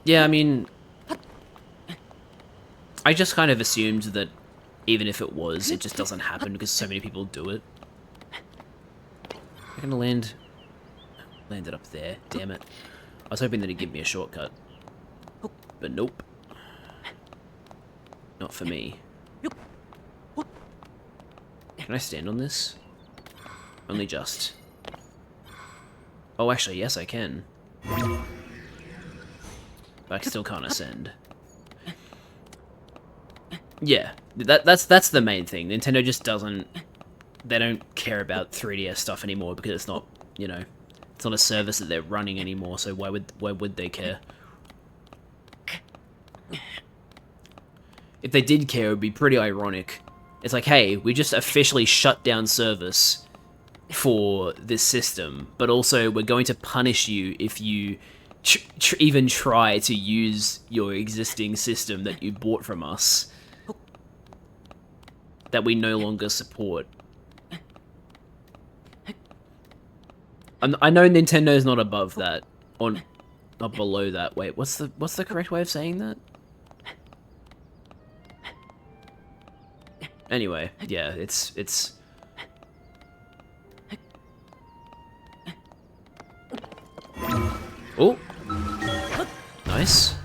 Yeah, I mean... I just kind of assumed that even if it was, it just doesn't happen because so many people do it. I'm gonna land... Landed up there, damn it. I was hoping that it'd give me a shortcut. But nope. Not for me. Can I stand on this? Only just. Oh, actually, yes, I can. But I still can't ascend. Yeah, that's the main thing. Nintendo just doesn't... They don't care about 3DS stuff anymore because it's not, you know... It's not a service that they're running anymore, so why would they care? If they did care, it would be pretty ironic. It's like, hey, we just officially shut down service for this system, but also we're going to punish you if you even try to use your existing system that you bought from us that we no longer support. I know Nintendo's not above that, or not below that. Wait, what's the correct way of saying that? Anyway, yeah, it's... Oh! Nice.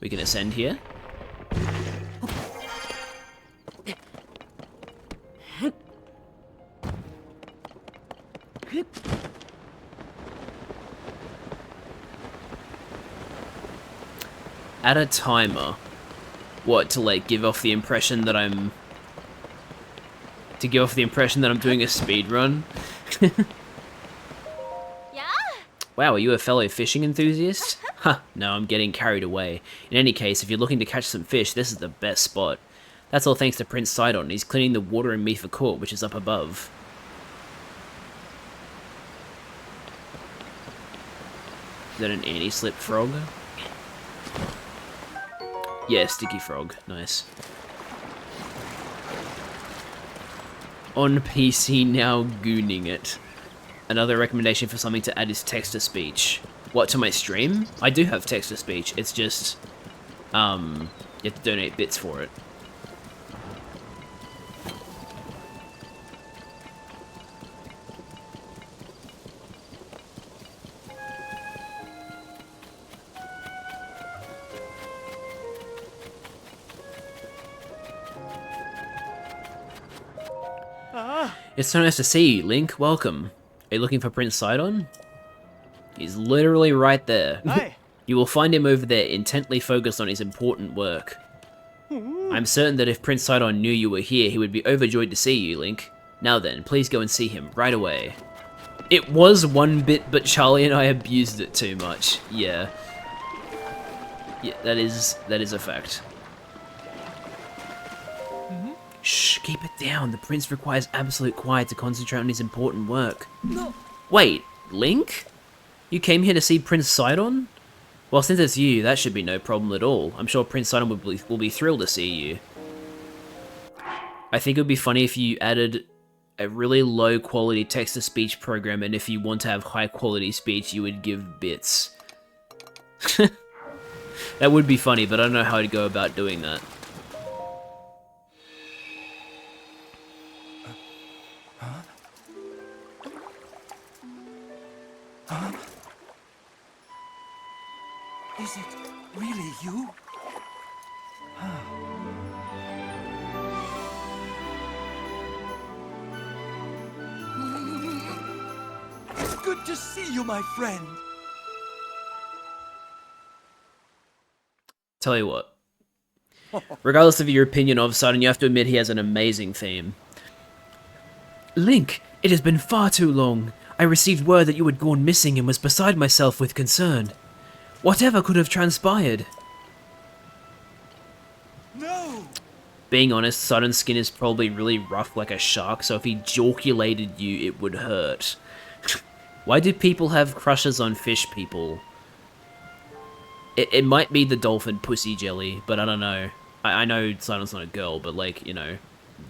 We can ascend here. Add a timer. What, to like give off the impression that I'm... To give off the impression that I'm doing a speed run? Yeah? Wow, are you a fellow fishing enthusiast? Huh, no, I'm getting carried away. In any case, if you're looking to catch some fish, this is the best spot. That's all thanks to Prince Sidon. He's cleaning the water in Mifa Court, which is up above. Is that an anti-slip frog? Yeah, sticky frog. Nice. On PC now, gooning it. Another recommendation for something to add is text-to-speech. What, to my stream? I do have text-to-speech. It's just... You have to donate bits for it. It's so nice to see you, Link. Welcome. Are you looking for Prince Sidon? He's literally right there. Hi. You will find him over there, intently focused on his important work. I'm certain that if Prince Sidon knew you were here, he would be overjoyed to see you, Link. Now then, please go and see him right away. It was 1 bit, but Charlie and I abused it too much. Yeah. Yeah, that is a fact. Shh, keep it down. The prince requires absolute quiet to concentrate on his important work. No. Wait, Link? You came here to see Prince Sidon? Well, since it's you, that should be no problem at all. I'm sure Prince Sidon will be thrilled to see you. I think it would be funny if you added a really low quality text-to-speech program, and if you want to have high quality speech, you would give bits. That would be funny, but I don't know how to go about doing that. Is it really you? It's good to see you, my friend. Tell you what. Regardless of your opinion of Sidon, you have to admit he has an amazing theme. Link, it has been far too long. I received word that you had gone missing and was beside myself with concern. Whatever could have transpired? No. Being honest, Sidon's skin is probably really rough like a shark, so if he joculated you, it would hurt. Why do people have crushes on fish people? It might be the dolphin pussy jelly, but I don't know. I know Sidon's not a girl, but like, you know,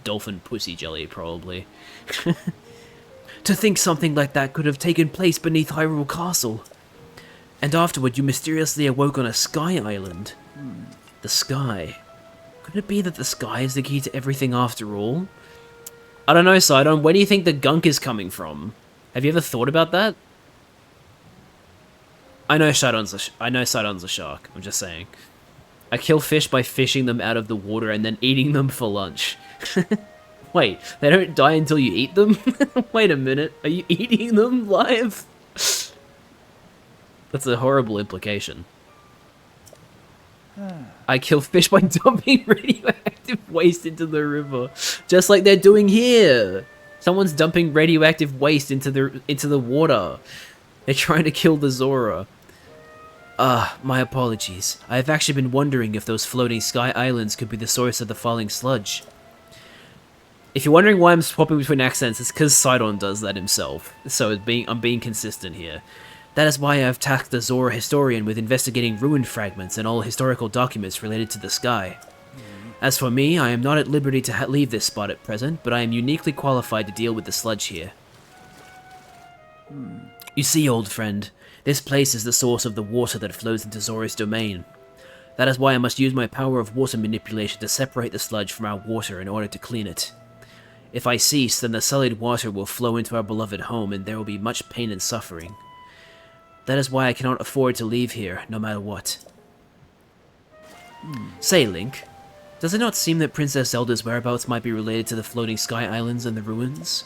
dolphin pussy jelly, probably. To think something like that could have taken place beneath Hyrule Castle. And afterward, you mysteriously awoke on a sky island. The sky. Could it be that the sky is the key to everything after all? I don't know, Sidon. Where do you think the gunk is coming from? Have you ever thought about that? I know Sidon's a shark. I'm just saying. I kill fish by fishing them out of the water and then eating them for lunch. Wait, they don't die until you eat them? Wait a minute. Are you eating them live? That's a horrible implication. I kill fish by dumping radioactive waste into the river, just like they're doing here. Someone's dumping radioactive waste into the water. They're trying to kill the Zora. My apologies. I have actually been wondering if those floating sky islands could be the source of the falling sludge. If you're wondering why I'm swapping between accents, it's because Sidon does that himself. So I'm being consistent here. That is why I have tasked the Zora historian with investigating ruined fragments and all historical documents related to the sky. As for me, I am not at liberty to leave this spot at present, but I am uniquely qualified to deal with the sludge here. You see, old friend, this place is the source of the water that flows into Zora's domain. That is why I must use my power of water manipulation to separate the sludge from our water in order to clean it. If I cease, then the sullied water will flow into our beloved home, and there will be much pain and suffering. That is why I cannot afford to leave here, no matter what. Say, Link, does it not seem that Princess Zelda's whereabouts might be related to the floating sky islands and the ruins?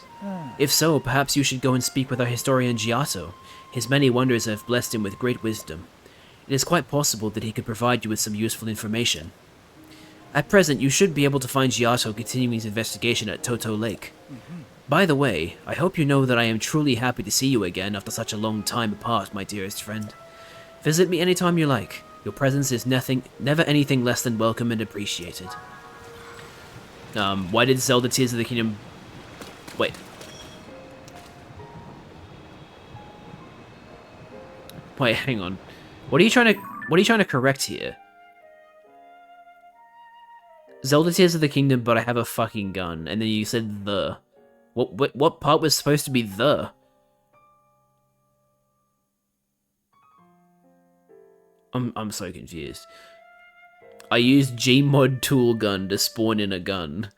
If so, perhaps you should go and speak with our historian Giotto. His many wonders have blessed him with great wisdom. It is quite possible that he could provide you with some useful information. At present, you should be able to find Giotto continuing his investigation at Toto Lake. By the way, I hope you know that I am truly happy to see you again after such a long time apart, my dearest friend. Visit me anytime you like. Your presence is never anything less than welcome and appreciated. Why did Zelda Tears of the Kingdom... Wait. Wait, hang on. What are you trying to correct here? Zelda Tears of the Kingdom, but I have a fucking gun, and then you said the. What part was supposed to be the? I'm so confused. I used Gmod tool gun to spawn in a gun.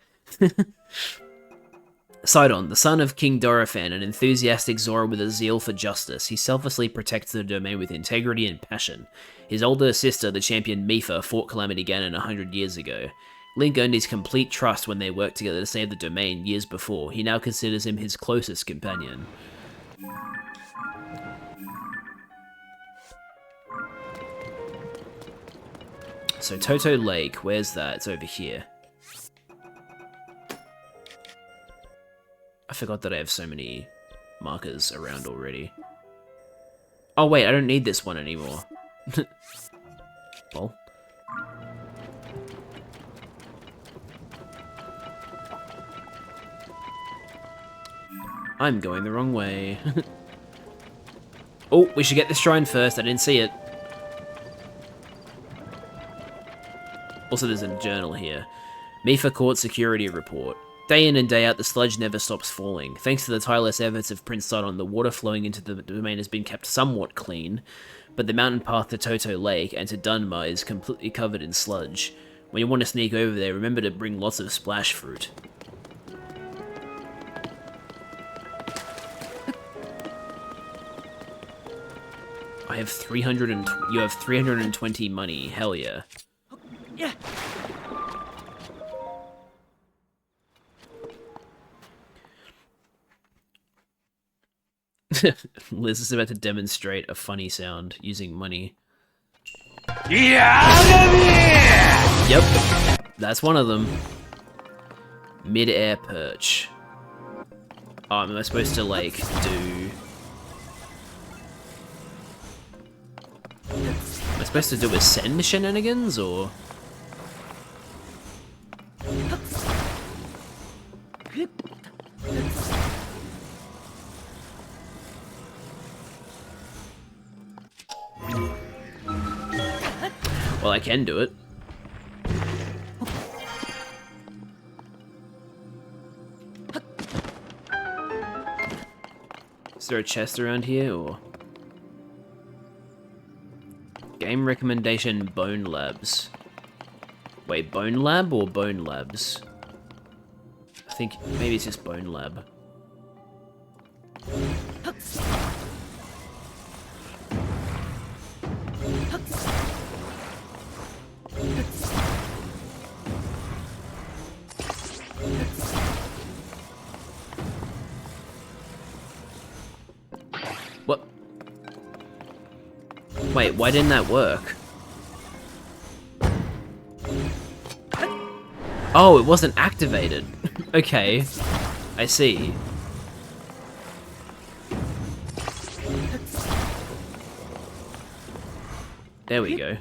Sidon, the son of King Dorephan, an enthusiastic Zora with a zeal for justice, he selflessly protects the domain with integrity and passion. His older sister, the champion Mipha, fought Calamity Ganon 100 years ago. Link earned his complete trust when they worked together to save the domain years before. He now considers him his closest companion. So Toto Lake, where's that? It's over here. I forgot that I have so many markers around already. Oh wait, I don't need this one anymore. Well. I'm going the wrong way. Oh, we should get this shrine first. I didn't see it. Also, there's a journal here. Mipha Court Security Report. Day in and day out, the sludge never stops falling. Thanks to the tireless efforts of Prince Sidon, the water flowing into the domain has been kept somewhat clean, but the mountain path to Toto Lake and to Dunma is completely covered in sludge. When you want to sneak over there, remember to bring lots of splash fruit. I have 300 and you have 320 money. Hell yeah. Yeah. Liz is about to demonstrate a funny sound using money. Yeah. Yep, that's one of them. Mid-air perch. Oh, am I supposed to, like, do... Am I supposed to do ascend shenanigans, or...? Well, I can do it. Is there a chest around here, or...? Game recommendation, Bone Labs. Wait, Bone Lab or Bone Labs? I think maybe it's just Bone Lab. What? Wait, why didn't that work? Oh, it wasn't activated. Okay, I see. There we go.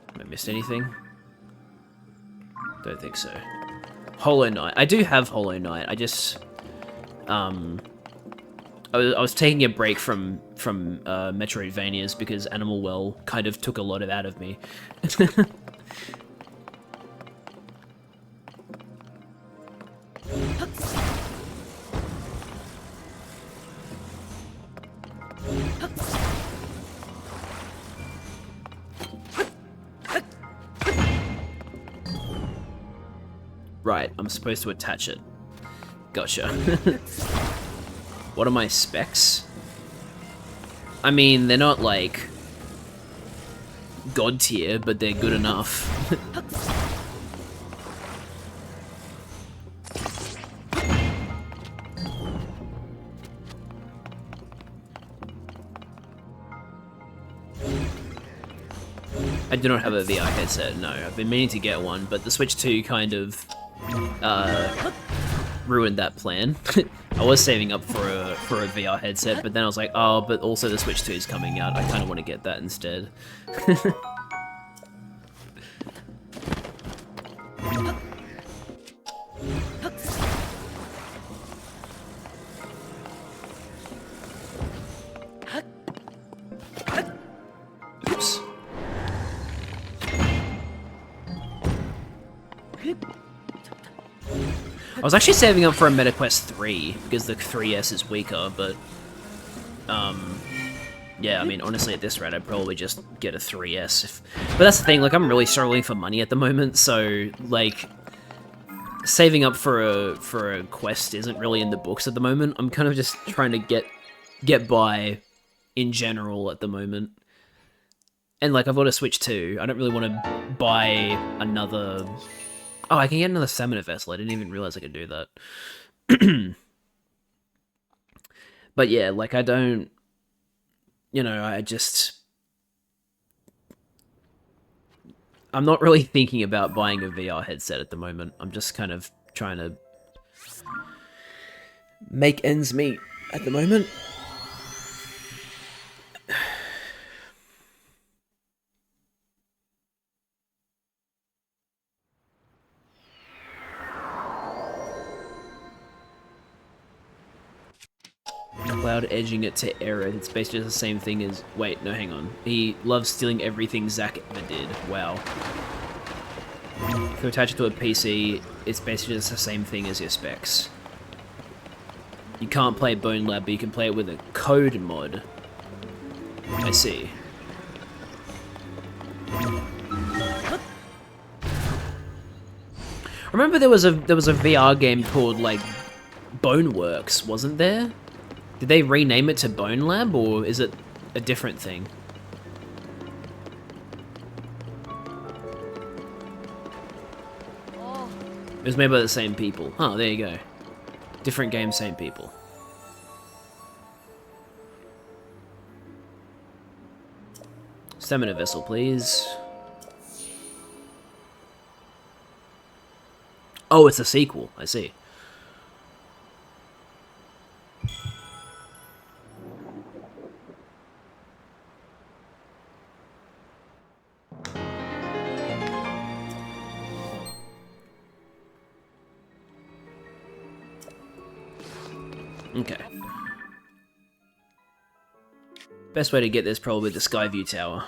Have I missed anything? Don't think so. Hollow Knight. I do have Hollow Knight. I just... I was taking a break from Metroidvanias because Animal Well kind of took a lot of out of me. Right, I'm supposed to attach it. Gotcha. What are my specs? I mean, they're not like god tier, but they're good enough. I do not have a VR headset, no. I've been meaning to get one, but the Switch 2 kind of ruined that plan. I was saving up for a VR headset, but then I was like, oh, but also the Switch 2 is coming out. I kind of want to get that instead. I was actually saving up for a MetaQuest 3 because the 3S is weaker, but yeah, I mean, honestly, at this rate, I'd probably just get a 3S. But that's the thing, like, I'm really struggling for money at the moment, so, like, saving up for a quest isn't really in the books at the moment. I'm kind of just trying to get by in general at the moment. And, like, I've got a Switch too. I don't really want to buy another... Oh, I can get another stamina vessel. I didn't even realize I could do that. But yeah, like, I don't... You know, I'm not really thinking about buying a VR headset at the moment. I'm just kind of trying to make ends meet at the moment. Cloud edging it to error. It's basically the same thing as... Wait, no, hang on. He loves stealing everything Zack ever did. Wow. If you attach it to a PC, it's basically just the same thing as your specs. You can't play Bone Lab, but you can play it with a code mod. I see. I remember there was a VR game called, like, Boneworks, wasn't there? Did they rename it to Bone Lab, or is it a different thing? It was made by the same people. Oh, there you go. Different game, same people. Stamina vessel, please. Oh, it's a sequel. I see. Okay. Best way to get this probably the Skyview Tower.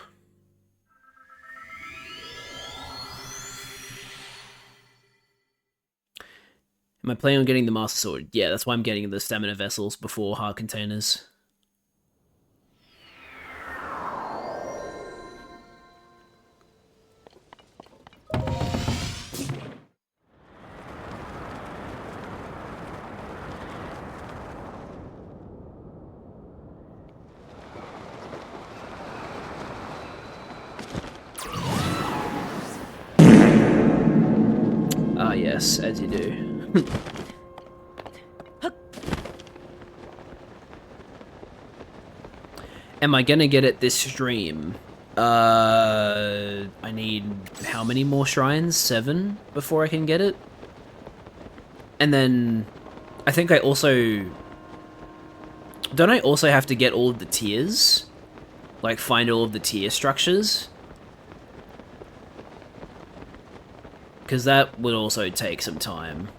Am I planning on getting the Master Sword? Yeah, that's why I'm getting the Stamina Vessels before Hard Containers. Ah, yes, as you do. Am I gonna get it this stream? I need how many more shrines? 7 before I can get it? And then I think I also... Don't I also have to get all of the tiers? Like, find all of the tier structures? Because that would also take some time.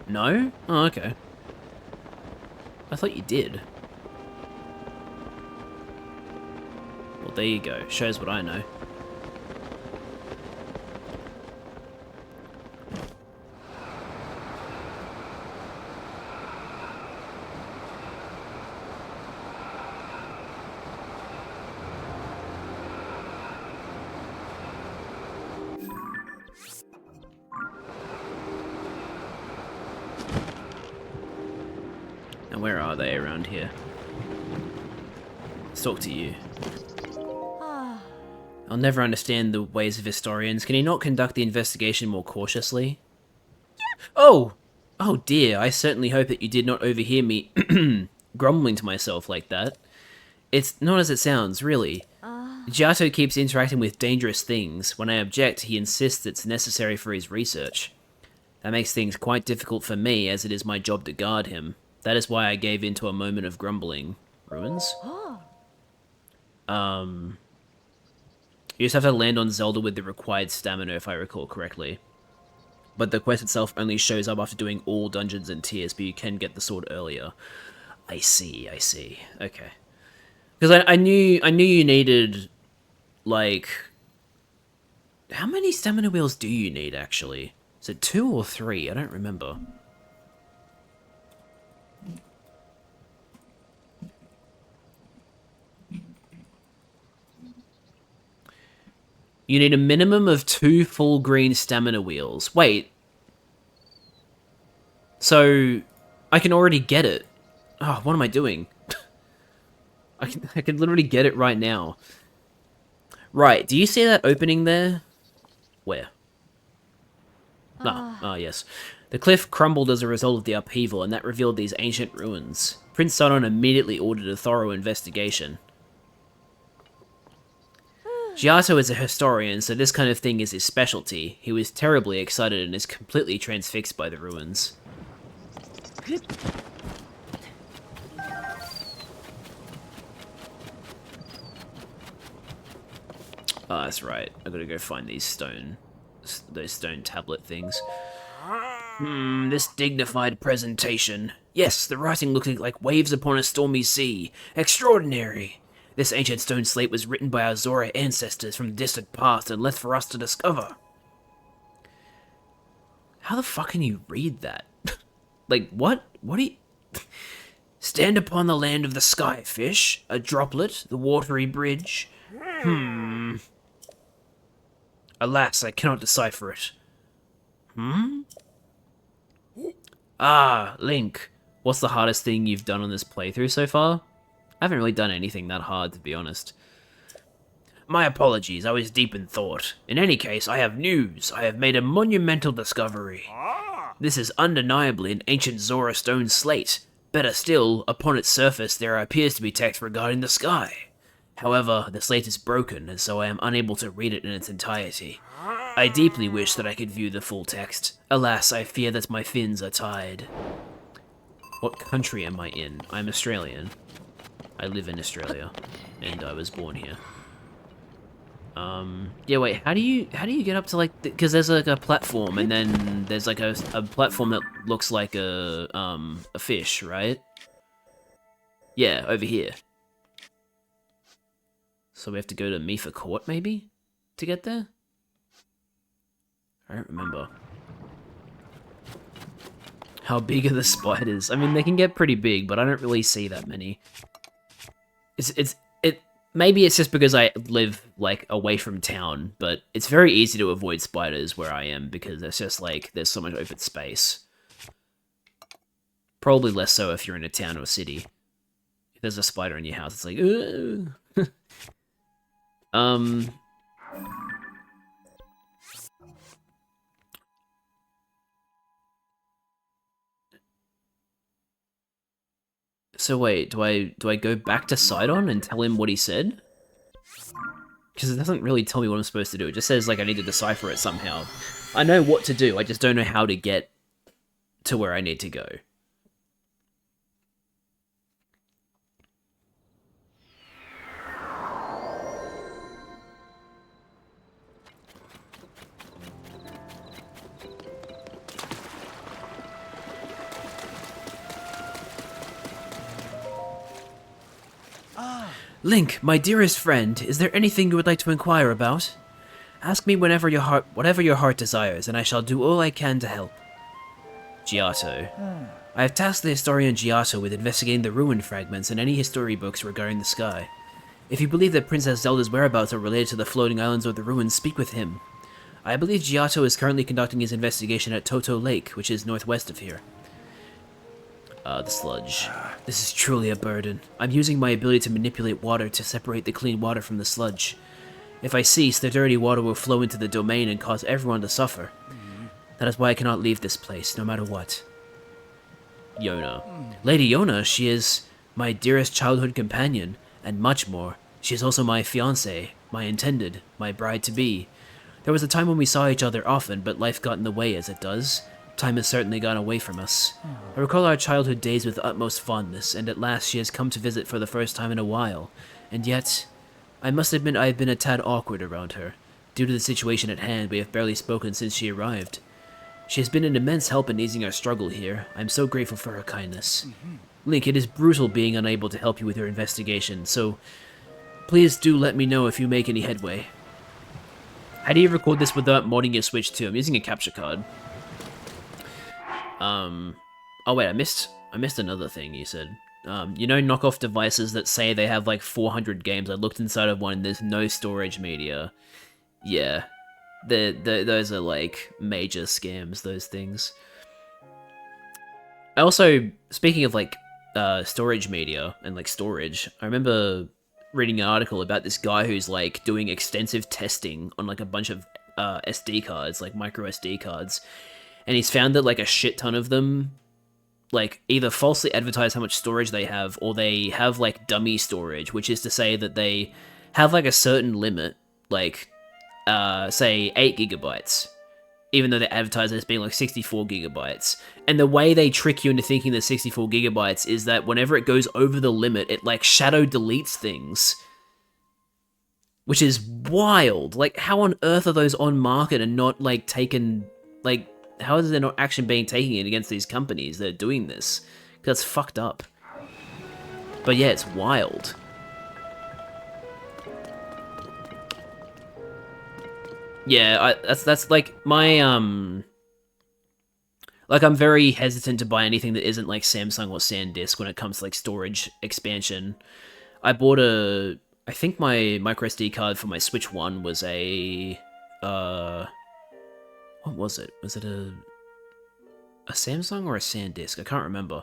No? Oh, okay. I thought you did. Well, there you go. Shows what I know. And where are they around here? Let's talk to you. I'll never understand the ways of historians. Can he not conduct the investigation more cautiously? Oh! Oh dear, I certainly hope that you did not overhear me grumbling to myself like that. It's not as it sounds, really. Giotto keeps interacting with dangerous things. When I object, he insists it's necessary for his research. That makes things quite difficult for me, as it is my job to guard him. That is why I gave in to a moment of grumbling. Ruins? You just have to land on Zelda with the required stamina, if I recall correctly. But the quest itself only shows up after doing all dungeons and tiers, but you can get the sword earlier. I see, I see. Okay. Because I knew you needed, like... How many stamina wheels do you need, actually? Is it 2 or 3? I don't remember. You need a minimum of 2 full green stamina wheels. Wait. So, I can already get it. Oh, what am I doing? I can literally get it right now. Right, do you see that opening there? Where? Ah, yes. The cliff crumbled as a result of the upheaval, and that revealed these ancient ruins. Prince Sonon immediately ordered a thorough investigation. Giotto is a historian, so this kind of thing is his specialty. He was terribly excited and is completely transfixed by the ruins. Oh, that's right. I gotta go find those stone tablet things. This dignified presentation. Yes, the writing looked like waves upon a stormy sea. Extraordinary. This ancient stone slate was written by our Zora ancestors from the distant past and left for us to discover. How the fuck can you read that? Like, what? What do you... Stand upon the land of the sky, fish. A droplet, the watery bridge. Alas, I cannot decipher it. Ah, Link. What's the hardest thing you've done on this playthrough so far? I haven't really done anything that hard, to be honest. My apologies, I was deep in thought. In any case, I have news. I have made a monumental discovery. This is undeniably an ancient Zora stone slate. Better still, upon its surface there appears to be text regarding the sky. However, the slate is broken, and so I am unable to read it in its entirety. I deeply wish that I could view the full text. Alas, I fear that my fins are tied. What country am I in? I'm Australian. I live in Australia, and I was born here. Yeah, wait, how do you get up to, like, because there's, like, a platform, and then there's, like, a platform that looks like a fish, right? Yeah, over here. So we have to go to Mifa Court, maybe? To get there? I don't remember. How big are the spiders? I mean, they can get pretty big, but I don't really see that many. Maybe it's just because I live, like, away from town, but it's very easy to avoid spiders where I am because it's just, like, there's so much open space. Probably less so if you're in a town or a city. If there's a spider in your house, it's like, ugh. So wait, do I go back to Sidon and tell him what he said? Because it doesn't really tell me what I'm supposed to do. It just says, like, I need to decipher it somehow. I know what to do, I just don't know how to get to where I need to go. Link, my dearest friend, is there anything you would like to inquire about? Ask me whatever your heart desires, and I shall do all I can to help. Giotto. I have tasked the historian Giotto with investigating the ruin fragments and any history books regarding the sky. If you believe that Princess Zelda's whereabouts are related to the floating islands or the ruins, speak with him. I believe Giotto is currently conducting his investigation at Toto Lake, which is northwest of here. The sludge. This is truly a burden. I'm using my ability to manipulate water to separate the clean water from the sludge. If I cease, the dirty water will flow into the domain and cause everyone to suffer. That is why I cannot leave this place, no matter what. Yona. Lady Yona, she is my dearest childhood companion, and much more. She is also my fiancée, my intended, my bride-to-be. There was a time when we saw each other often, but life got in the way, as it does. Time has certainly gone away from us. I recall our childhood days with utmost fondness, and at last she has come to visit for the first time in a while. And yet, I must admit I have been a tad awkward around her. Due to the situation at hand, we have barely spoken since she arrived. She has been an immense help in easing our struggle here. I am so grateful for her kindness. Link, it is brutal being unable to help you with your investigation, so please do let me know if you make any headway. How do you record this without modding your Switch too? I'm using a capture card. Oh wait, I missed another thing you said. You know knockoff devices that say they have like 400 games? I looked inside of one and there's no storage media. yeah, those are like major scams. Those things. I also, speaking of like storage media and like storage, I remember reading an article about this guy who's like doing extensive testing on like a bunch of SD cards, like micro SD cards, and he's found that like a shit ton of them like either falsely advertise how much storage they have, or they have like dummy storage, which is to say that they have like a certain limit, like say 8 GB, even though they advertise it as being like 64 GB. And the way they trick you into thinking that 64 GB is that whenever it goes over the limit, it like shadow deletes things, which is wild. Like, how on earth are those on market and not like taken? Like, how is there not action being taken it against these companies that are doing this? Because that's fucked up. But yeah, it's wild. Yeah, that's like my like I'm very hesitant to buy anything that isn't like Samsung or SanDisk when it comes to like storage expansion. I bought I think my micro SD card for my Switch 1 was a what was it? Was it a Samsung or a SanDisk? I can't remember.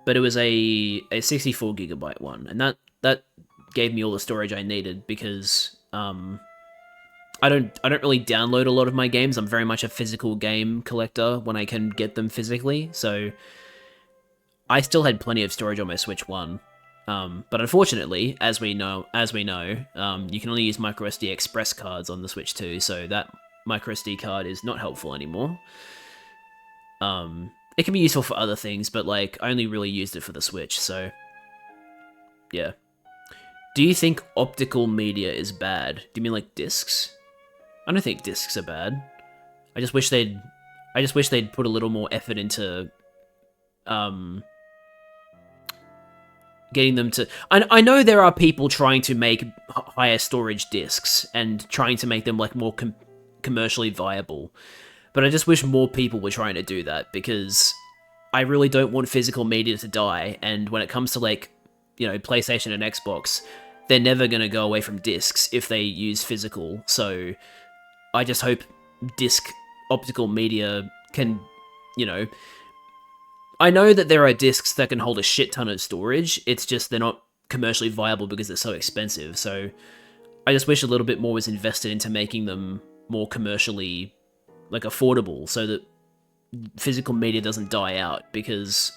But it was a 64 GB one, and that gave me all the storage I needed because I don't really download a lot of my games. I'm very much a physical game collector when I can get them physically. So I still had plenty of storage on my Switch 1. But unfortunately, as we know, you can only use microSD Express cards on the Switch 2, so that microSD card is not helpful anymore. It can be useful for other things, but like I only really used it for the Switch, so yeah. Do you think optical media is bad? Do you mean like discs? I don't think discs are bad. I just wish they'd put a little more effort into getting them to... I know there are people trying to make higher storage discs and trying to make them like more commercially viable, but I just wish more people were trying to do that, because I really don't want physical media to die. And when it comes to like, you know, PlayStation and Xbox, they're never going to go away from discs if they use physical. So I just hope disc optical media can, you know... I know that there are discs that can hold a shit ton of storage, it's just they're not commercially viable because they're so expensive. So I just wish a little bit more was invested into making them more commercially like affordable, so that physical media doesn't die out, because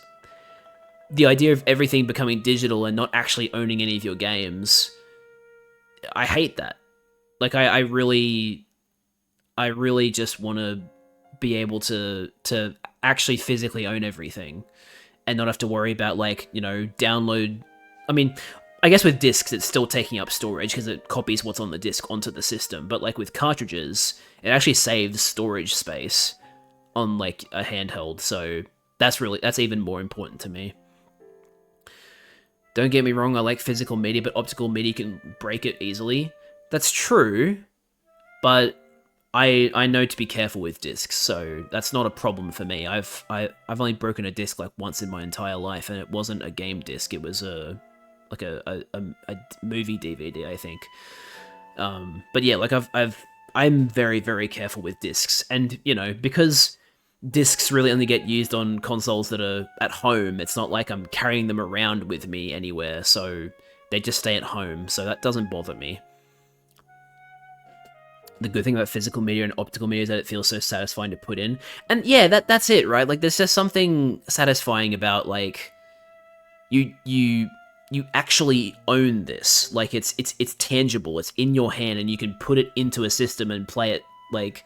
the idea of everything becoming digital and not actually owning any of your games, I hate that. Like I really just want to be able to actually physically own everything and not have to worry about, like, you know, download. I mean, I guess with discs it's still taking up storage because it copies what's on the disc onto the system, but like with cartridges it actually saves storage space on like a handheld, so that's even more important to me. Don't get me wrong, I like physical media, but optical media can break it easily. That's true, but I know to be careful with discs, so that's not a problem for me. I've only broken a disc like once in my entire life, and it wasn't a game disc. It was a movie DVD, I think. But yeah, like I'm very, very careful with discs, and you know, because discs really only get used on consoles that are at home, it's not like I'm carrying them around with me anywhere, so they just stay at home, so that doesn't bother me. The good thing about physical media and optical media is that it feels so satisfying to put in. And yeah, that's it, right? Like, there's just something satisfying about, like, you actually own this. Like, it's tangible, it's in your hand, and you can put it into a system and play it, like...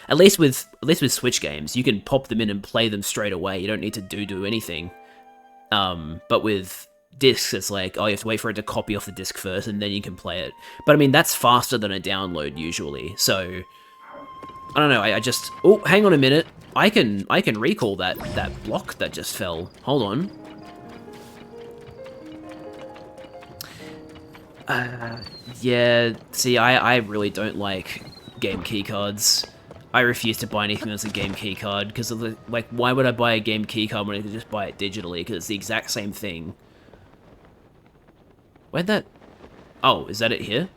At least with Switch games, you can pop them in and play them straight away. You don't need to do anything. But with discs, it's like, oh, you have to wait for it to copy off the disc first, and then you can play it. But I mean, that's faster than a download usually. So I don't know. I just... Oh, hang on a minute. I can recall that block that just fell. Hold on. Yeah. See, I really don't like game keycards. I refuse to buy anything that's a game keycard, because of the, like, why would I buy a game keycard when I could just buy it digitally? Because it's the exact same thing. Where'd that... Oh, is that it here?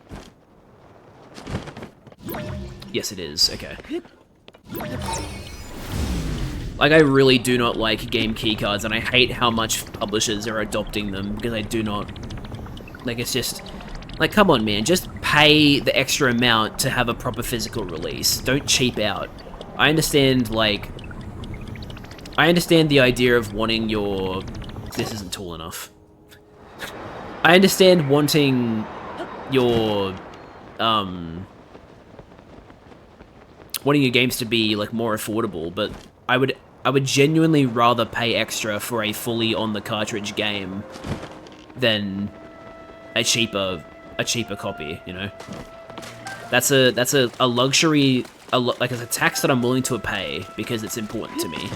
Yes, it is. Okay. Like, I really do not like game keycards, and I hate how much publishers are adopting them, because I do not... Like, it's just... Like, come on, man. Just pay the extra amount to have a proper physical release. Don't cheap out. I understand, like... I understand the idea of wanting your... This isn't tall enough. I understand wanting your... wanting your games to be, like, more affordable, but I would genuinely rather pay extra for a fully on-the-cartridge game than a cheaper copy, you know? That's a luxury, like, it's a tax that I'm willing to pay because it's important to me.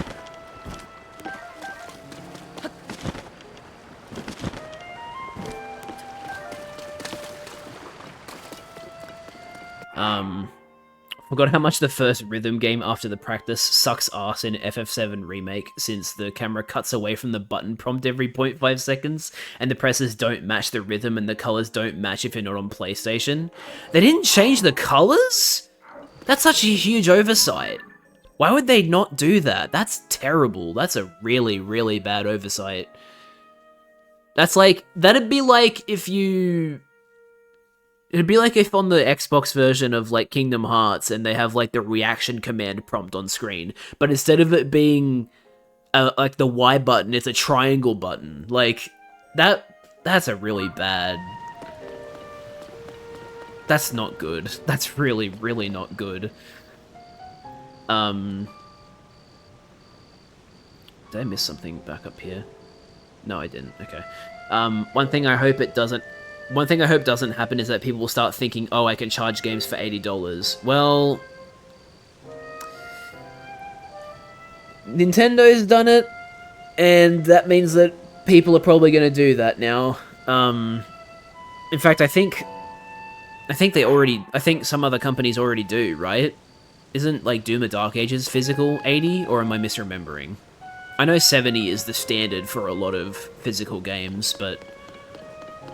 Forgot how much the first rhythm game after the practice sucks ass in FF7 Remake, since the camera cuts away from the button prompt every 0.5 seconds, and the presses don't match the rhythm and the colors don't match if you're not on PlayStation. They didn't change the colors? That's such a huge oversight. Why would they not do that? That's terrible. That's a really, really bad oversight. That's like, that'd be like if you... It'd be like if on the Xbox version of, like, Kingdom Hearts, and they have, like, the reaction command prompt on screen, but instead of it being, like, the Y button, it's a triangle button. Like, that's a really bad... That's not good. That's really, really not good. Did I miss something back up here? No, I didn't. Okay. One thing I hope doesn't happen is that people will start thinking, oh, I can charge games for $80. Well, Nintendo's done it, and that means that people are probably going to do that now. In fact, I think some other companies already do, right? Isn't, like, Doom the Dark Ages physical 80, or am I misremembering? I know 70 is the standard for a lot of physical games, but...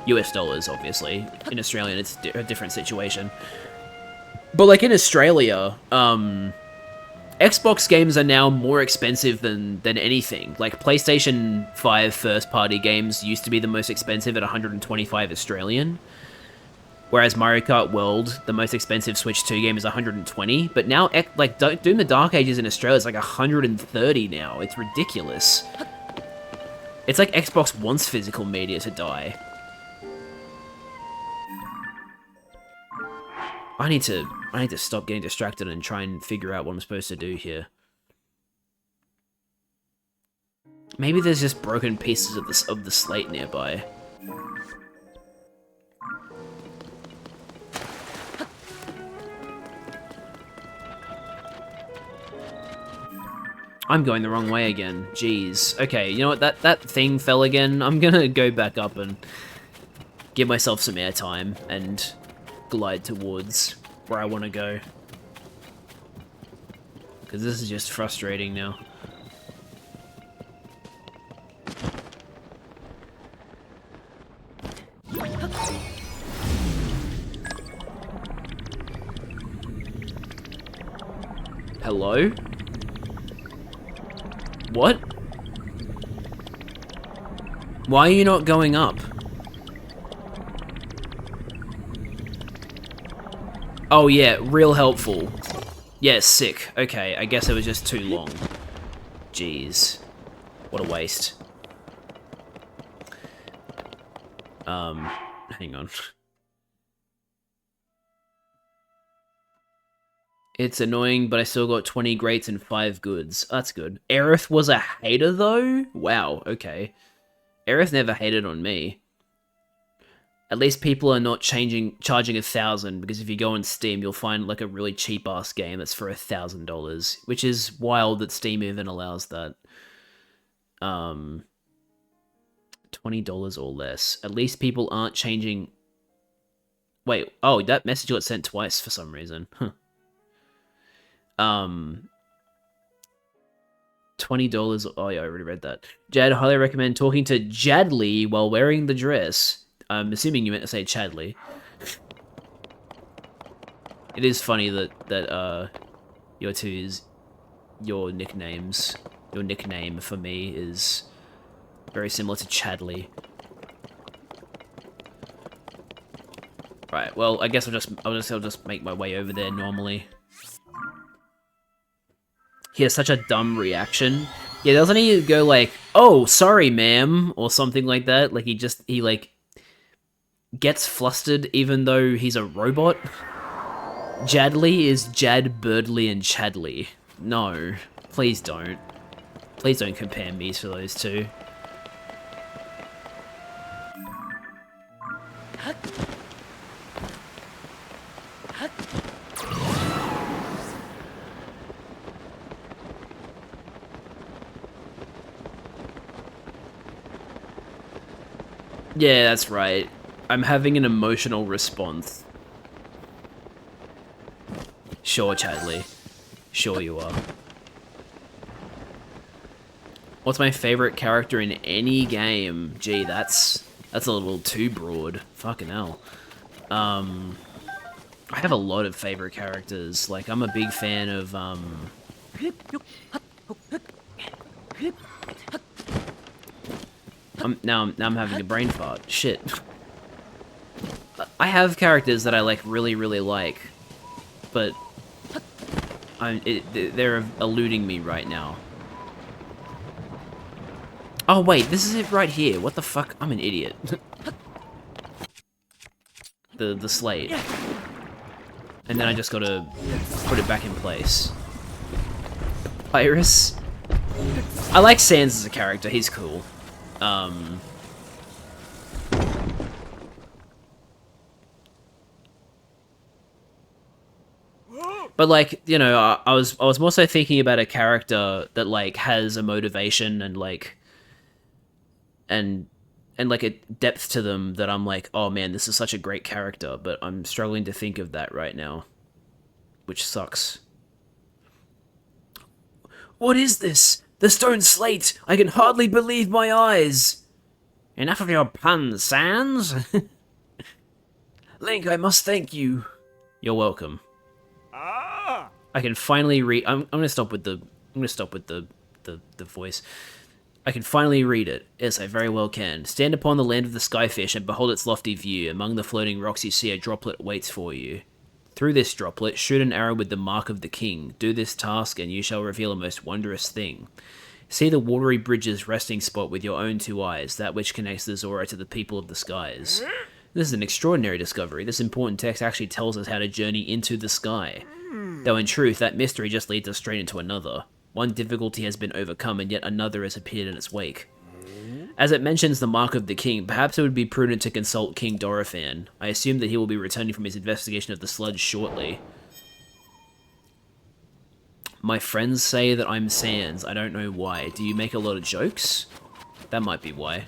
US dollars, obviously. In Australia, it's a different situation. But, like, in Australia, Xbox games are now more expensive than anything. Like, PlayStation 5 first-party games used to be the most expensive at 125 Australian. Whereas Mario Kart World, the most expensive Switch 2 game, is 120. But now, like, Doom the Dark Ages in Australia is like 130 now. It's ridiculous. It's like Xbox wants physical media to die. I need to stop getting distracted and try and figure out what I'm supposed to do here. Maybe there's just broken pieces of the slate nearby. I'm going the wrong way again. Jeez. Okay, you know what? That thing fell again. I'm gonna go back up and give myself some airtime and glide towards where I want to go. Because this is just frustrating now. Hello? What? Why are you not going up? Oh yeah, real helpful. Yeah, sick. Okay, I guess it was just too long. Jeez. What a waste. Hang on. It's annoying, but I still got 20 greats and 5 goods. That's good. Aerith was a hater, though? Wow, okay. Aerith never hated on me. At least people are not charging 1,000, because if you go on Steam, you'll find, like, a really cheap-ass game that's for $1,000, which is wild that Steam even allows that. $20 or less. At least people aren't changing... Wait, oh, that message got sent twice for some reason. Huh. $20. Oh yeah, I already read that. Jad, highly recommend talking to Jadley while wearing the dress. I'm assuming you meant to say Chadley. It is funny that your two is your nicknames. Your nickname for me is very similar to Chadley. Right. Well, I guess I'll just make my way over there normally. He has such a dumb reaction. Yeah, doesn't he go like, "Oh, sorry, ma'am," or something like that? Like he like gets flustered even though he's a robot. Jadley is Jad, Birdley, and Chadley. No, please don't. Please don't compare me to those two. Yeah, that's right. I'm having an emotional response. Sure, Chadley. Sure you are. What's my favorite character in any game? Gee, that's a little too broad. Fucking hell. I have a lot of favorite characters. Like, I'm a big fan of, now I'm having a brain fart. Shit. I have characters that I, like, really, really like. But they're eluding me right now. Oh, wait, this is it right here. What the fuck? I'm an idiot. the slate. And then I just gotta put it back in place. Iris? I like Sans as a character, he's cool. But like, you know, I was more so thinking about a character that like has a motivation and like and like a depth to them that I'm like, oh man, this is such a great character, but I'm struggling to think of that right now, which sucks. What is this? The stone slate! I can hardly believe my eyes! Enough of your puns, Sans! Link, I must thank you. You're welcome. Ah! I can finally read. I'm gonna stop with the voice. I can finally read it. Yes, I very well can. Stand upon the land of the skyfish and behold its lofty view. Among the floating rocks you see a droplet waits for you. Through this droplet, shoot an arrow with the mark of the king. Do this task, and you shall reveal a most wondrous thing. See the watery bridge's resting spot with your own two eyes, that which connects the Zora to the people of the skies. This is an extraordinary discovery. This important text actually tells us how to journey into the sky. Though in truth, that mystery just leads us straight into another. One difficulty has been overcome, and yet another has appeared in its wake. As it mentions the mark of the king, perhaps it would be prudent to consult King Dorothan. I assume that he will be returning from his investigation of the sludge shortly. My friends say that I'm Sans. I don't know why. Do you make a lot of jokes? That might be why.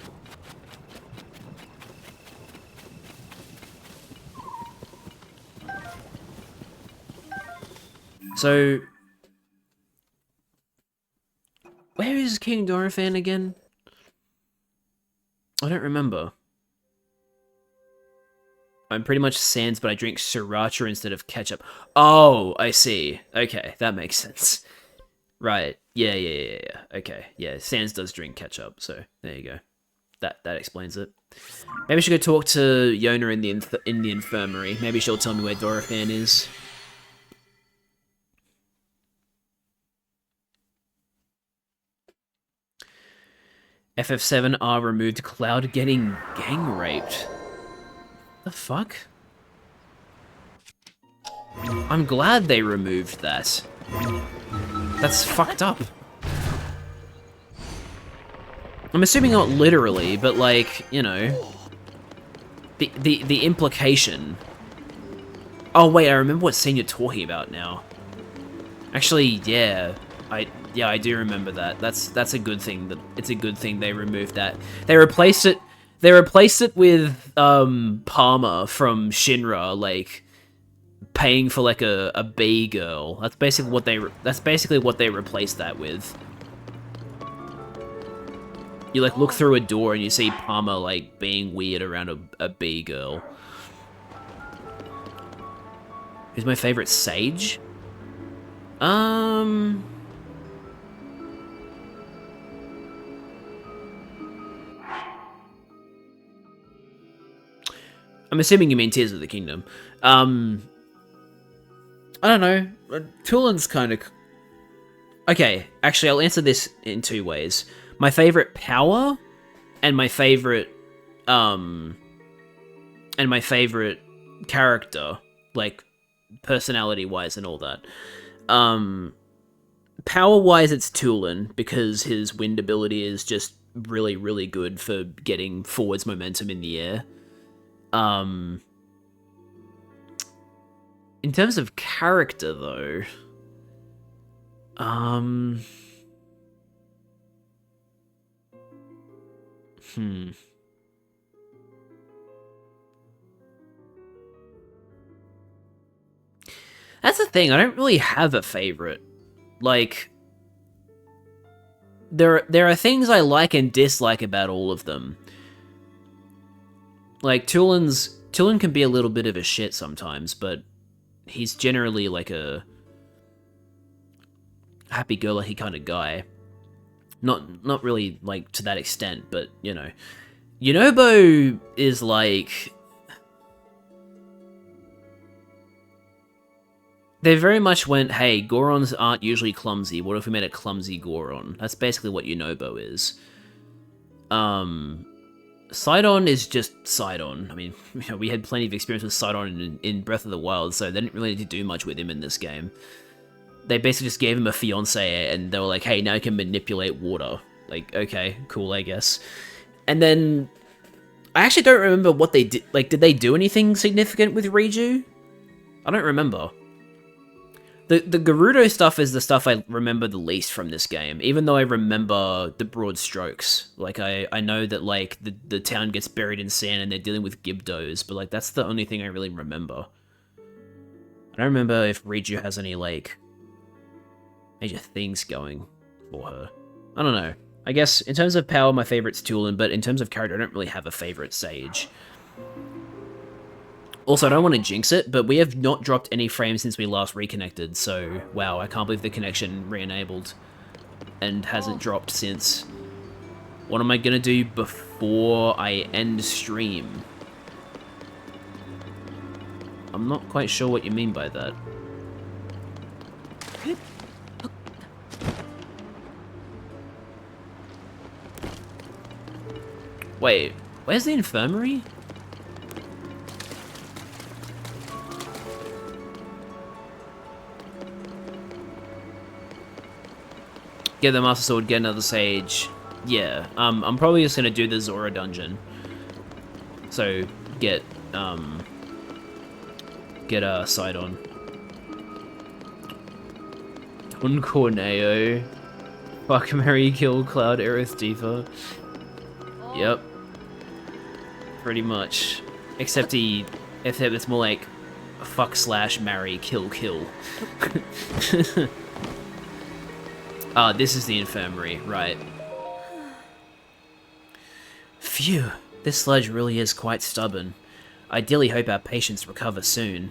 So, where is King Dorothan again? I don't remember. I'm pretty much Sans, but I drink sriracha instead of ketchup. Oh, I see. Okay, that makes sense. Right. Yeah. Okay. Yeah, Sans does drink ketchup, so there you go. That explains it. Maybe I should go talk to Yona in the infirmary. Maybe she'll tell me where Dorothan is. FF7R removed Cloud getting gang raped. The fuck? I'm glad they removed that. That's fucked up. I'm assuming not literally, but like, you know, the implication. Oh wait, I remember what scene you're talking about now. Actually, yeah, I do remember that. That's a good thing. It's a good thing they removed that. They replaced it. They replaced it with Palmer from Shinra, like paying for like a bee girl. That's basically what they replaced that with. You like look through a door and you see Palmer like being weird around a bee girl. Who's my favorite sage? Um... I'm assuming you mean Tears of the Kingdom. I don't know. Tulin's kind of... Okay, actually, I'll answer this in two ways. My favorite power and my favorite... And my favorite character, like, personality-wise and all that. Power-wise, it's Tulin, because his wind ability is just really, really good for getting forwards momentum in the air. In terms of character, though... That's the thing, I don't really have a favorite. Like, there are things I like and dislike about all of them. Like, Tulin can be a little bit of a shit sometimes, but he's generally like a happy-go-lucky kind of guy. Not really, like, to that extent, but, you know. Yunobo is like... They very much went, hey, Gorons aren't usually clumsy. What if we made a clumsy Goron? That's basically what Yunobo is. Sidon is just Sidon. I mean, you know, we had plenty of experience with Sidon in Breath of the Wild, so they didn't really need to do much with him in this game. They basically just gave him a fiancé, and they were like, hey, now you can manipulate water. Like, okay, cool, I guess. And then... I actually don't remember what they did. Like, did they do anything significant with Riju? I don't remember. The Gerudo stuff is the stuff I remember the least from this game, even though I remember the broad strokes. Like, I know that, like, the town gets buried in sand and they're dealing with Gibdos, but, like, that's the only thing I really remember. I don't remember if Riju has any, like, major things going for her. I don't know. I guess, in terms of power, my favorite's Tulin, but in terms of character, I don't really have a favorite sage. Also, I don't want to jinx it, but we have not dropped any frames since we last reconnected, so wow, I can't believe the connection re-enabled and hasn't dropped since. What am I gonna do before I end stream? I'm not quite sure what you mean by that. Wait, where's the infirmary? Get the Master Sword, get another Sage. Yeah, I'm probably just gonna do the Zora dungeon. So, get Sidon. Un Corneo. Fuck, marry, kill, Cloud, Aerith, Diva. Yep. Pretty much. Except it's more like fuck slash marry, kill, kill. Ah, this is the infirmary, right. Phew, this sludge really is quite stubborn. I ideally hope our patients recover soon.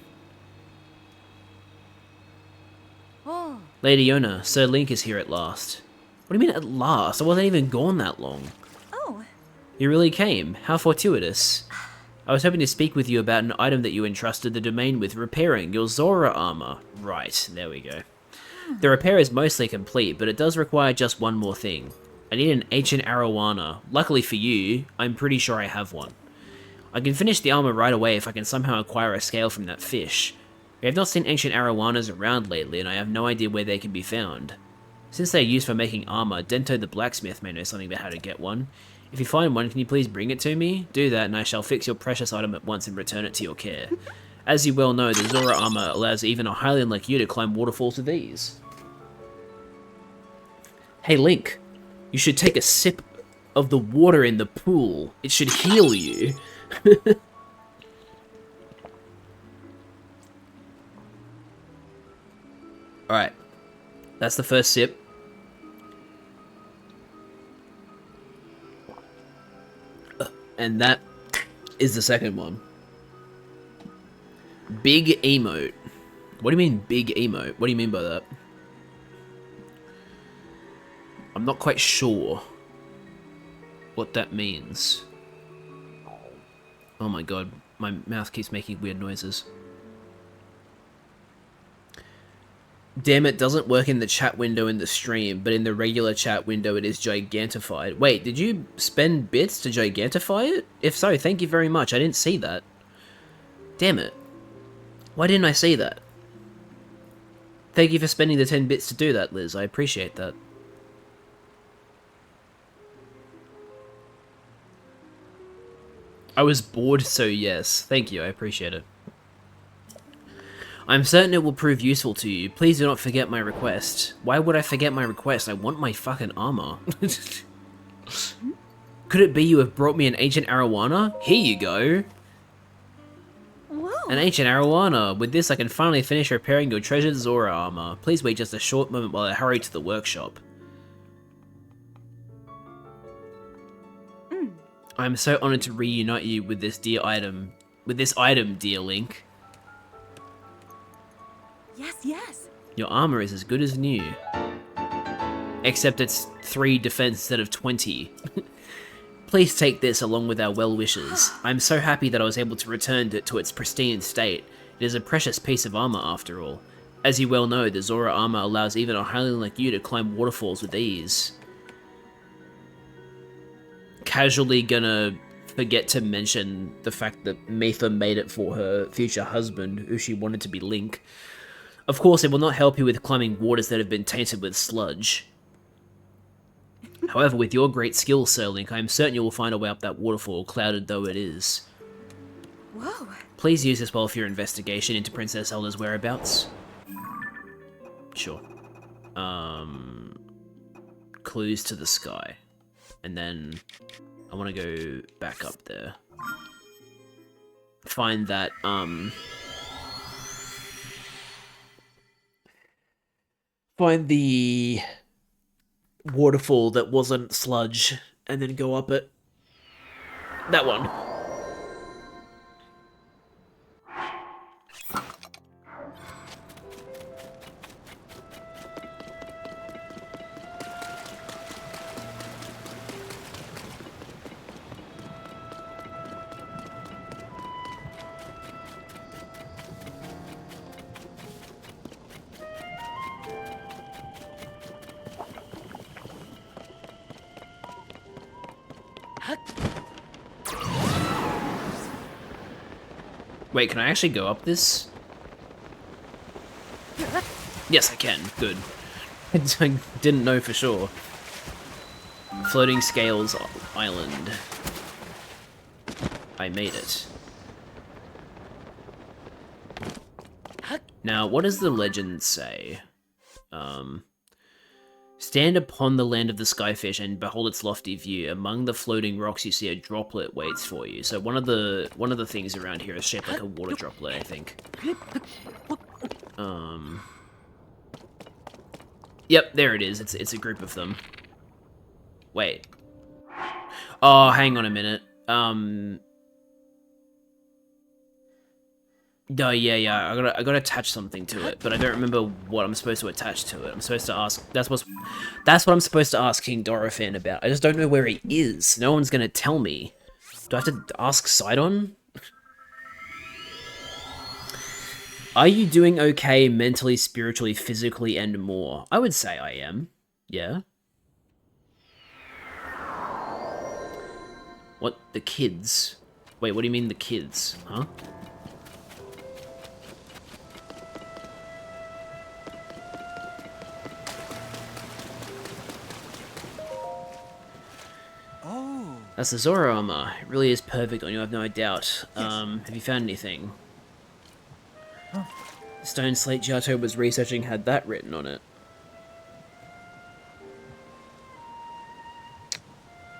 Oh. Lady Yona, Sir Link is here at last. What do you mean at last? I wasn't even gone that long. Oh. You really came. How fortuitous. I was hoping to speak with you about an item that you entrusted the domain with repairing, your Zora armor. Right, there we go. The repair is mostly complete, but it does require just one more thing. I need an ancient arowana. Luckily for you, I'm pretty sure I have one. I can finish the armor right away if I can somehow acquire a scale from that fish. We have not seen ancient arowanas around lately, and I have no idea where they can be found. Since they are used for making armor, Dento the blacksmith may know something about how to get one. If you find one, can you please bring it to me? Do that, and I shall fix your precious item at once and return it to your care. As you well know, the Zora armor allows even a Hylian like you to climb waterfalls with ease. Hey Link, you should take a sip of the water in the pool. It should heal you. Alright, that's the first sip. And that is the second one. Big emote. What do you mean big emote? What do you mean by that? I'm not quite sure what that means. Oh my god, my mouth keeps making weird noises. Damn, it doesn't work in the chat window in the stream, but in the regular chat window it is gigantified. Wait, did you spend bits to gigantify it? If so, thank you very much. I didn't see that. Damn it. Why didn't I see that? Thank you for spending the 10 bits to do that, Liz. I appreciate that. I was bored, so yes. Thank you, I appreciate it. I'm certain it will prove useful to you. Please do not forget my request. Why would I forget my request? I want my fucking armor. Could it be you have brought me an ancient arowana? Here you go. Whoa. An ancient arowana. With this, I can finally finish repairing your treasured Zora armor. Please wait just a short moment while I hurry to the workshop. I am so honored to reunite you with this item, dear Link. Yes, yes. Your armor is as good as new. Except it's 3 defense instead of 20. Please take this along with our well wishes. I'm so happy that I was able to return it to its pristine state. It is a precious piece of armor after all. As you well know, the Zora armor allows even a highling like you to climb waterfalls with ease. Casually gonna forget to mention the fact that Mipha made it for her future husband, who she wanted to be Link. Of course, it will not help you with climbing waters that have been tainted with sludge. However, with your great skill, Sir Link, I am certain you will find a way up that waterfall, clouded though it is. Whoa. Please use this well for your investigation into Princess Zelda's whereabouts. Sure. Clues to the sky. And then I want to go back up there. Find that, find the waterfall that wasn't sludge, and then go up it. That one. Wait, can I actually go up this? Yes, I can. Good. I didn't know for sure. Floating Scales Island. I made it. Now, what does the legend say? Stand upon the land of the skyfish and behold its lofty view. Among the floating rocks, you see a droplet waits for you. So one of the things around here is shaped like a water droplet, I think. Yep, there it is. It's a group of them. Wait. Oh, hang on a minute. No, yeah. I gotta attach something to it, but I don't remember what I'm supposed to attach to it. I'm supposed to ask. That's what I'm supposed to ask King Dorothan about. I just don't know where he is. No one's gonna tell me. Do I have to ask Sidon? Are you doing okay mentally, spiritually, physically, and more? I would say I am. Yeah. What? The kids? Wait, what do you mean the kids? Huh? That's the Zora armor. It really is perfect on you, I have no doubt. Have you found anything? The stone slate Giotto was researching had that written on it.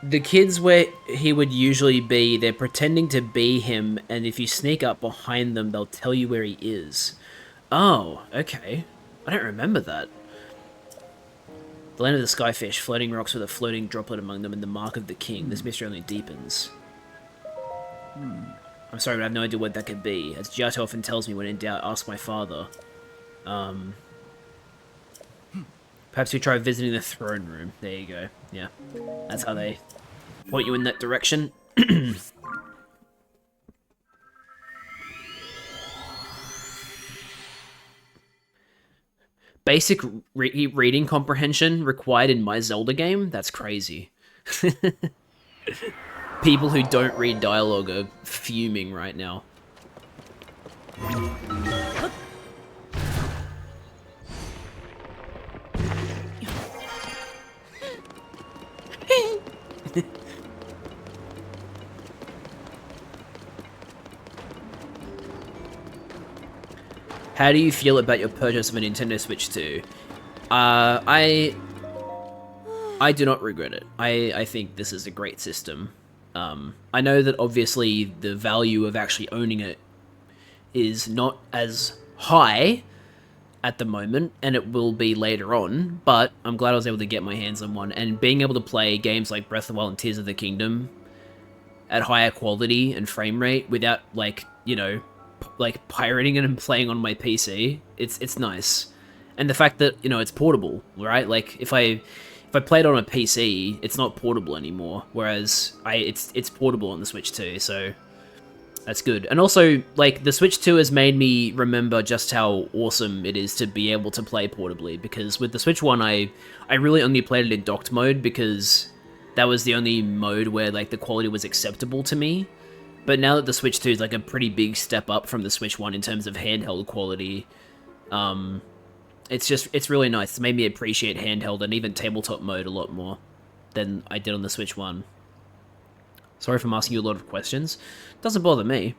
The kids where he would usually be, they're pretending to be him, and if you sneak up behind them, they'll tell you where he is. Oh, okay. I don't remember that. The land of the skyfish, floating rocks with a floating droplet among them, and the mark of the king. This mystery only deepens. I'm sorry, but I have no idea what that could be. As Giotto often tells me, when in doubt, ask my father. Um, perhaps you try visiting the throne room. There you go. Yeah, that's how they point you in that direction. Basic reading comprehension required in my Zelda game? That's crazy. People who don't read dialogue are fuming right now. How do you feel about your purchase of a Nintendo Switch 2? I do not regret it. I think this is a great system. I know that obviously the value of actually owning it is not as high at the moment, and it will be later on, but I'm glad I was able to get my hands on one, and being able to play games like Breath of the Wild and Tears of the Kingdom at higher quality and frame rate without, like, you know, like pirating it and playing on my PC, it's nice. And the fact that, you know, it's portable, right? Like if I play it on a PC, it's not portable anymore, whereas it's portable on the Switch 2, so that's good. And also, like, the Switch 2 has made me remember just how awesome it is to be able to play portably, because with the Switch 1, I really only played it in docked mode, because that was the only mode where, like, the quality was acceptable to me. But now that the Switch 2 is, like, a pretty big step up from the Switch 1 in terms of handheld quality, it's really nice. It's made me appreciate handheld and even tabletop mode a lot more than I did on the Switch 1. Sorry if I'm asking you a lot of questions. Doesn't bother me.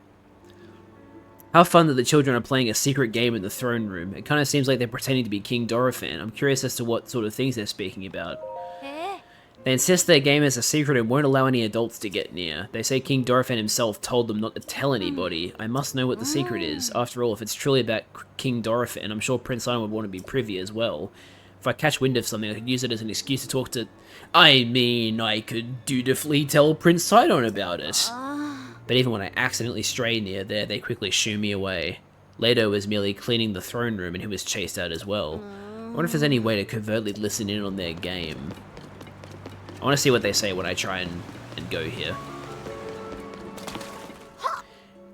How fun that the children are playing a secret game in the throne room. It kind of seems like they're pretending to be King Dorephan. I'm curious as to what sort of things they're speaking about. They insist their game is a secret and won't allow any adults to get near. They say King Dorephan himself told them not to tell anybody. I must know what the secret is. After all, if it's truly about King Dorephan, I'm sure Prince Simon would want to be privy as well. If I catch wind of something, I could use it as an excuse to talk to... I mean, I could dutifully tell Prince Sidon about it. But even when I accidentally stray near there, they quickly shoo me away. Leto was merely cleaning the throne room and he was chased out as well. I wonder if there's any way to covertly listen in on their game. I want to see what they say when I try and go here.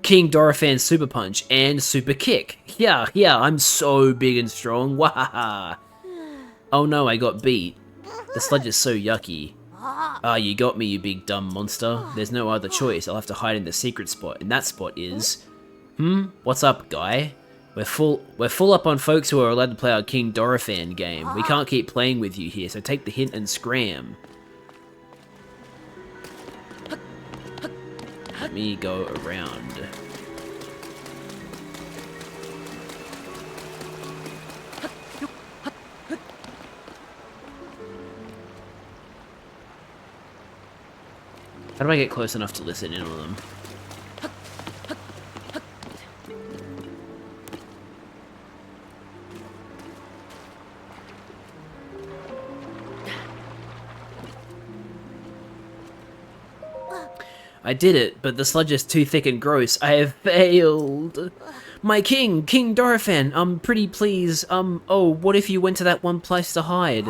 King Dorephan Super Punch and Super Kick. Yeah, I'm so big and strong. Wahaha. Oh no, I got beat. The sludge is so yucky. Ah, you got me, you big dumb monster. There's no other choice. I'll have to hide in the secret spot, and that spot is... What's up, guy? We're full up on folks who are allowed to play our King Dorephan game. We can't keep playing with you here, so take the hint and scram. Let me go around. How do I get close enough to listen in on them? I did it, but the sludge is too thick and gross. I have failed. My king, King Dorephan, pretty please, oh, what if you went to that one place to hide?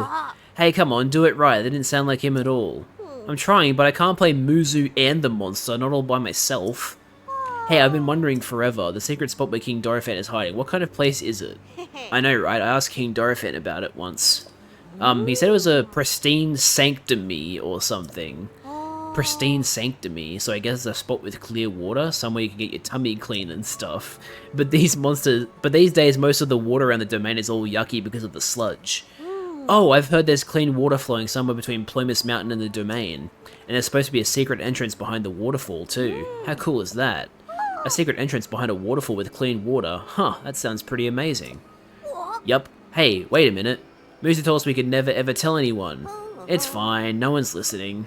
Hey, come on, do it right. That didn't sound like him at all. I'm trying, but I can't play Muzu and the monster, not all by myself. Hey, I've been wondering forever. The secret spot where King Dorephan is hiding. What kind of place is it? I know, right? I asked King Dorephan about it once. He said it was a pristine sanctuary or something. Pristine sanctuary, so I guess it's a spot with clear water, somewhere you can get your tummy clean and stuff. But these days, most of the water around the domain is all yucky because of the sludge. Oh, I've heard there's clean water flowing somewhere between Plumas Mountain and the domain. And there's supposed to be a secret entrance behind the waterfall, too. How cool is that? A secret entrance behind a waterfall with clean water. Huh, that sounds pretty amazing. Yup. Hey, wait a minute. Musa told us we could never ever tell anyone. It's fine, no one's listening.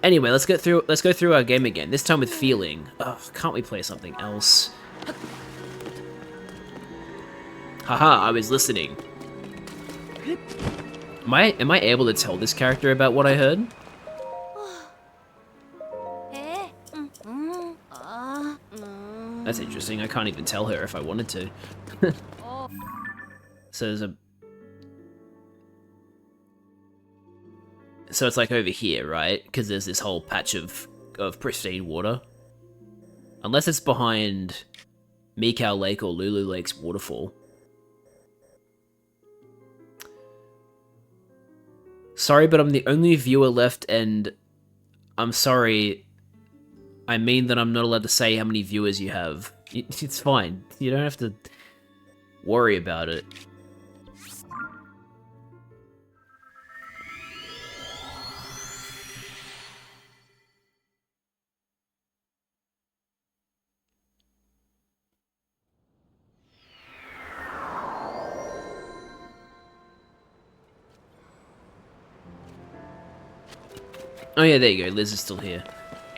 Anyway, let's go through our game again, this time with feeling. Ugh, can't we play something else? Haha, I was listening. Am I able to tell this character about what I heard? That's interesting. I can't even tell her if I wanted to. So there's a... So it's like over here, right? Because there's this whole patch of pristine water. Unless it's behind Mikau Lake or Lulu Lake's waterfall. Sorry, but I'm the only viewer left, and I'm sorry. I mean that I'm not allowed to say how many viewers you have. It's fine. You don't have to worry about it. Oh yeah, there you go. Liz is still here.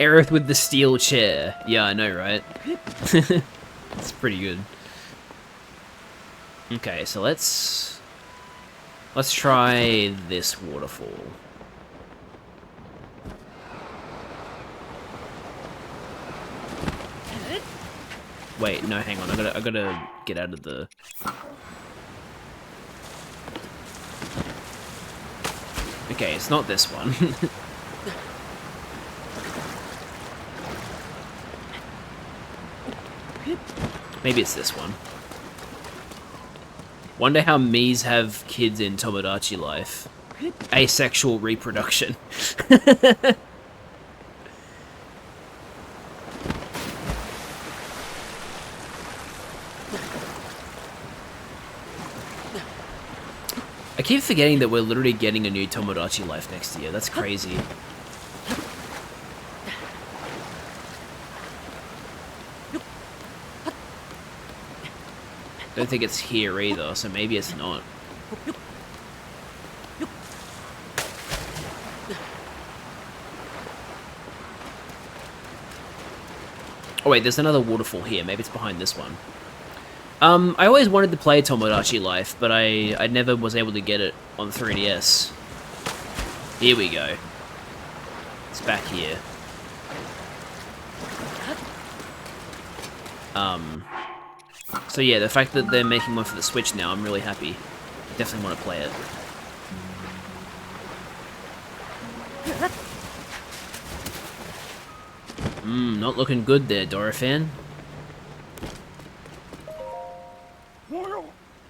Aerith with the steel chair. Yeah, I know, right? It's pretty good. Okay, so let's try this waterfall. Wait, no, hang on. I gotta get out of the... Okay, it's not this one. Maybe it's this one. Wonder how Miis have kids in Tomodachi Life. Asexual reproduction. I keep forgetting that we're literally getting a new Tomodachi Life next year. That's crazy. Don't think it's here either, so maybe it's not. Oh wait, there's another waterfall here. Maybe it's behind this one. I always wanted to play Tomodachi Life, but I never was able to get it on 3DS. Here we go. It's back here. So yeah, the fact that they're making one for the Switch now, I'm really happy. Definitely want to play it. Not looking good there, Dorifan.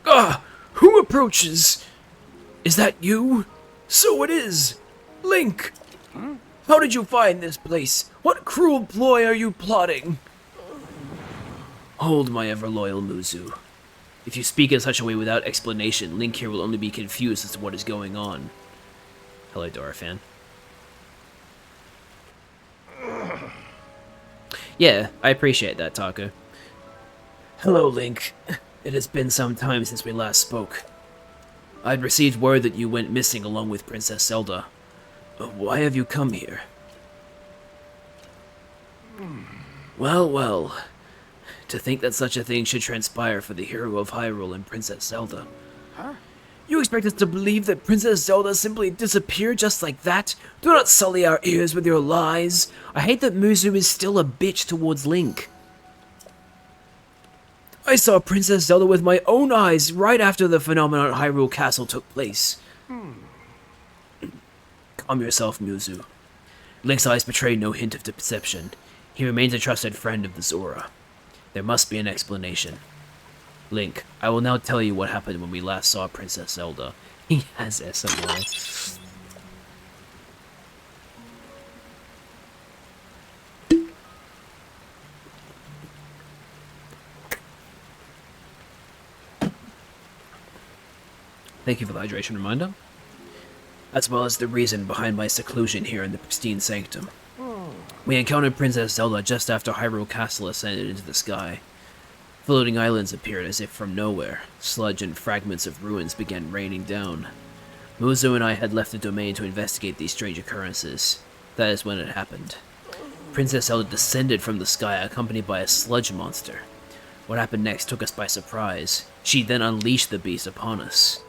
Ah! Who approaches? Is that you? So it is! Link! How did you find this place? What cruel ploy are you plotting? Hold, my ever-loyal Muzu. If you speak in such a way without explanation, Link here will only be confused as to what is going on. Hello, Dorifan. Yeah, I appreciate that, Taco. Hello, Link. It has been some time since we last spoke. I'd received word that you went missing along with Princess Zelda. Why have you come here? Well, well. To think that such a thing should transpire for the hero of Hyrule and Princess Zelda. Huh? You expect us to believe that Princess Zelda simply disappeared just like that? Do not sully our ears with your lies. I hate that Muzu is still a bitch towards Link. I saw Princess Zelda with my own eyes right after the phenomenon at Hyrule Castle took place. Calm yourself, Muzu. Link's eyes betray no hint of deception. He remains a trusted friend of the Zora. There must be an explanation. Link, I will now tell you what happened when we last saw Princess Zelda. He has SML. Thank you for the hydration reminder. As well as the reason behind my seclusion here in the pristine sanctum. We encountered Princess Zelda just after Hyrule Castle ascended into the sky. Floating islands appeared as if from nowhere. Sludge and fragments of ruins began raining down. Muzu and I had left the domain to investigate these strange occurrences. That is when it happened. Princess Zelda descended from the sky accompanied by a sludge monster. What happened next took us by surprise. She then unleashed the beast upon us.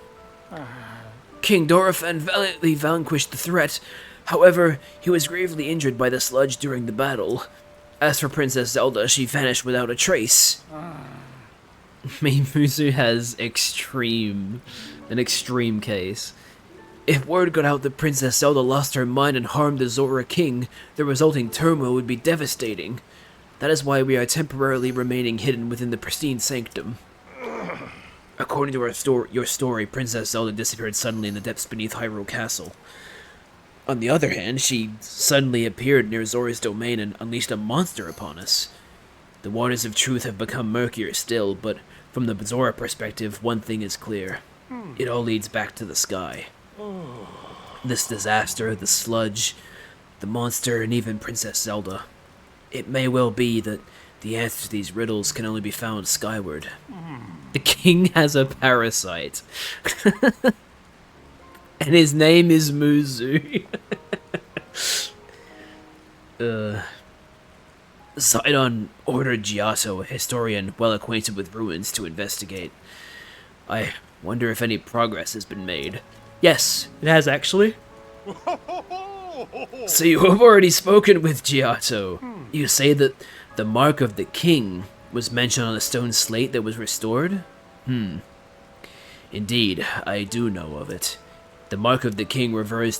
King Dorifan valiantly vanquished the threat. However, he was gravely injured by the sludge during the battle. As for Princess Zelda, she vanished without a trace. Muzu has an extreme case. If word got out that Princess Zelda lost her mind and harmed the Zora King, the resulting turmoil would be devastating. That is why we are temporarily remaining hidden within the pristine sanctum. According to your story, Princess Zelda disappeared suddenly in the depths beneath Hyrule Castle. On the other hand, she suddenly appeared near Zora's domain and unleashed a monster upon us. The waters of truth have become murkier still, but from the Zora perspective, one thing is clear. It all leads back to the sky. This disaster, the sludge, the monster, and even Princess Zelda. It may well be that the answer to these riddles can only be found skyward. The king has a parasite. And his name is Muzu. Sidon ordered Giotto, a historian well acquainted with ruins, to investigate. I wonder if any progress has been made. Yes, it has actually. So you have already spoken with Giotto. You say that the mark of the king was mentioned on a stone slate that was restored? Indeed, I do know of it. The mark of the king refers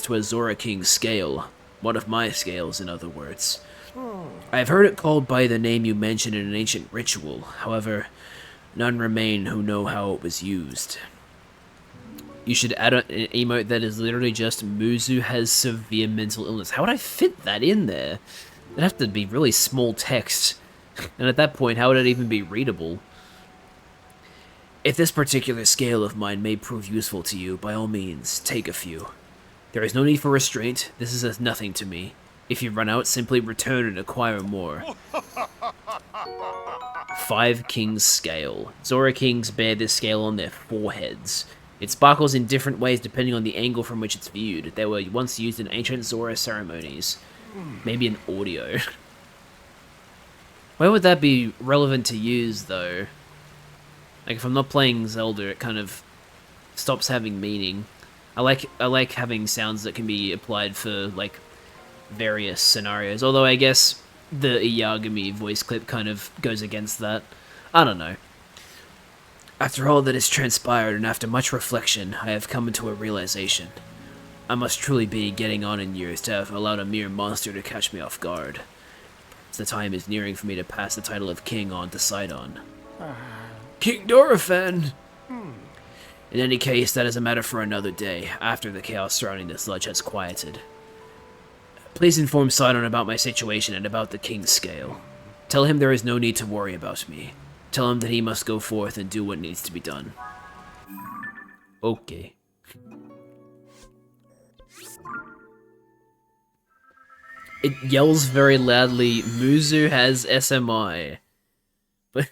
to a Zora King scale. One of my scales, in other words. I've heard it called by the name you mentioned in an ancient ritual. However, none remain who know how it was used. You should add an emote that is literally just Muzu has severe mental illness. How would I fit that in there? It'd have to be really small text. And at that point, how would it even be readable? If this particular scale of mine may prove useful to you, by all means, take a few. There is no need for restraint. This is as nothing to me. If you run out, simply return and acquire more. 5 Kings Scale. Zora Kings bear this scale on their foreheads. It sparkles in different ways depending on the angle from which it's viewed. They were once used in ancient Zora ceremonies. Maybe in audio. Where would that be relevant to use, though? Like, if I'm not playing Zelda, it kind of stops having meaning. I like having sounds that can be applied for, like, various scenarios. Although I guess the Iyagami voice clip kind of goes against that. I don't know. After all that has transpired and after much reflection, I have come into a realization. I must truly be getting on in years to have allowed a mere monster to catch me off guard. The time is nearing for me to pass the title of king on to Sidon. King Dorephan! In any case, that is a matter for another day, after the chaos surrounding the sludge has quieted. Please inform Sidon about my situation and about the King's Scale. Tell him there is no need to worry about me. Tell him that he must go forth and do what needs to be done. Okay. It yells very loudly, Muzu has SMI. But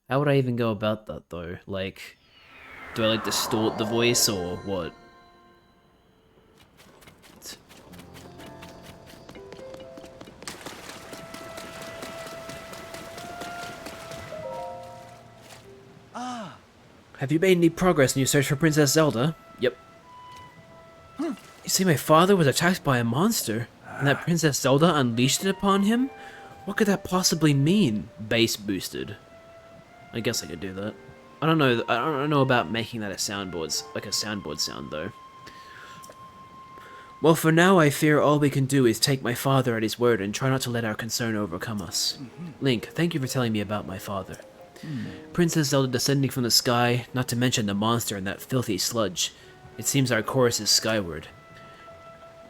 how would I even go about that, though? Like, do I, like, distort the voice, or what? Have you made any progress in your search for Princess Zelda? Yep. You see, my father was attacked by a monster, and that Princess Zelda unleashed it upon him? What could that possibly mean? Bass boosted. I guess I could do that. I don't know about making that a soundboard sound, though. Well, for now, I fear all we can do is take my father at his word and try not to let our concern overcome us. Link, thank you for telling me about my father. Princess Zelda descending from the sky, not to mention the monster and that filthy sludge. It seems our course is skyward.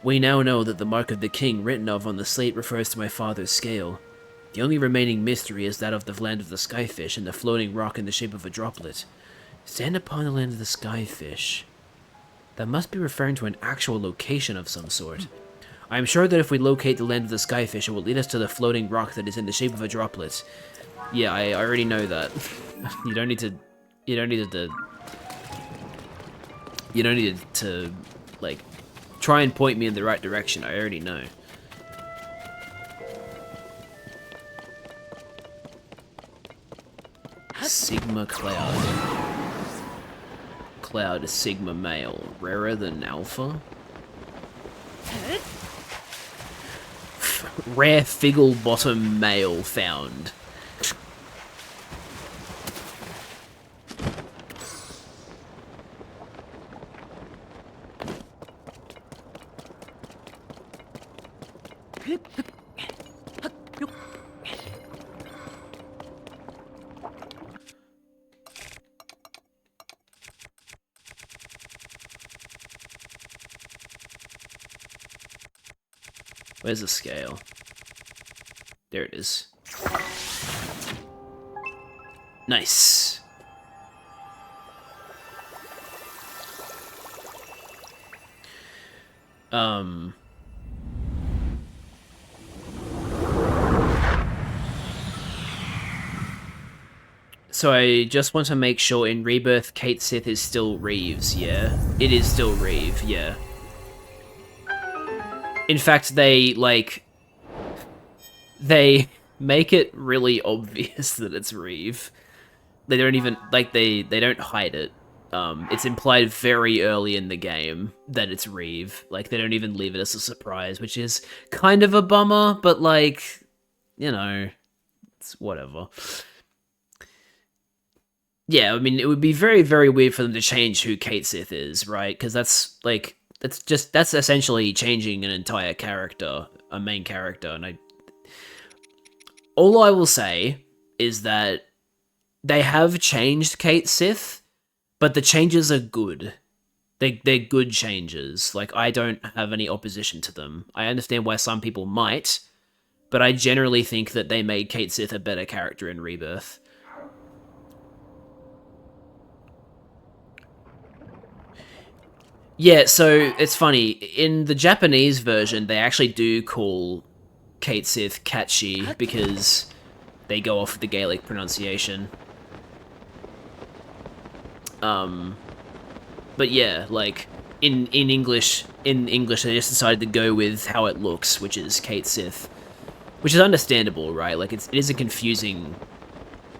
We now know that the mark of the king written of on the slate refers to my father's scale. The only remaining mystery is that of the land of the skyfish and the floating rock in the shape of a droplet. Stand upon the land of the skyfish. That must be referring to an actual location of some sort. I am sure that if we locate the land of the skyfish, it will lead us to the floating rock that is in the shape of a droplet. Yeah, I already know that. You don't need to, like, try and point me in the right direction. I already know. Sigma Cloud. Cloud Sigma Male. Rarer than Alpha? Rare Figgle Bottom Male found. Where's the scale? There it is. Nice. So I just want to make sure in Rebirth, Kate Sith is still Reeves, yeah? It is still Reeve, yeah. In fact, they make it really obvious that it's Reeve. They don't even, they don't hide it. It's implied very early in the game that it's Reeve. Like, they don't even leave it as a surprise, which is kind of a bummer, but, like, you know, it's whatever. Yeah, I mean, it would be very, very weird for them to change who Kate Sith is, right? Because that's, like, that's essentially changing an entire character, a main character, and all I will say is that they have changed Kate Sith, but the changes are good. They're good changes. Like, I don't have any opposition to them. I understand why some people might, but I generally think that they made Kate Sith a better character in Rebirth. Yeah, so it's funny. In the Japanese version, they actually do call Kate Sith Catchy because they go off the Gaelic pronunciation. But yeah, like in English, they just decided to go with how it looks, which is Kate Sith, which is understandable, right? Like it is a confusing.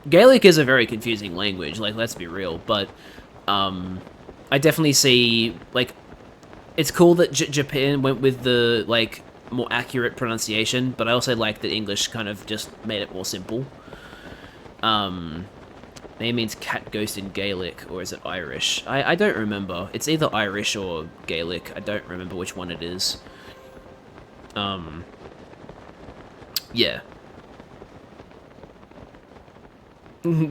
Gaelic is a very confusing language. Like, let's be real, but I definitely see, like, it's cool that Japan went with the, like, more accurate pronunciation, but I also like that English kind of just made it more simple. Name means cat ghost in Gaelic, or is it Irish? I don't remember. It's either Irish or Gaelic. I don't remember which one it is. Yeah.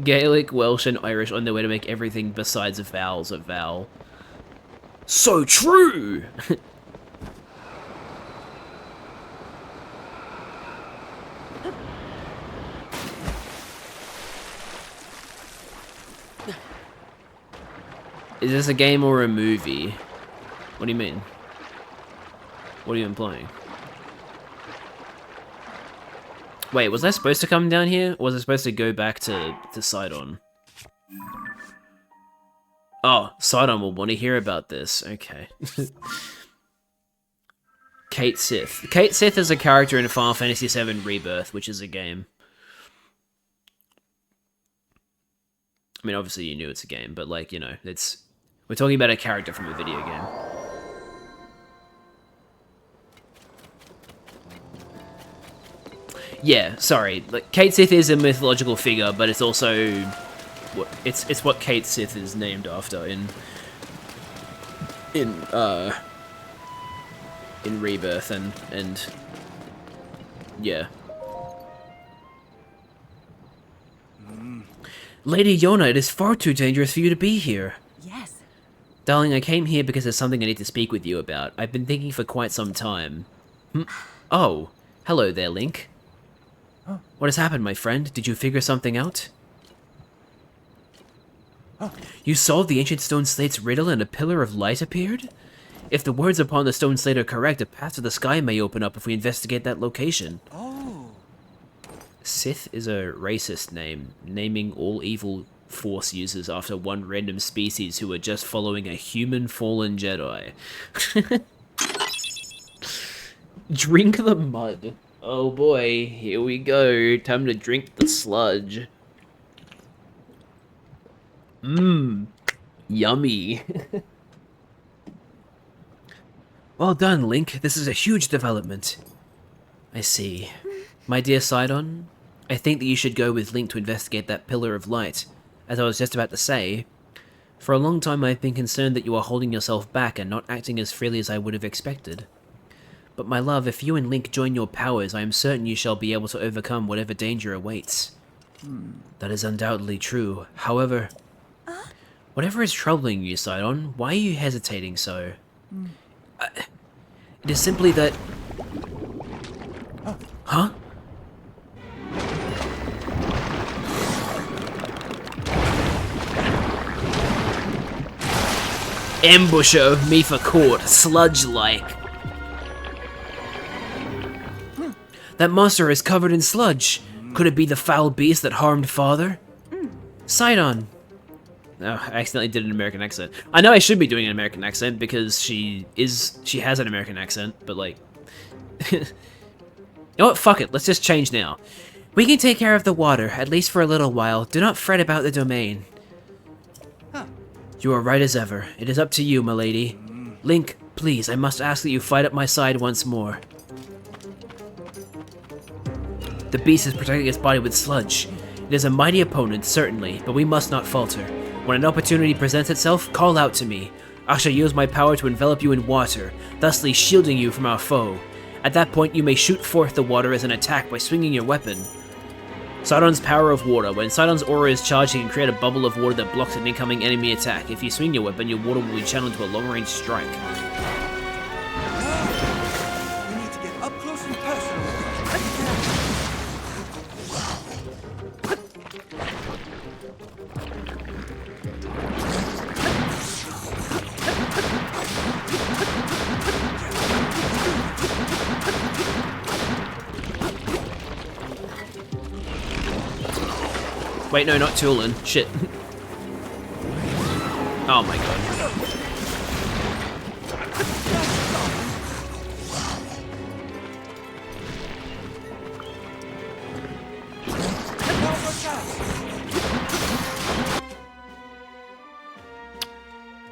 Gaelic, Welsh, and Irish on their way to make everything besides vowels a vowel. So true! Is this a game or a movie? What do you mean? What are you implying? Wait, was I supposed to come down here? Or was I supposed to go back to Sidon? Oh, Sidon will want to hear about this. Okay. Kate Sith. Kate Sith is a character in Final Fantasy VII Rebirth, which is a game. I mean, obviously you knew it's a game, but, like, you know, we're talking about a character from a video game. Yeah, sorry. Like, Kate Sith is a mythological figure, but it's also it's what Kate Sith is named after in Rebirth and yeah. Lady Yona, it is far too dangerous for you to be here. Yes. Darling, I came here because there's something I need to speak with you about. I've been thinking for quite some time. Oh, hello there, Link. What has happened, my friend? Did you figure something out? You solved the ancient stone slate's riddle and a pillar of light appeared? If the words upon the stone slate are correct, a path to the sky may open up if we investigate that location. Oh. Sith is a racist name, naming all evil Force users after one random species who are just following a human fallen Jedi. Drink the mud. Oh boy, here we go. Time to drink the sludge. Mmm. Yummy. Well done, Link. This is a huge development. I see. My dear Sidon, I think that you should go with Link to investigate that pillar of light. As I was just about to say, for a long time I've been concerned that you are holding yourself back and not acting as freely as I would have expected. But my love, if you and Link join your powers, I am certain you shall be able to overcome whatever danger awaits. That is undoubtedly true. However, whatever is troubling you, Sidon, why are you hesitating so? It is simply that... Huh? Ambusher, me for court, sludge-like. That monster is covered in sludge. Could it be the foul beast that harmed father? Sidon. Oh, I accidentally did an American accent. I know I should be doing an American accent because she has an American accent, but like... You know what, fuck it, let's just change now. We can take care of the water, at least for a little while. Do not fret about the domain. You are right as ever. It is up to you, milady. Link, please, I must ask that you fight at my side once more. The beast is protecting its body with sludge. It is a mighty opponent, certainly, but we must not falter. When an opportunity presents itself, call out to me. I shall use my power to envelop you in water, thusly shielding you from our foe. At that point, you may shoot forth the water as an attack by swinging your weapon. Sidon's power of water. When Sidon's aura is charged, he can create a bubble of water that blocks an incoming enemy attack. If you swing your weapon, your water will be channeled to a long-range strike. We need to get up close and personal. Wait, no, not Tulin. Shit. Oh my god.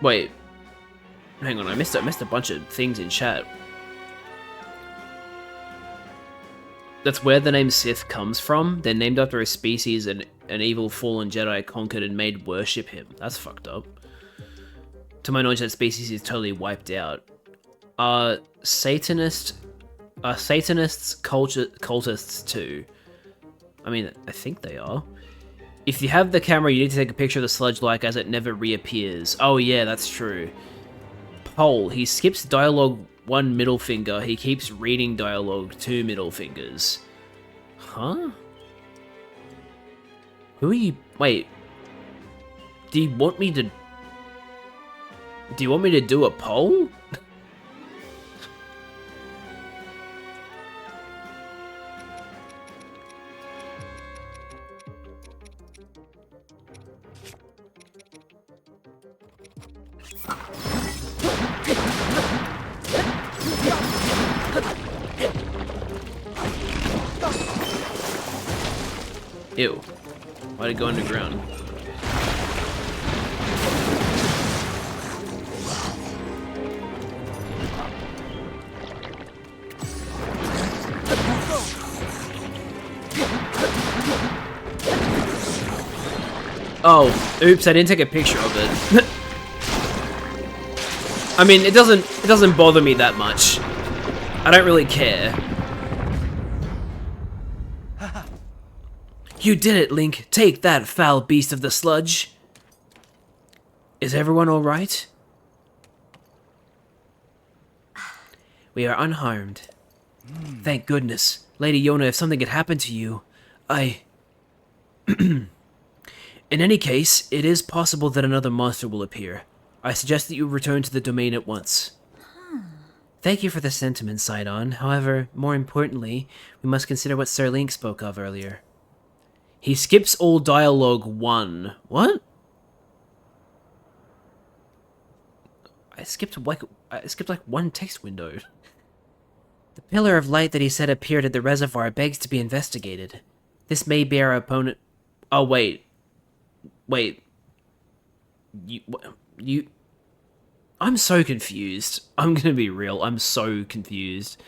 Wait. Hang on, I missed a bunch of things in chat. That's where the name Sith comes from. They're named after a species an evil fallen Jedi conquered and made worship him. That's fucked up. To my knowledge, that species is totally wiped out. Satanists cultists too? I mean, I think they are. If you have the camera, you need to take a picture of the sludge like as it never reappears. Oh yeah, that's true. Poll. He skips dialogue 1 middle finger. He keeps reading dialogue 2 middle fingers. Huh? Who are you? Wait. Do you want me to do a poll? Ew. Why'd it go underground? Oh, oops, I didn't take a picture of it. I mean, it doesn't bother me that much. I don't really care. You did it, Link. Take that, foul beast of the sludge. Is everyone all right? We are unharmed. Thank goodness. Lady Yona, if something had happened to you, In any case, it is possible that another monster will appear. I suggest that you return to the domain at once. Thank you for the sentiment, Sidon. However, more importantly, we must consider what Sir Link spoke of earlier. He skips all dialogue 1. What? I skipped like one text window. The pillar of light that he said appeared at the reservoir begs to be investigated. This may be our opponent. Oh wait. Wait. You. I'm so confused. I'm gonna be real. I'm so confused.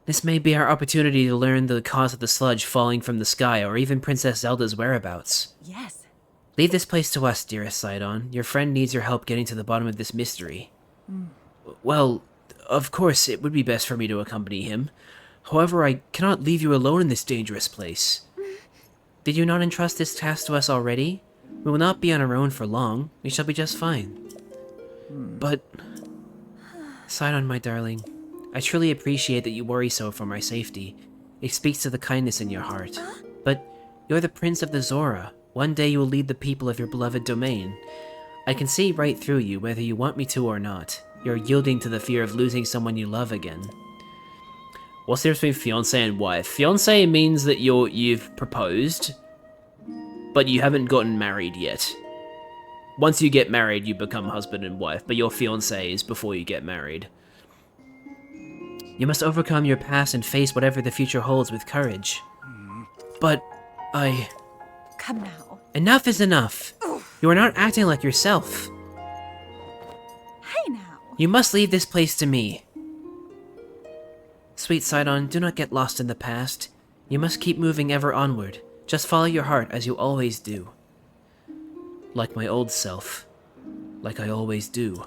This may be our opportunity to learn the cause of the sludge falling from the sky, or even Princess Zelda's whereabouts. Yes. Leave this place to us, dearest Sidon. Your friend needs your help getting to the bottom of this mystery. Well, of course, it would be best for me to accompany him. However, I cannot leave you alone in this dangerous place. Did you not entrust this task to us already? We will not be on our own for long. We shall be just fine. But, Sidon, my darling, I truly appreciate that you worry so for my safety. It speaks to the kindness in your heart. But you're the Prince of the Zora. One day you will lead the people of your beloved domain. I can see right through you, whether you want me to or not. You're yielding to the fear of losing someone you love again. What's the difference between fiancé and wife? Fiancé means that you've proposed, but you haven't gotten married yet. Once you get married, you become husband and wife, but your fiancé is before you get married. You must overcome your past and face whatever the future holds with courage. But Come now. enough is enough. You are not acting like yourself. Hey now. You must leave this place to me. Sweet Sidon, do not get lost in the past. You must keep moving ever onward. Just follow your heart as you always do. Like my old self. Like I always do.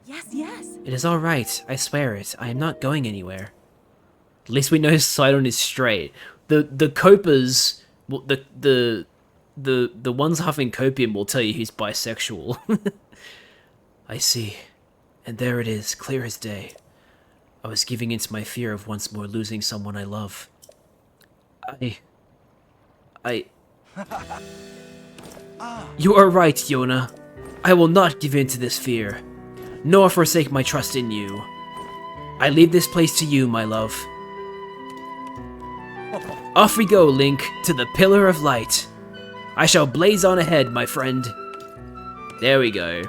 Yes, yes. It is all right, I swear it. I am not going anywhere. At least we know Sidon is straight. The copers, the ones huffing copium will tell you he's bisexual. I see. And there it is, clear as day. I was giving in to my fear of once more losing someone I love. You are right, Yona. I will not give in to this fear, nor forsake my trust in you. I leave this place to you, my love. Off we go, Link, to the Pillar of Light. I shall blaze on ahead, my friend. There we go.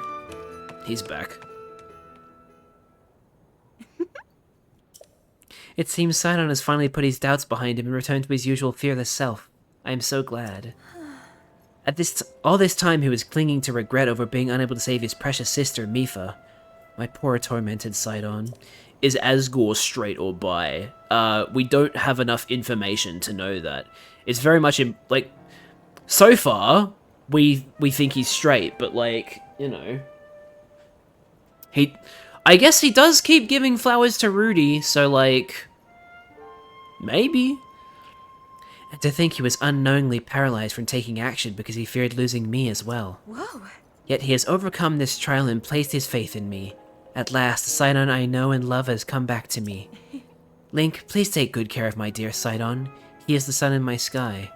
He's back. It seems Sidon has finally put his doubts behind him and returned to his usual fearless self. I am so glad. All this time he was clinging to regret over being unable to save his precious sister, Mifa. My poor tormented Sidon. Is Asgore straight or bi? We don't have enough information to know that. It's very much like, so far, we think he's straight, but like, you know. I guess he does keep giving flowers to Rudy, so like, maybe. And to think he was unknowingly paralyzed from taking action because he feared losing me as well. Whoa. Yet he has overcome this trial and placed his faith in me. At last, the Sidon I know and love has come back to me. Link, please take good care of my dear Sidon. He is the sun in my sky.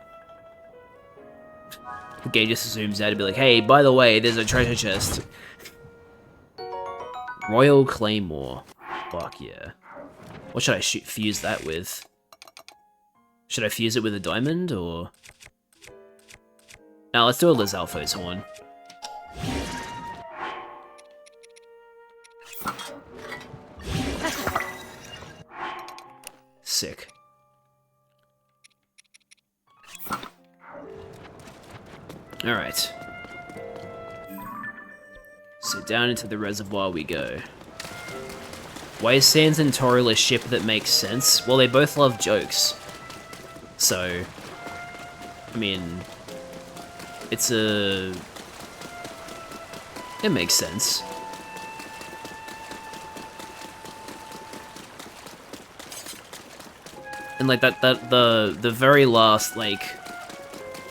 The game just zooms out and be like, hey, by the way, there's a treasure chest. Royal Claymore. Fuck yeah. What should I fuse that with? Should I fuse it with a diamond, or...? Now let's do a Lizalfo's horn. Sick. Alright. So down into the reservoir we go. Why is Sans and Toriel a ship that makes sense? Well, they both love jokes. So, I mean, it makes sense. And like the very last, like,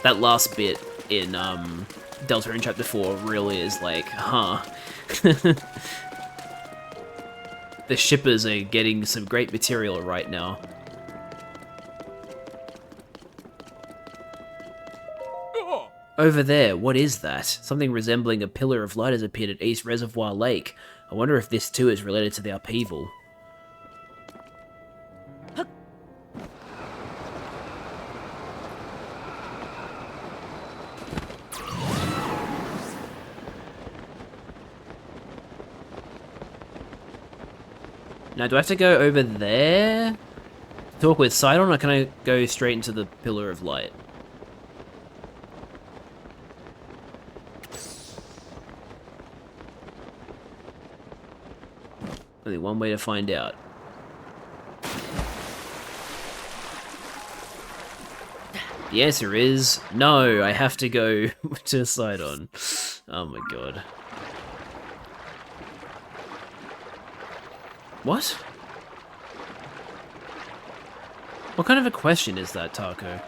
that last bit in Deltarune Chapter 4 really is like, huh. The shippers are getting some great material right now. Over there, what is that? Something resembling a pillar of light has appeared at East Reservoir Lake. I wonder if this too is related to the upheaval. Now, do I have to go over there to talk with Sidon, or can I go straight into the Pillar of Light? Only one way to find out. The answer is no, I have to go to Sidon. Oh my god. What? What kind of a question is that, Taco?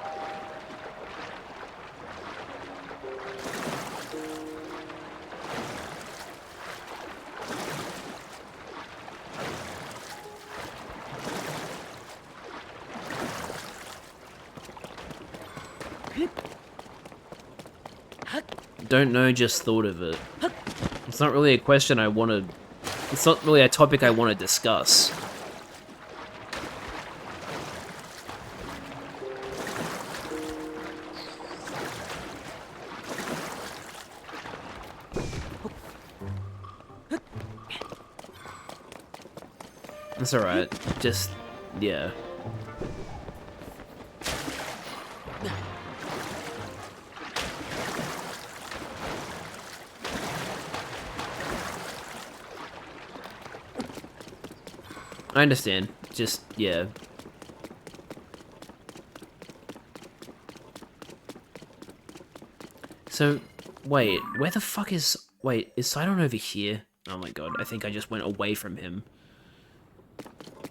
Don't know, just thought of it. It's not really a question I want to... It's not really a topic I want to discuss. That's alright. Just... yeah. I understand. Just, yeah. So, wait, where the fuck is... Wait, is Sidon over here? Oh my god, I think I just went away from him.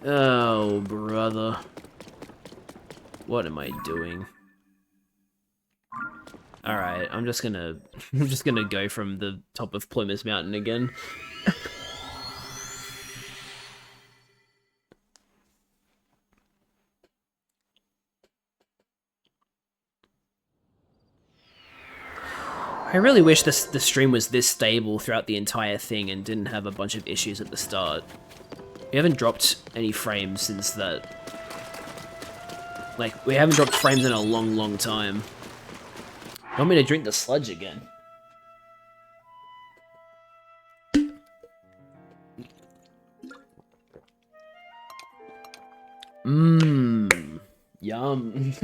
Oh, brother. What am I doing? Alright, I'm just gonna... I'm just gonna go from the top of Plymouth Mountain again. I really wish the stream was this stable throughout the entire thing and didn't have a bunch of issues at the start. We haven't dropped any frames since that. Like, we haven't dropped frames in a long, long time. You want me to drink the sludge again? Mmm. Yum.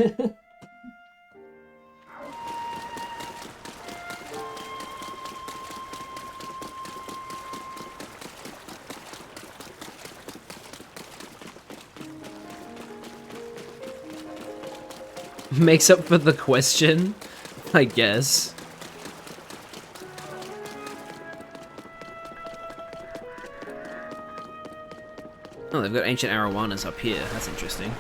Makes up for the question, I guess. Oh, they've got ancient arowanas up here. That's interesting.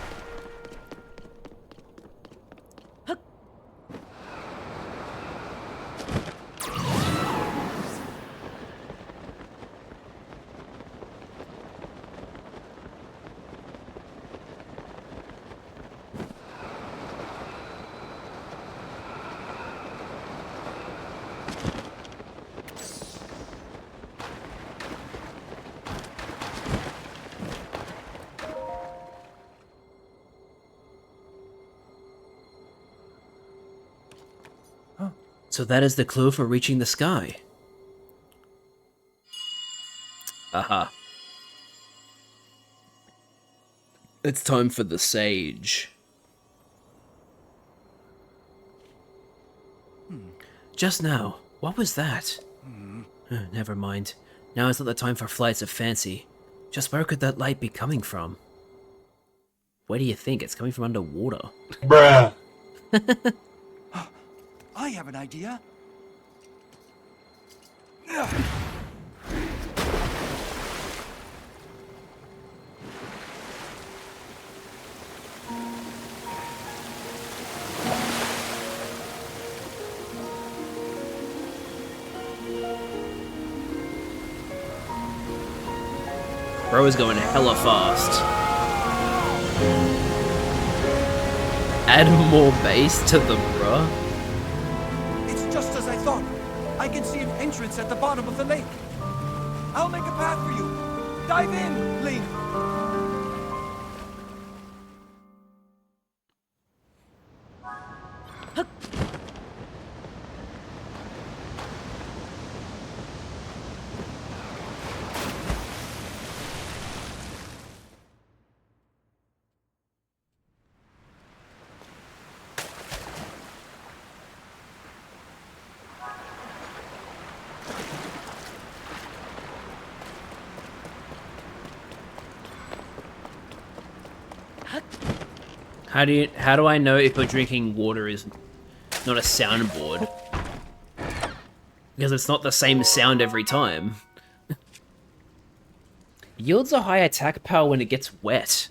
So that is the clue for reaching the sky. Aha. It's time for the sage. Just now. What was that? Never mind. Now is not the time for flights of fancy. Just where could that light be coming from? Where do you think? It's coming from underwater. Bruh. I have an idea. Bro is going hella fast. Add more bass to the bruh. It's just as I thought. I can see an entrance at the bottom of the lake. I'll make a path for you. Dive in, Link. How do I know if a drinking water is not a soundboard? Because it's not the same sound every time. Yields a high attack power when it gets wet.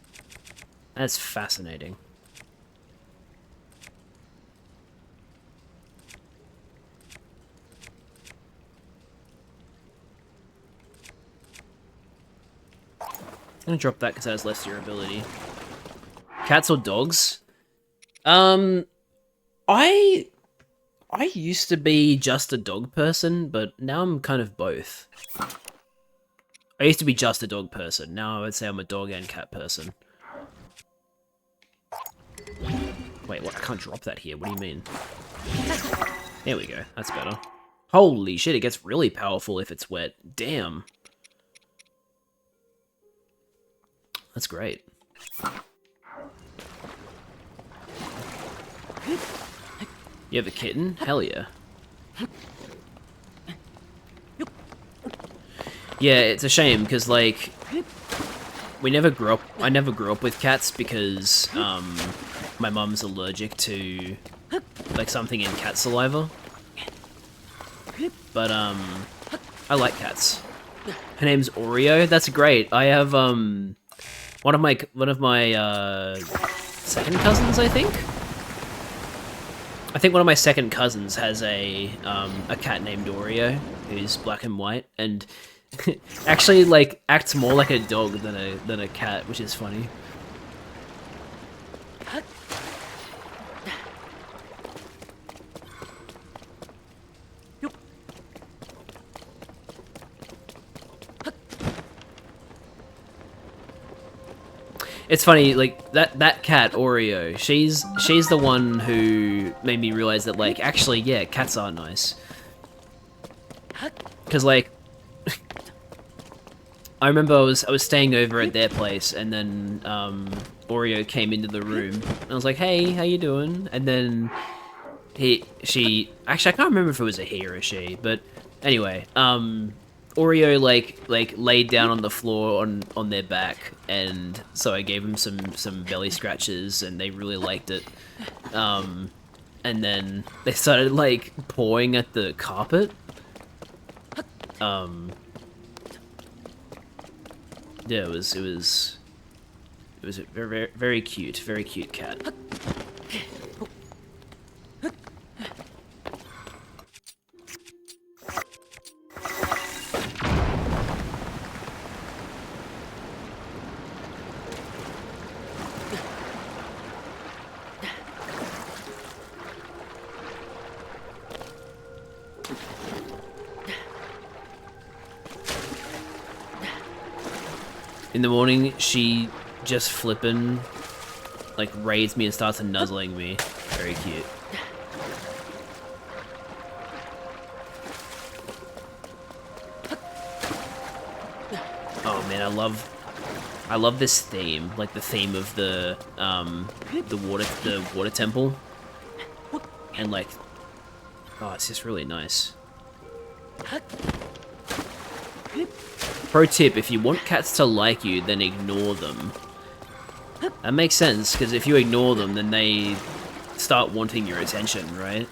That's fascinating. I'm gonna drop that because it has less durability. Cats or dogs? I I used to be just a dog person, but now I'm kind of both. I used to be just a dog person. Now I would say I'm a dog and cat person. Wait, what? I can't drop that here. What do you mean? There we go. That's better. Holy shit, it gets really powerful if it's wet. Damn. That's great. You have a kitten? Hell yeah. Yeah, it's a shame, because, like, I never grew up with cats because, my mum's allergic to, like, something in cat saliva. But, I like cats. Her name's Oreo. That's great. I have, one of my, second cousins, I think? I think one of my second cousins has a cat named Oreo, who's black and white, and actually, like, acts more like a dog than a cat, which is funny. It's funny, like, that cat, Oreo, she's the one who made me realize that, like, actually, yeah, cats are nice. Because, like, I remember I was staying over at their place, and then, Oreo came into the room, and I was like, hey, how you doing? And then actually, I can't remember if it was a he or a she, but anyway, Oreo like laid down on the floor on their back, and so I gave them some belly scratches, and they really liked it. And then they started like pawing at the carpet. Yeah, it was a very cute, very cute cat. In the morning, she just flippin', like, raids me and starts nuzzling me. Very cute. Oh man, I love this theme, like the theme of the water temple, and like, oh, it's just really nice. Pro tip, if you want cats to like you, then ignore them. That makes sense, because if you ignore them, then they start wanting your attention, right?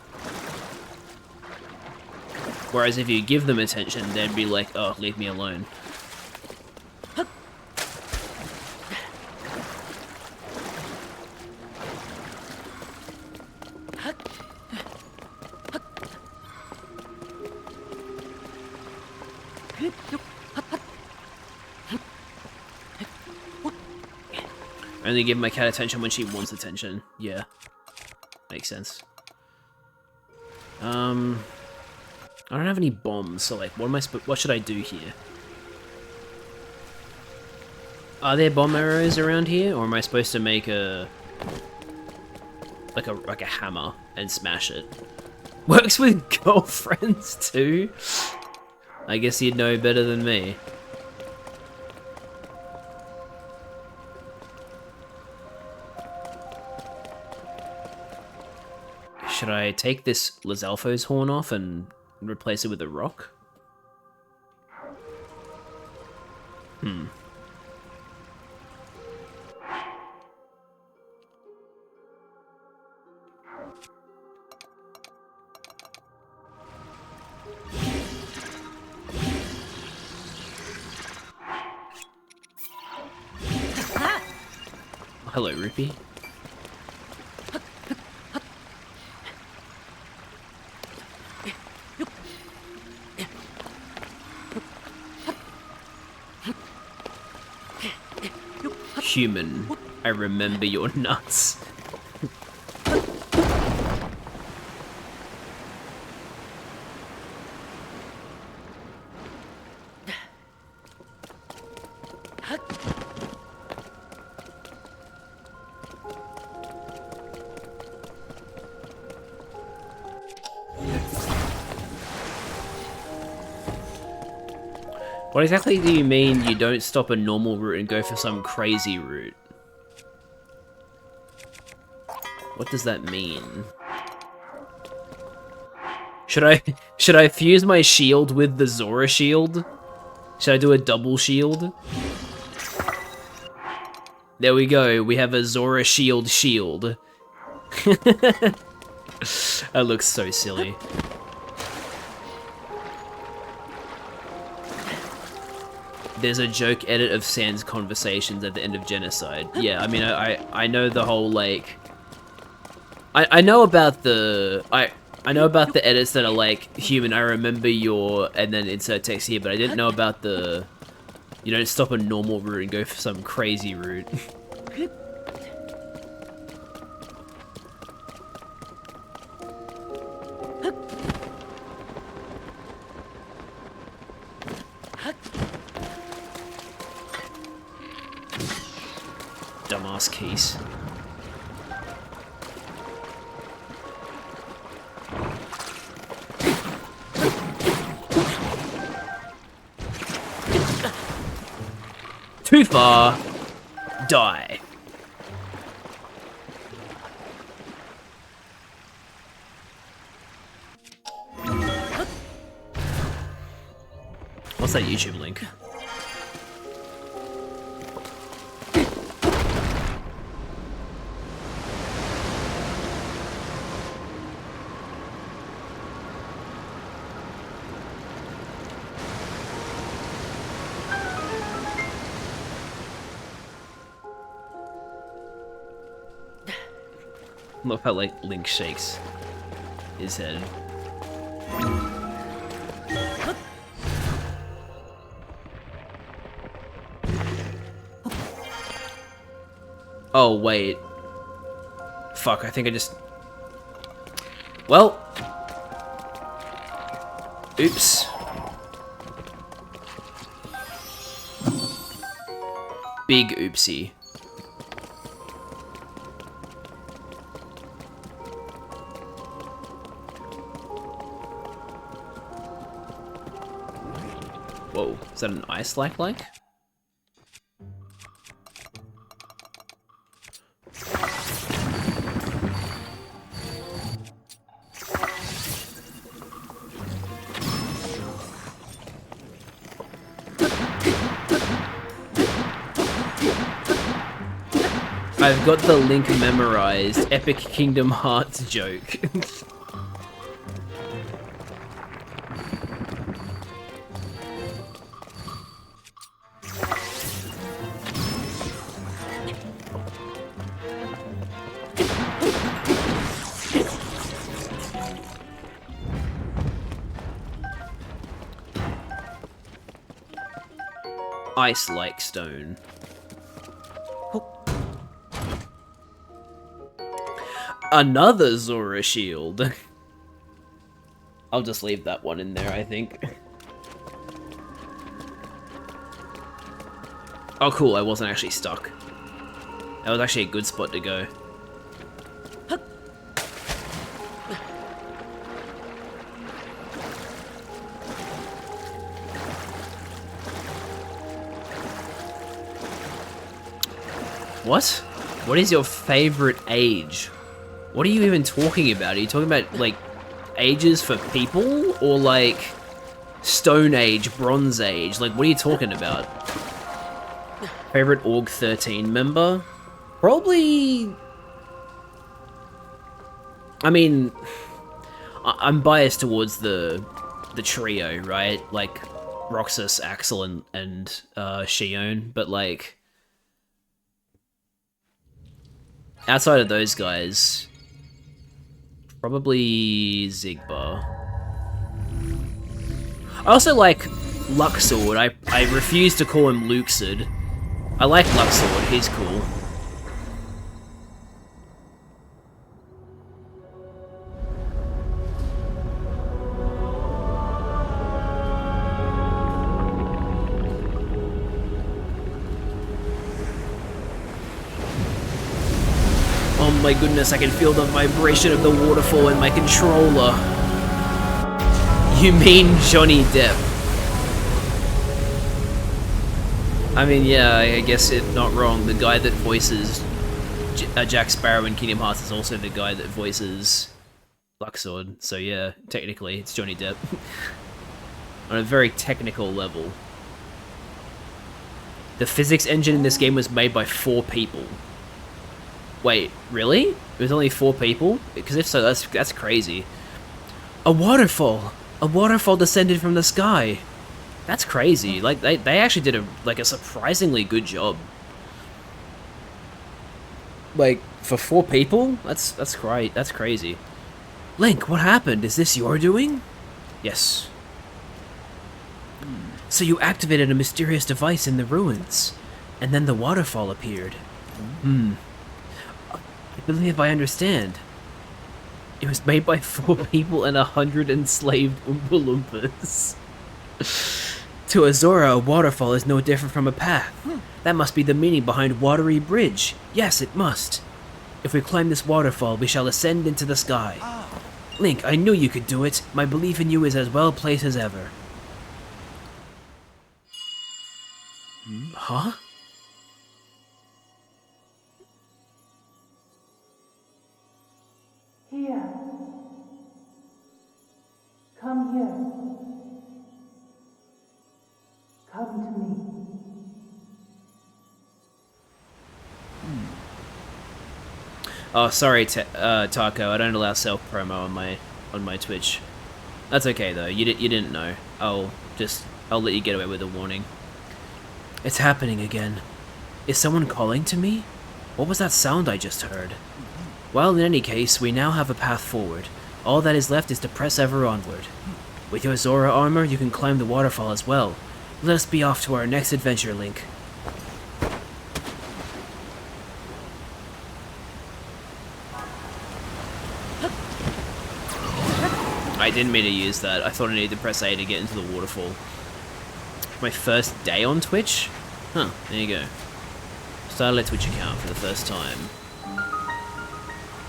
Whereas if you give them attention, they'd be like, oh, leave me alone. I only give my cat attention when she wants attention. Yeah. Makes sense. I don't have any bombs, so like, what should I do here? Are there bomb arrows around here, or am I supposed to make a hammer and smash it? Works with girlfriends too? I guess you'd know better than me. Should I take this Lizalfo's horn off and replace it with a rock? Hmm. Hello, Rupee. Human, I remember your nuts. What exactly do you mean you don't stop a normal route and go for some crazy route? What does that mean? Should I fuse my shield with the Zora shield? Should I do a double shield? There we go, we have a Zora shield shield. That looks so silly. There's a joke edit of Sans conversations at the end of Genocide. Yeah, I mean, I know the whole, like... I know about the... I know about the edits that are like, human, I remember your... and then insert text here, but I didn't know about the... You don't stop a normal route and go for some crazy route. Dumbass keys. Too far. Die. What's that YouTube link? Love how, like, Link shakes his head. Oh, wait. Fuck, I think I just... Well... Oops. Big oopsie. Whoa, is that an ice like? I've got the link memorized. Epic Kingdom Hearts joke. Ice-like stone. Another Zora shield. I'll just leave that one in there, I think. Oh cool, I wasn't actually stuck. That was actually a good spot to go. What? What is your favorite age? What are you even talking about? Are you talking about, like, ages for people? Or, like, Stone Age, Bronze Age? Like, what are you talking about? Favorite Org 13 member? Probably... I mean... I'm biased towards the trio, right? Like, Roxas, Axel, and Shion, but, like... Outside of those guys... Probably Zigbar. I also like Luxord. I refuse to call him Luxord. I like Luxord, he's cool. Oh my goodness, I can feel the vibration of the waterfall in my controller. You mean Johnny Depp? I mean, yeah, I guess it not wrong. The guy that voices Jack Sparrow in Kingdom Hearts is also the guy that voices Luxord. So yeah, technically it's Johnny Depp. On a very technical level. The physics engine in this game was made by 4 people. Wait, really? It was only 4 people? Because if so, that's crazy. A waterfall! A waterfall descended from the sky! That's crazy. Like, they actually did a surprisingly good job. Like, for 4 people? That's great. That's crazy. Link, what happened? Is this your doing? Yes. So you activated a mysterious device in the ruins, and then the waterfall appeared. I believe I understand. It was made by 4 people and 100 enslaved Oompa Loompas. To Azora, a waterfall is no different from a path. That must be the meaning behind Watery Bridge. Yes, it must. If we climb this waterfall, we shall ascend into the sky. Link, I knew you could do it. My belief in you is as well placed as ever. Huh? Here. Come here. Come to me. Oh, sorry, Taco. I don't allow self-promo on my Twitch. That's okay though. You didn't know. I'll let you get away with a warning. It's happening again. Is someone calling to me? What was that sound I just heard? Well, in any case, we now have a path forward. All that is left is to press ever onward. With your Zora armor, you can climb the waterfall as well. Let us be off to our next adventure, Link. I didn't mean to use that. I thought I needed to press A to get into the waterfall. My first day on Twitch? Huh, there you go. Started a Twitch account for the first time.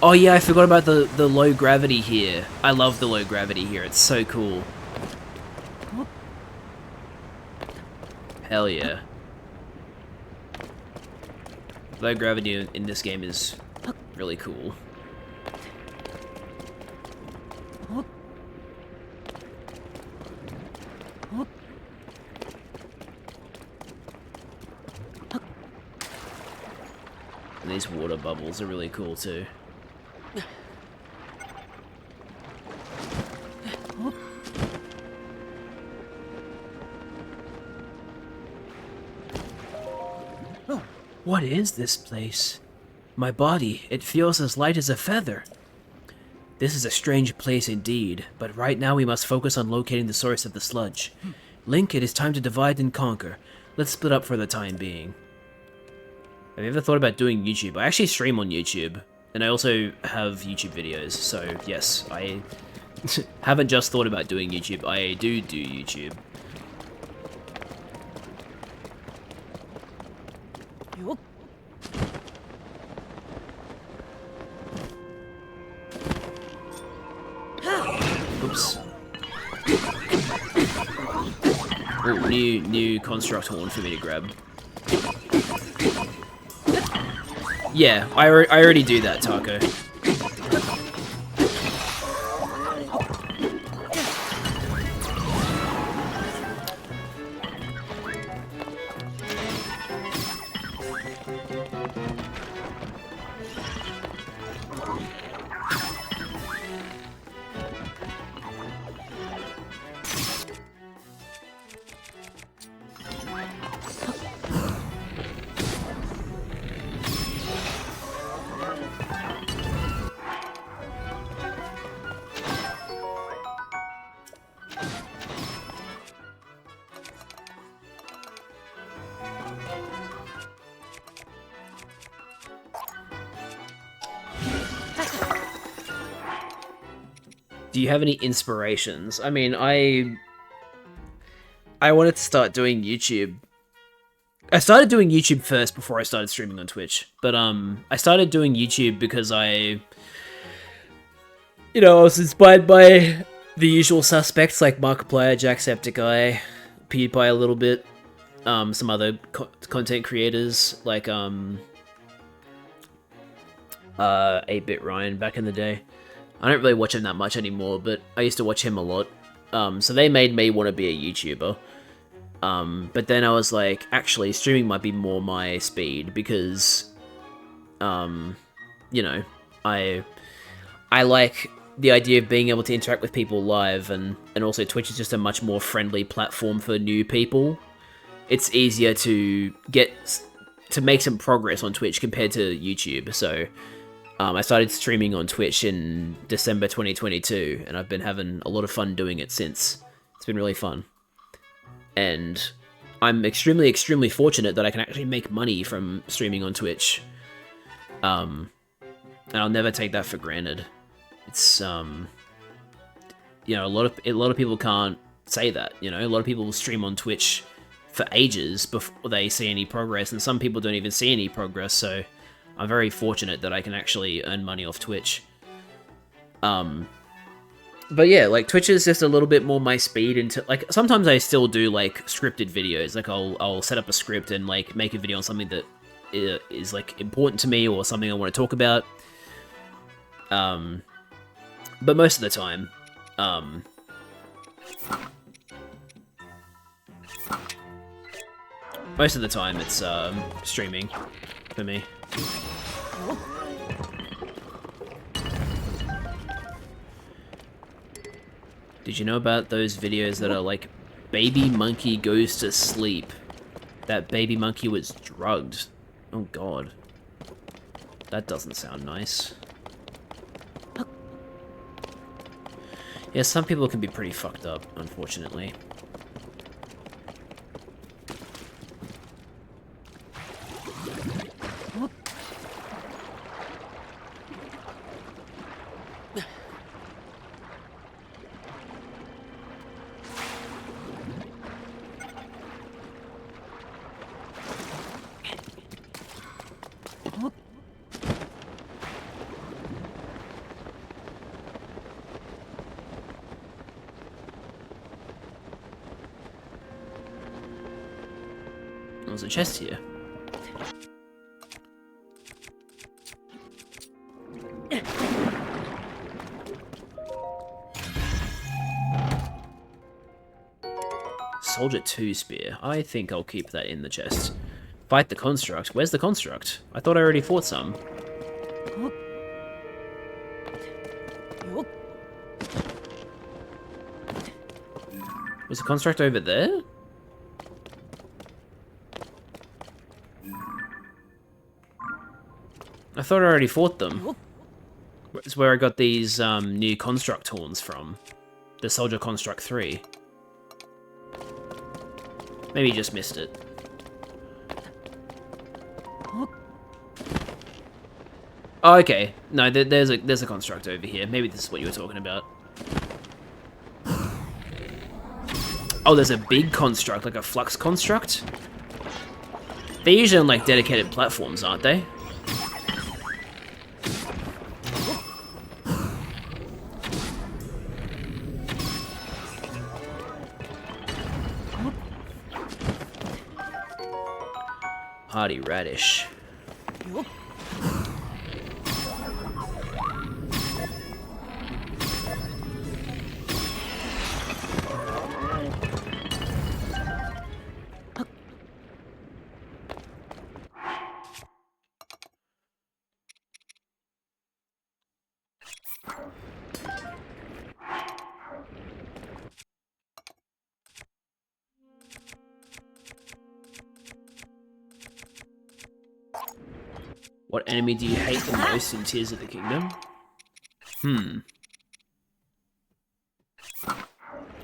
Oh yeah, I forgot about the low gravity here. I love the low gravity here, it's so cool. Hell yeah. Low gravity in this game is really cool. And these water bubbles are really cool too. What is this place? My body, it feels as light as a feather. This is a strange place indeed, but right now we must focus on locating the source of the sludge. Link, it is time to divide and conquer. Let's split up for the time being. Have you ever thought about doing YouTube? I actually stream on YouTube, and I also have YouTube videos, so yes, I haven't just thought about doing YouTube, I do YouTube. Oops. Oh, new construct horn for me to grab. Yeah, I already do that, Taco. Do you have any inspirations? I mean, I wanted to start doing YouTube. I started doing YouTube first before I started streaming on Twitch. But I started doing YouTube because I was inspired by the usual suspects like Markiplier, Jacksepticeye, PewDiePie a little bit. some other content creators like 8-Bit Ryan back in the day. I don't really watch him that much anymore, but I used to watch him a lot. So they made me want to be a YouTuber. But then I was like, actually, streaming might be more my speed because, you know, I like the idea of being able to interact with people live, and also Twitch is just a much more friendly platform for new people. It's easier to make some progress on Twitch compared to YouTube. So I started streaming on Twitch in December 2022, and I've been having a lot of fun doing it since. It's been really fun. And I'm extremely, extremely fortunate that I can actually make money from streaming on Twitch. And I'll never take that for granted. It's, you know, a lot of people can't say that, you know? A lot of people will stream on Twitch for ages before they see any progress, and some people don't even see any progress, so I'm very fortunate that I can actually earn money off Twitch. But yeah, like, Twitch is just a little bit more my speed into, like, sometimes I still do, like, scripted videos. Like, I'll set up a script and, like, make a video on something that is, like, important to me or something I want to talk about. But most of the time, it's, streaming for me. Did you know about those videos that are like, baby monkey goes to sleep? That baby monkey was drugged. Oh god. That doesn't sound nice. Yeah, some people can be pretty fucked up, unfortunately. There's a chest here. Soldier 2 spear. I think I'll keep that in the chest. Fight the construct. Where's the construct? I thought I already fought some. Was the construct over there? I thought I already fought them. It's where I got these new construct horns from. The Soldier Construct 3. Maybe you just missed it. Oh, okay. No, there's a construct over here. Maybe this is what you were talking about. Oh, there's a big construct, like a flux construct? They're usually on, like, dedicated platforms, aren't they? Hardy radish. What enemy do you hate the most in Tears of the Kingdom?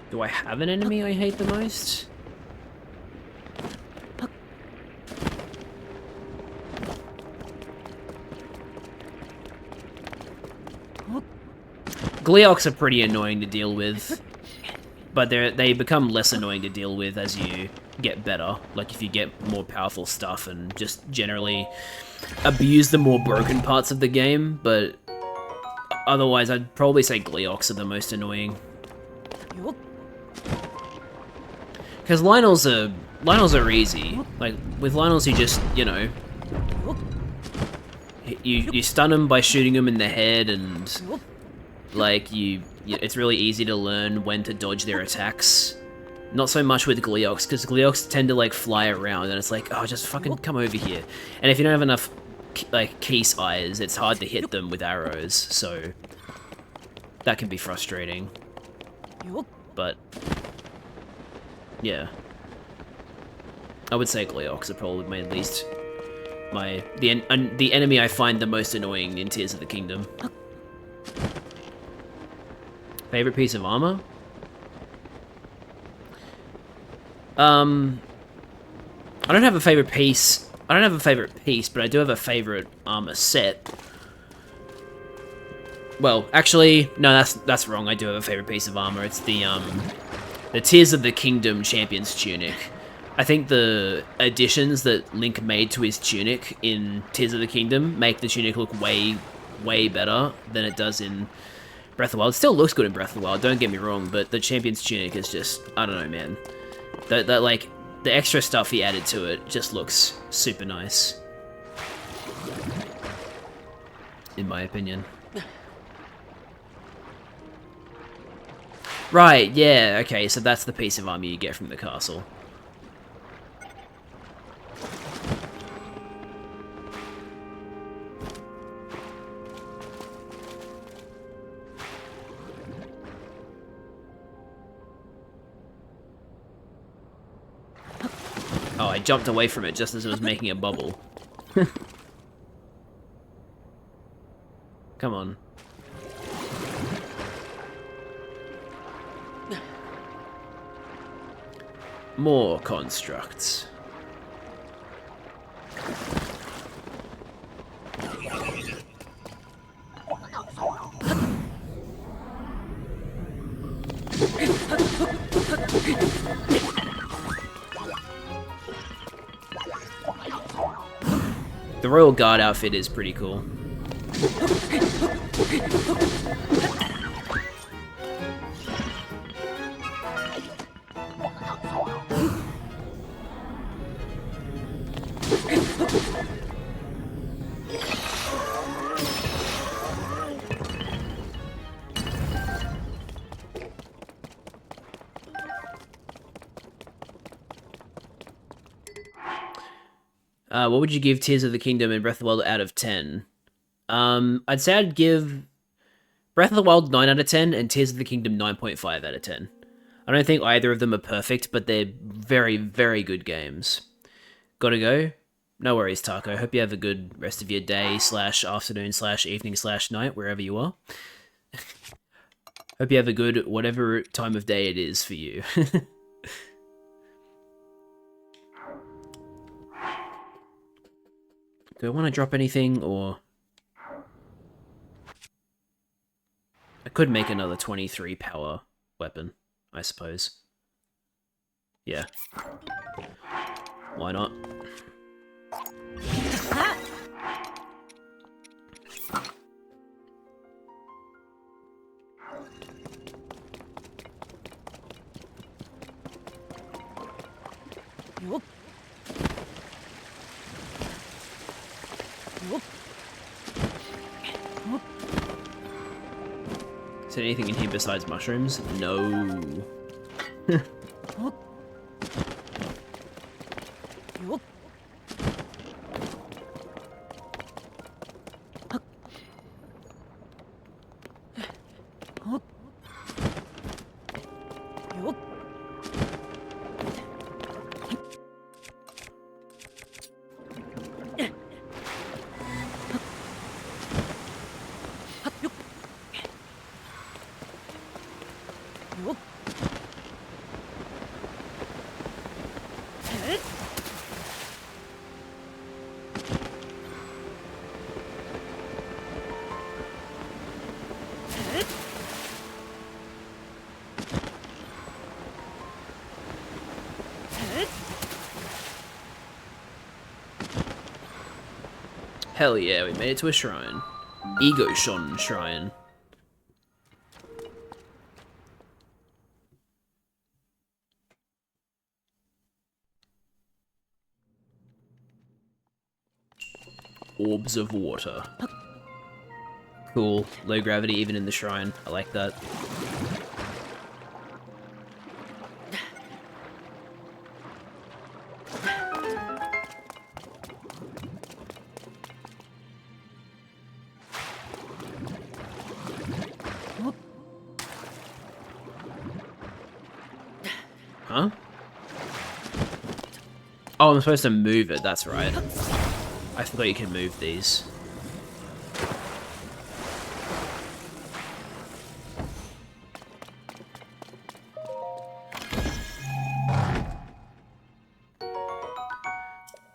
Do I have an enemy I hate the most? Gleeoks are pretty annoying to deal with, but they become less annoying to deal with as you get better. Like, if you get more powerful stuff and just generally abuse the more broken parts of the game, but otherwise I'd probably say Gleeoks are the most annoying. Because Lionels are easy. Like with Lionels, you just you stun them by shooting them in the head, and like it's really easy to learn when to dodge their attacks. Not so much with Gleox, because Gleox tend to like fly around, and it's like, oh, just fucking come over here. And if you don't have enough like Keese eyes, it's hard to hit them with arrows, so that can be frustrating. But yeah, I would say Gleox are probably my least the enemy I find the most annoying in Tears of the Kingdom. Favorite piece of armor? I don't have a favorite piece. I don't have a favorite piece, but I do have a favorite armor set. Well, actually, no, that's wrong. I do have a favorite piece of armor. It's the Tears of the Kingdom Champion's Tunic. I think the additions that Link made to his tunic in Tears of the Kingdom make the tunic look way, way better than it does in Breath of the Wild. It still looks good in Breath of the Wild, don't get me wrong, but the Champion's Tunic is just, I don't know, man. That like, the extra stuff he added to it just looks super nice. In my opinion. Right, yeah, okay, so that's the piece of armor you get from the castle. Oh, I jumped away from it just as it was making a bubble. Come on. More constructs. The Royal Guard outfit is pretty cool. What would you give Tears of the Kingdom and Breath of the Wild out of 10? I'd say I'd give Breath of the Wild 9 out of 10 and Tears of the Kingdom 9.5 out of 10. I don't think either of them are perfect, but they're very, very good games. Gotta go? No worries, Taco. Hope you have a good rest of your day / afternoon / evening / night, wherever you are. Hope you have a good whatever time of day it is for you. Do I want to drop anything, or... I could make another 23 power weapon, I suppose. Yeah. Why not? Is there anything in here besides mushrooms? No. Hell yeah, we made it to a shrine. Ego Shon Shrine. orbs of water. Cool. Low gravity even in the shrine. I like that. Huh? Oh, I'm supposed to move it, that's right. I forgot you can move these.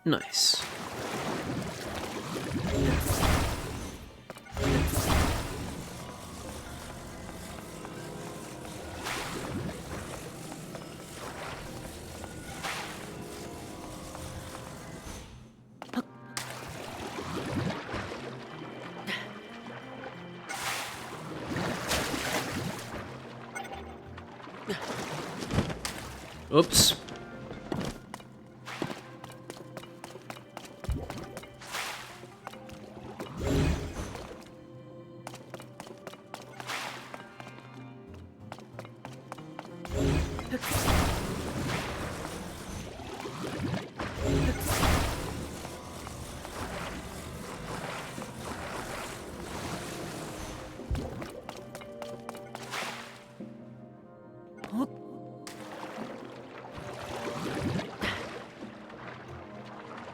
Nice. Oops.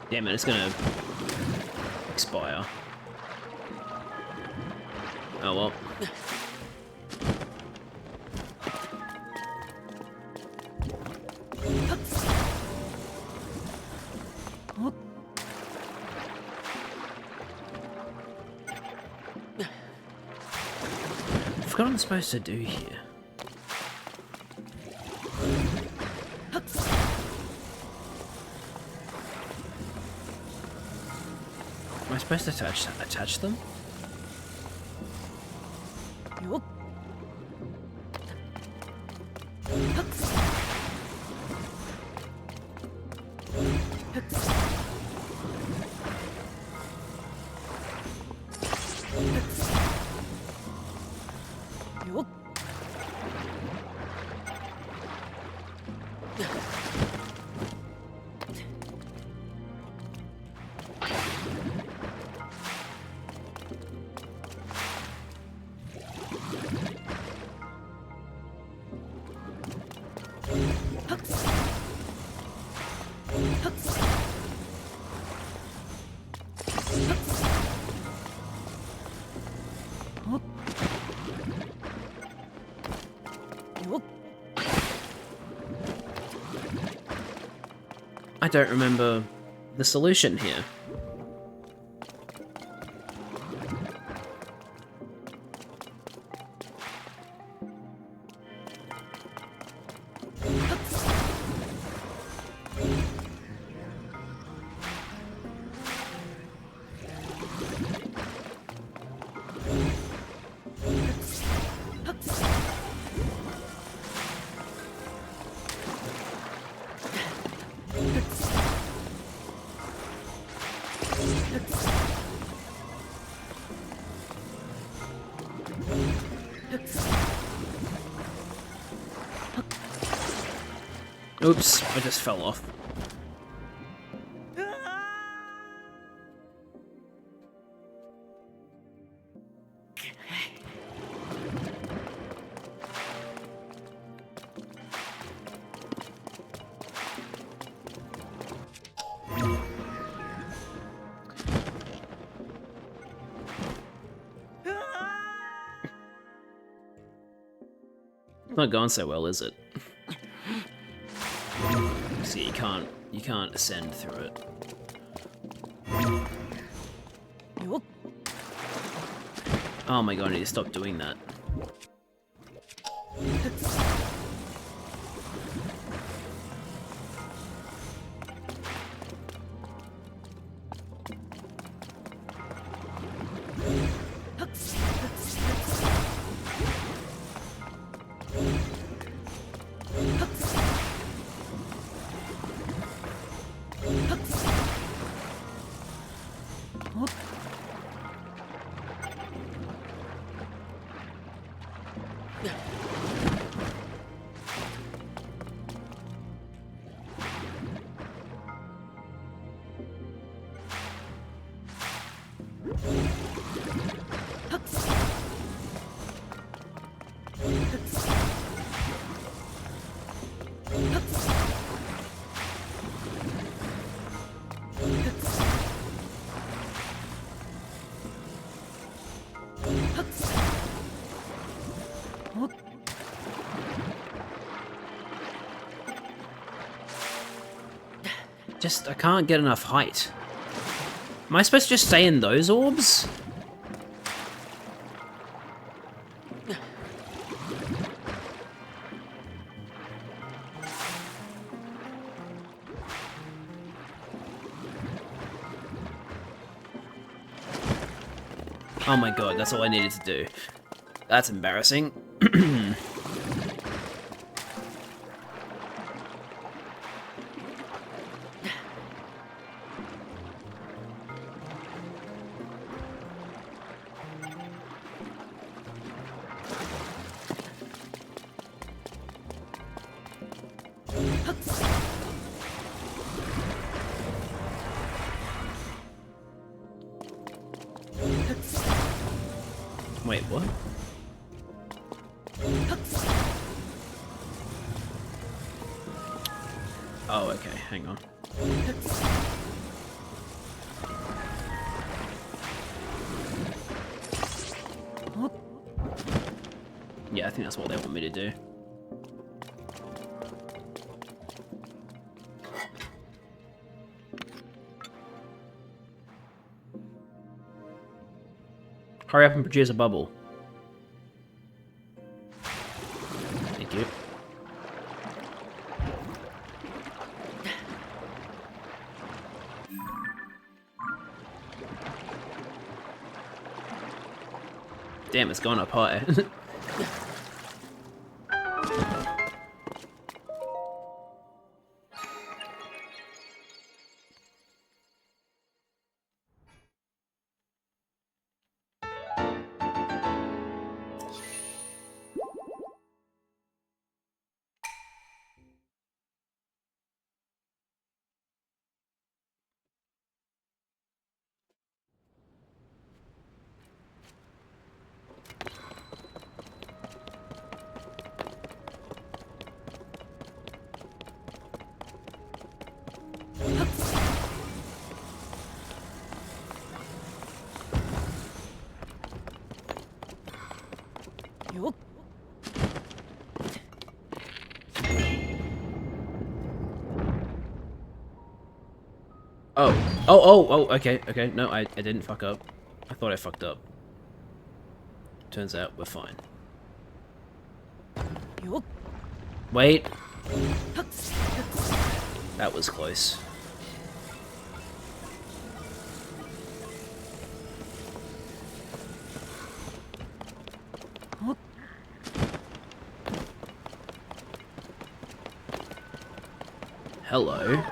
Damn it, it's gonna expire. Oh well. I forgot what I'm supposed to do here. Am I supposed to attach them? I don't remember the solution here. Oops, I just fell off. It's not going so well, is it? See, you can't ascend through it. Oh my god, I need to stop doing that. Just, I can't get enough height. Am I supposed to just stay in those orbs? Oh my god, that's all I needed to do. That's embarrassing. Wait, what? Oh, okay, hang on. Yeah, I think that's what they want me to do. Hurry up and produce a bubble. Thank you. Damn, it's gone up high. Oh, okay, no, I didn't fuck up. I thought I fucked up. Turns out we're fine. Wait. That was close. Hello.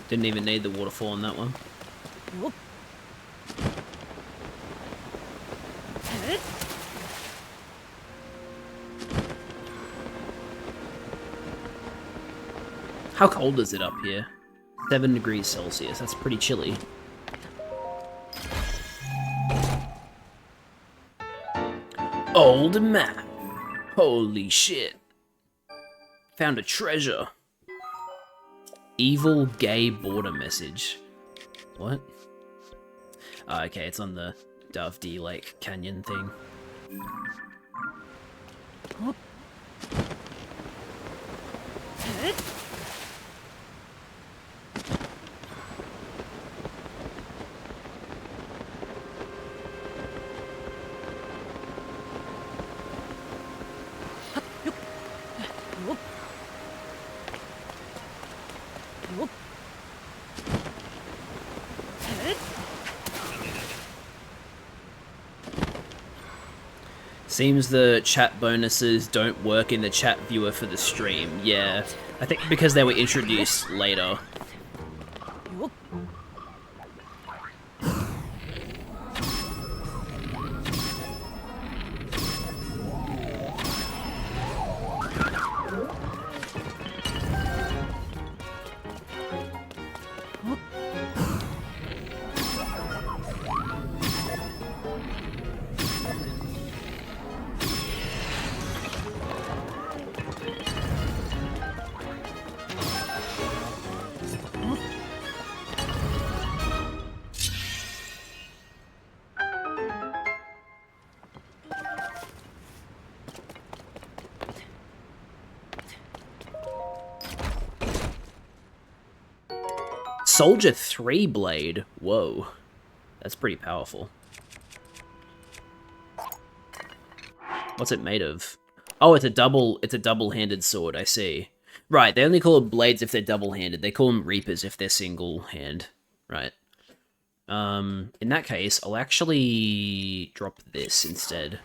Didn't even need the waterfall on that one. How cold is it up here? 7 degrees Celsius, that's pretty chilly. Old map. Holy shit. Found a treasure. Evil gay border message. What? Oh, okay, it's on the Dove D Lake Canyon thing. Seems the chat bonuses don't work in the chat viewer for the stream. Yeah, I think because they were introduced later. Soldier 3 blade. Whoa. That's pretty powerful. What's it made of? Oh, it's a double-handed sword, I see. Right, they only call them blades if they're double-handed. They call them reapers if they're single-hand. Right. In that case, I'll actually drop this instead.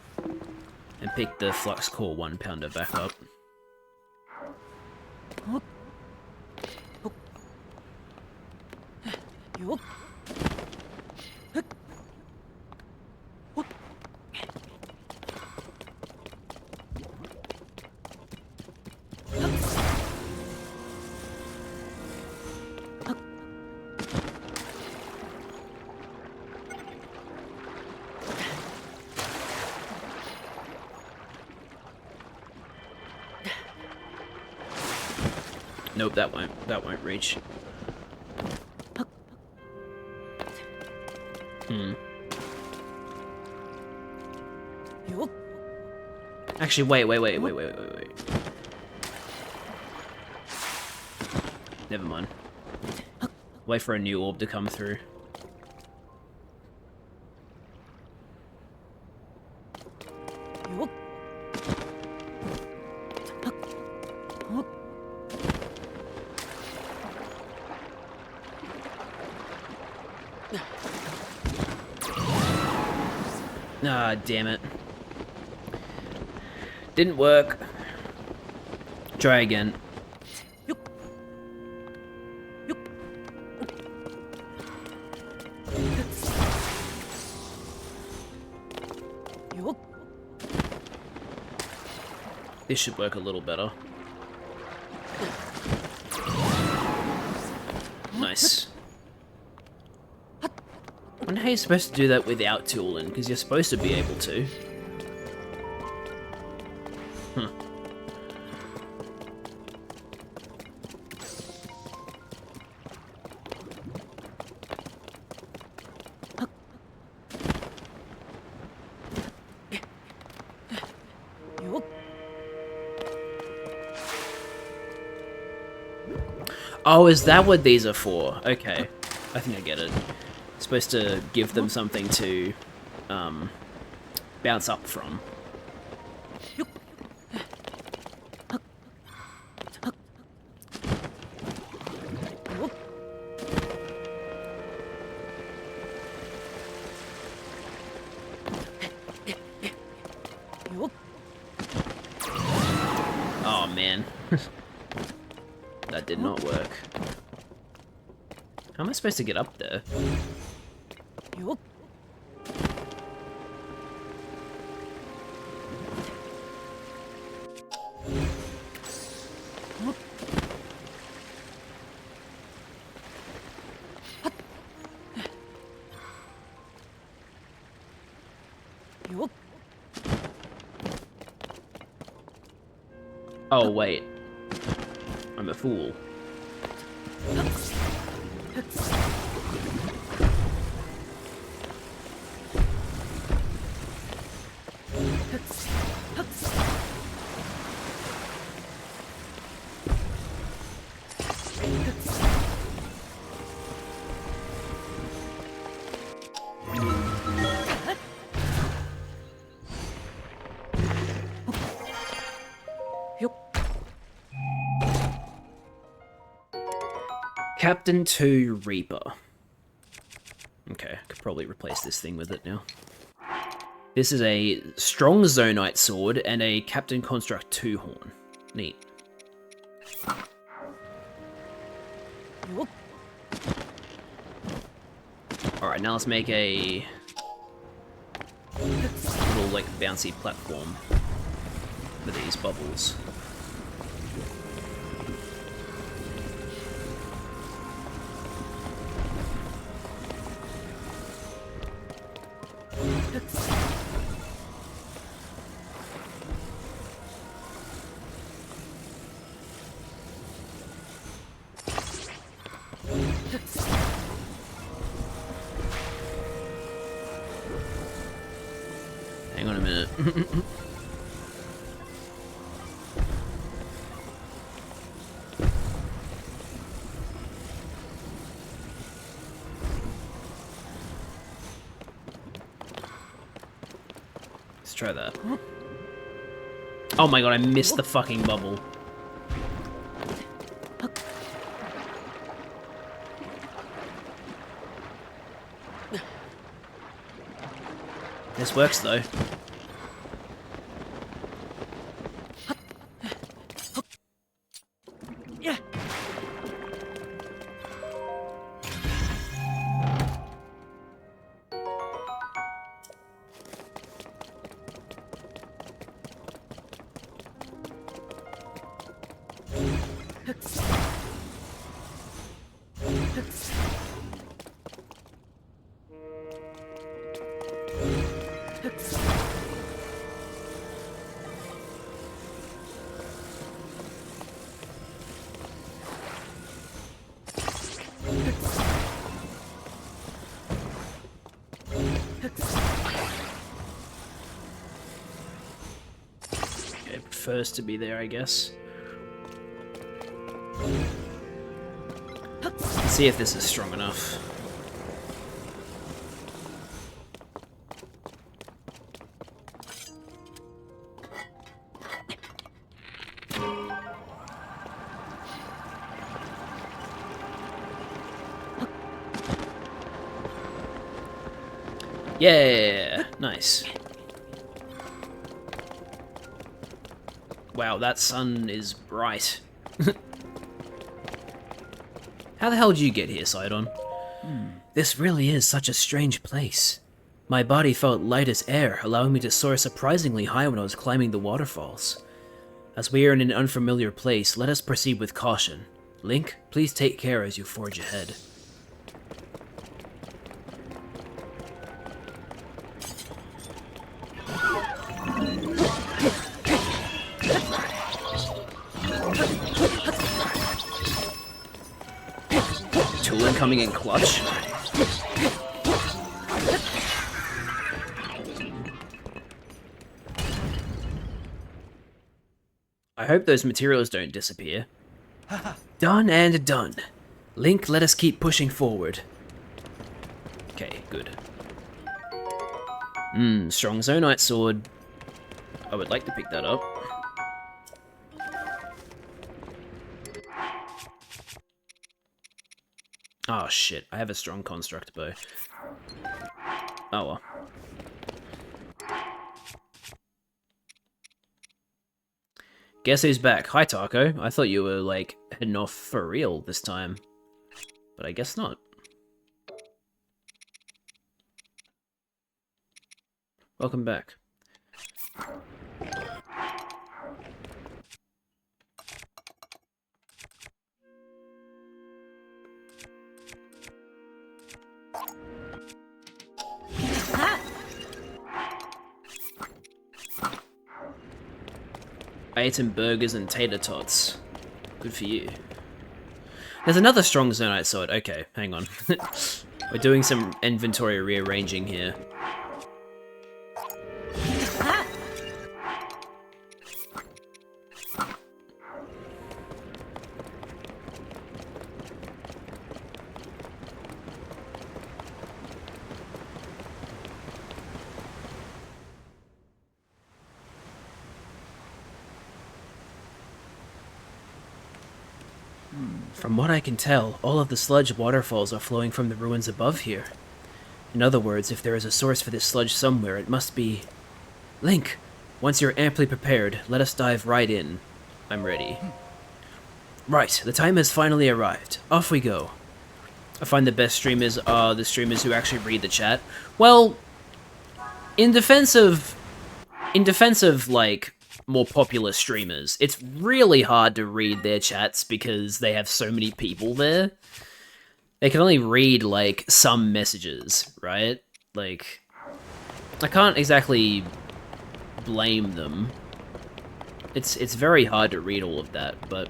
And pick the Flux Core 1-pounder back up. Nope, that won't reach. Actually, wait. Never mind. Wait for a new orb to come through. Ah, damn it. Didn't work. Try again. This should work a little better. Nice. I wonder how you're supposed to do that without tooling, because you're supposed to be able to. Huh. Oh, is that what these are for? Okay. I think I get it. Supposed to give them something to bounce up from. Oh man. That did not work. How am I supposed to get up there? Oh wait. I'm a fool. Captain 2 Reaper. Okay, I could probably replace this thing with it now. This is a strong Zonite sword and a Captain Construct 2 horn. Neat. Alright, now let's make a little, like, bouncy platform for these bubbles. Hang on a minute. Let's try that. Oh my god, I missed the fucking bubble. This works though. Yeah. It prefers to be there, I guess. Let's see if this is strong enough. Yeah, nice. Wow, that sun is bright. How the hell did you get here, Sidon? This really is such a strange place. My body felt light as air, allowing me to soar surprisingly high when I was climbing the waterfalls. As we are in an unfamiliar place, let us proceed with caution. Link, please take care as you forge ahead. Toolin coming in clutch. I hope those materials don't disappear. Done and done. Link, let us keep pushing forward. Okay, good. Strong Zonite sword. I would like to pick that up. Oh shit, I have a strong construct bow. Oh well. Guess who's back? Hi Taco. I thought you were like heading off for real this time. But I guess not. Welcome back. I ate some burgers and tater tots. Good for you. There's another strong Zonite sword. Okay, hang on. We're doing some inventory rearranging here. From what I can tell, all of the sludge waterfalls are flowing from the ruins above here. In other words, if there is a source for this sludge somewhere, it must be... Link, once you're amply prepared, let us dive right in. I'm ready. Right, the time has finally arrived. Off we go. I find the best streamers are the streamers who actually read the chat. Well, in defense of, like, more popular streamers, it's really hard to read their chats because they have so many people there. They can only read, like, some messages, right? Like, I can't exactly blame them. It's very hard to read all of that, but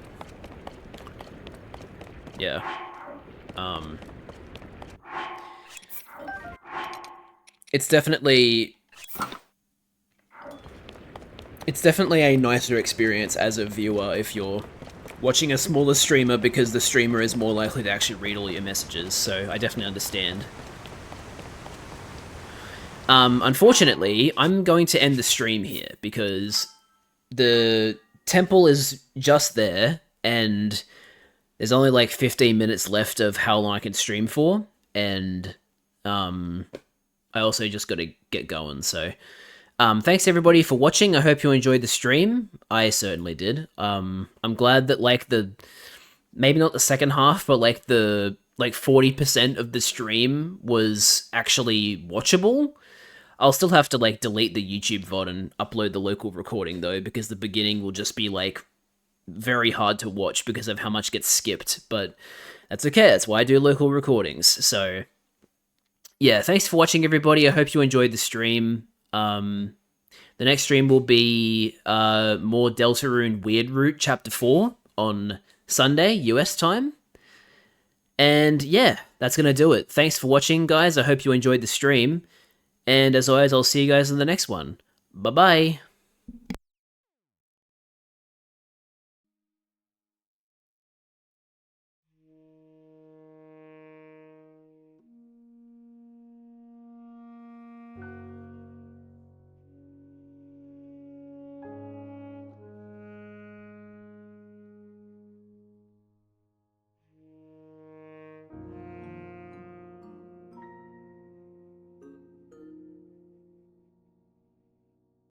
yeah. It's definitely a nicer experience as a viewer if you're watching a smaller streamer, because the streamer is more likely to actually read all your messages, so I definitely understand. Unfortunately, I'm going to end the stream here, because the temple is just there, and there's only like 15 minutes left of how long I can stream for, and I also just got to get going, so... thanks everybody for watching. I hope you enjoyed the stream. I certainly did. I'm glad that, like, maybe not the second half, but like the 40% of the stream was actually watchable. I'll still have to, like, delete the YouTube VOD and upload the local recording, though, because the beginning will just be, like, very hard to watch because of how much gets skipped, but that's okay. That's why I do local recordings. So, yeah, thanks for watching, everybody. I hope you enjoyed the stream. The next stream will be more Deltarune Weird Route Chapter 4 on Sunday, US time. And yeah, that's going to do it. Thanks for watching, guys. I hope you enjoyed the stream. And as always, I'll see you guys in the next one. Bye-bye.